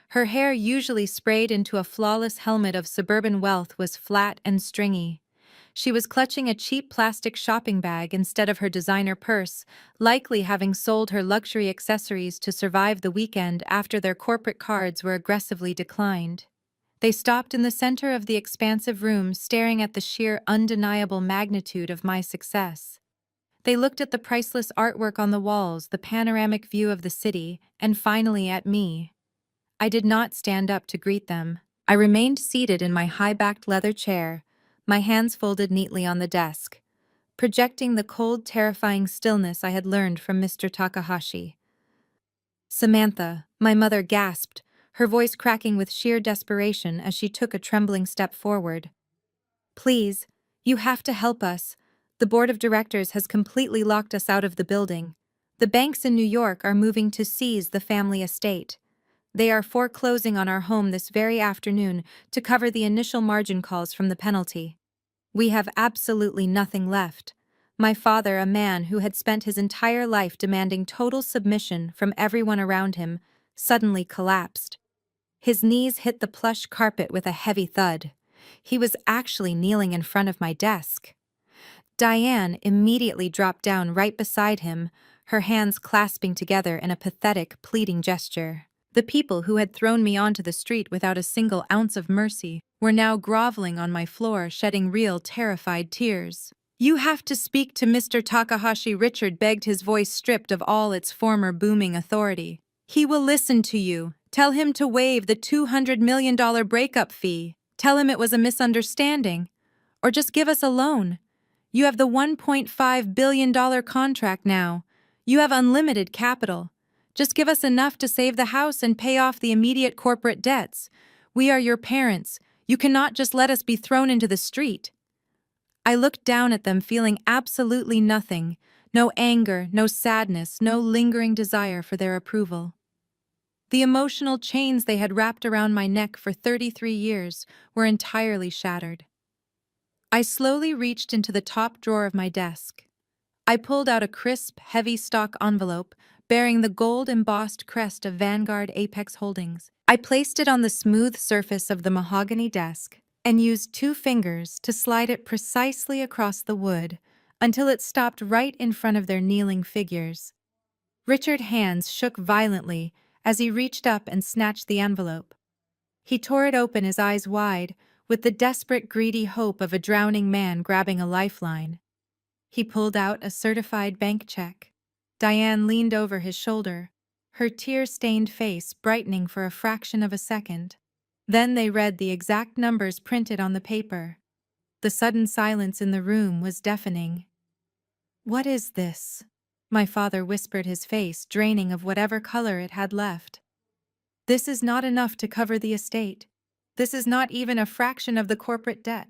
Her hair, usually sprayed into a flawless helmet of suburban wealth, was flat and stringy. She was clutching a cheap plastic shopping bag instead of her designer purse, likely having sold her luxury accessories to survive the weekend after their corporate cards were aggressively declined. They stopped in the center of the expansive room, staring at the sheer, undeniable magnitude of my success. They looked at the priceless artwork on the walls, the panoramic view of the city, and finally at me. I did not stand up to greet them. I remained seated in my high-backed leather chair, my hands folded neatly on the desk, projecting the cold, terrifying stillness I had learned from Mr. Takahashi. Samantha, my mother gasped, her voice cracking with sheer desperation as she took a trembling step forward. Please, you have to help us. The board of directors has completely locked us out of the building. The banks in New York are moving to seize the family estate. They are foreclosing on our home this very afternoon to cover the initial margin calls from the penalty. We have absolutely nothing left. My father, a man who had spent his entire life demanding total submission from everyone around him, suddenly collapsed. His knees hit the plush carpet with a heavy thud. He was actually kneeling in front of my desk. Diane immediately dropped down right beside him, her hands clasping together in a pathetic, pleading gesture. The people who had thrown me onto the street without a single ounce of mercy were now groveling on my floor, shedding real, terrified tears. You have to speak to Mr. Takahashi. Richard begged, his voice stripped of all its former booming authority. He will listen to you. Tell him to waive the $200 million breakup fee. Tell him it was a misunderstanding. Or just give us a loan. You have the $1.5 billion contract now. You have unlimited capital. Just give us enough to save the house and pay off the immediate corporate debts. We are your parents. You cannot just let us be thrown into the street. I looked down at them, feeling absolutely nothing. No anger, no sadness, no lingering desire for their approval. The emotional chains they had wrapped around my neck for 33 years were entirely shattered. I slowly reached into the top drawer of my desk. I pulled out a crisp, heavy stock envelope bearing the gold-embossed crest of Vanguard Apex Holdings. I placed it on the smooth surface of the mahogany desk and used 2 fingers to slide it precisely across the wood until it stopped right in front of their kneeling figures. Richard's hands shook violently as he reached up and snatched the envelope. He tore it open, his eyes wide, with the desperate, greedy hope of a drowning man grabbing a lifeline. He pulled out a certified bank check. Diane leaned over his shoulder, her tear-stained face brightening for a fraction of a second. Then they read the exact numbers printed on the paper. The sudden silence in the room was deafening. "What is this?" my father whispered, his face draining of whatever color it had left. "This is not enough to cover the estate. This is not even a fraction of the corporate debt."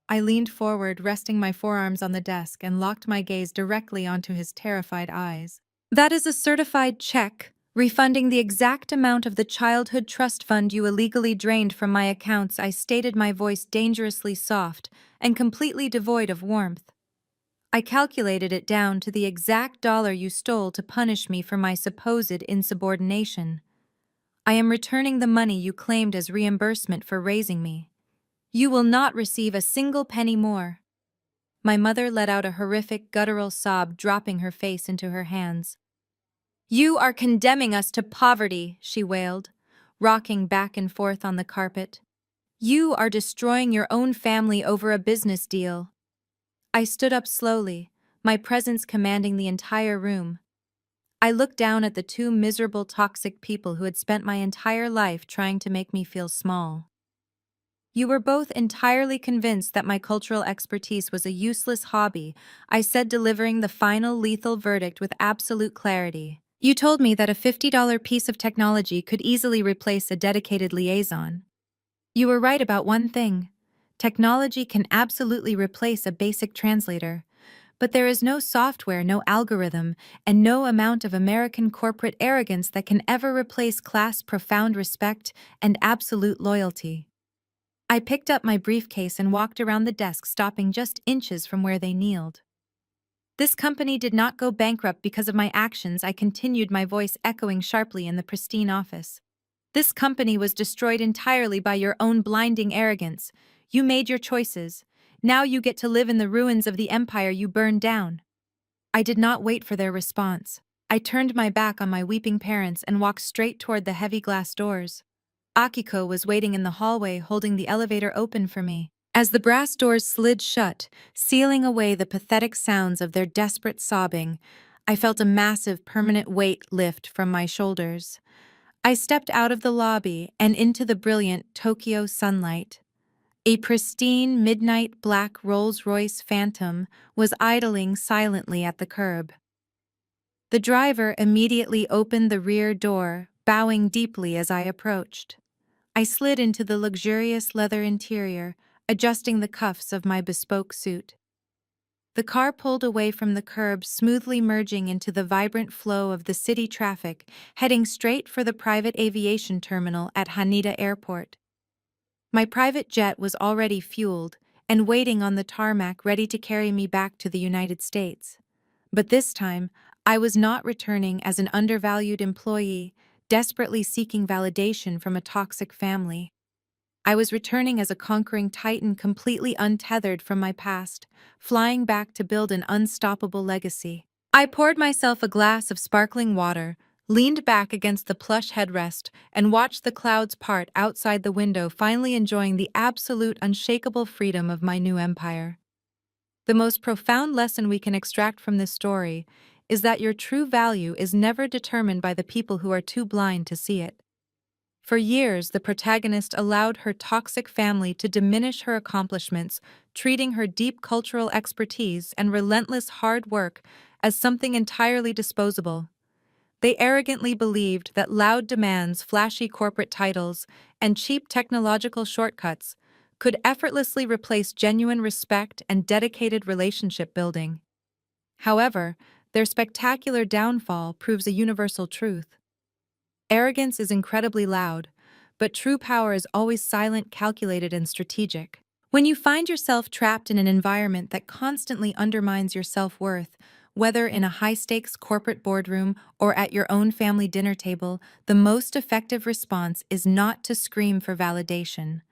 I leaned forward, resting my forearms on the desk, and locked my gaze directly onto his terrified eyes. "That is a certified check, refunding the exact amount of the childhood trust fund you illegally drained from my accounts," I stated, my voice dangerously soft and completely devoid of warmth. "I calculated it down to the exact dollar you stole to punish me for my supposed insubordination. I am returning the money you claimed as reimbursement for raising me. You will not receive a single penny more." My mother let out a horrific, guttural sob, dropping her face into her hands. "You are condemning us to poverty," she wailed, rocking back and forth on the carpet. "You are destroying your own family over a business deal." I stood up slowly, my presence commanding the entire room. I looked down at the 2 miserable, toxic people who had spent my entire life trying to make me feel small. "You were both entirely convinced that my cultural expertise was a useless hobby," I said, delivering the final lethal verdict with absolute clarity. "You told me that a $50 piece of technology could easily replace a dedicated liaison. You were right about one thing. Technology can absolutely replace a basic translator. But there is no software, no algorithm, and no amount of American corporate arrogance that can ever replace class, profound respect, and absolute loyalty." I picked up my briefcase and walked around the desk, stopping just inches from where they kneeled. "This company did not go bankrupt because of my actions," I continued, my voice echoing sharply in the pristine office. "This company was destroyed entirely by your own blinding arrogance. You made your choices. Now you get to live in the ruins of the empire you burned down." I did not wait for their response. I turned my back on my weeping parents and walked straight toward the heavy glass doors. Akiko was waiting in the hallway, holding the elevator open for me. As the brass doors slid shut, sealing away the pathetic sounds of their desperate sobbing, I felt a massive, permanent weight lift from my shoulders. I stepped out of the lobby and into the brilliant Tokyo sunlight. A pristine, midnight black Rolls-Royce Phantom was idling silently at the curb. The driver immediately opened the rear door, bowing deeply as I approached. I slid into the luxurious leather interior, adjusting the cuffs of my bespoke suit. The car pulled away from the curb, smoothly merging into the vibrant flow of the city traffic, heading straight for the private aviation terminal at Haneda Airport. My private jet was already fueled and waiting on the tarmac, ready to carry me back to the United States. But this time, I was not returning as an undervalued employee, desperately seeking validation from a toxic family. I was returning as a conquering titan, completely untethered from my past, flying back to build an unstoppable legacy. I poured myself a glass of sparkling water, leaned back against the plush headrest, and watched the clouds part outside the window, finally enjoying the absolute, unshakable freedom of my new empire. The most profound lesson we can extract from this story is that your true value is never determined by the people who are too blind to see it. For years, the protagonist allowed her toxic family to diminish her accomplishments, treating her deep cultural expertise and relentless hard work as something entirely disposable. They arrogantly believed that loud demands, flashy corporate titles, and cheap technological shortcuts could effortlessly replace genuine respect and dedicated relationship building. However, their spectacular downfall proves a universal truth. Arrogance is incredibly loud, but true power is always silent, calculated, and strategic. When you find yourself trapped in an environment that constantly undermines your self-worth, whether in a high-stakes corporate boardroom or at your own family dinner table, the most effective response is not to scream for validation.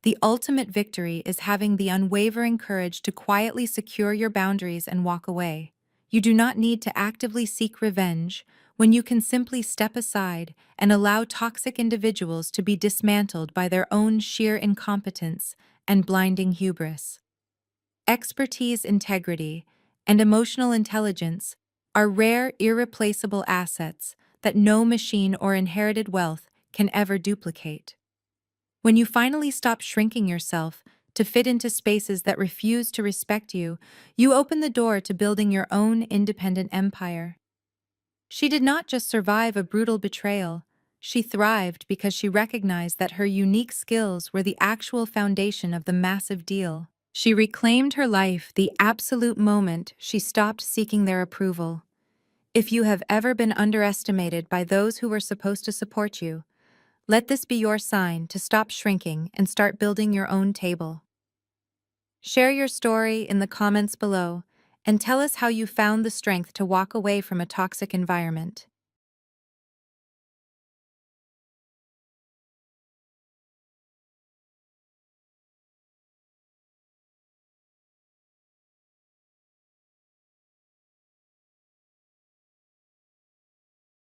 The ultimate victory is having the unwavering courage to quietly secure your boundaries and walk away. You do not need to actively seek revenge when you can simply step aside and allow toxic individuals to be dismantled by their own sheer incompetence and blinding hubris. Expertise, integrity, and emotional intelligence are rare, irreplaceable assets that no machine or inherited wealth can ever duplicate. When you finally stop shrinking yourself to fit into spaces that refuse to respect you, you open the door to building your own independent empire. She did not just survive a brutal betrayal, she thrived because she recognized that her unique skills were the actual foundation of the massive deal. She reclaimed her life the absolute moment she stopped seeking their approval. If you have ever been underestimated by those who were supposed to support you, let this be your sign to stop shrinking and start building your own table. Share your story in the comments below and tell us how you found the strength to walk away from a toxic environment.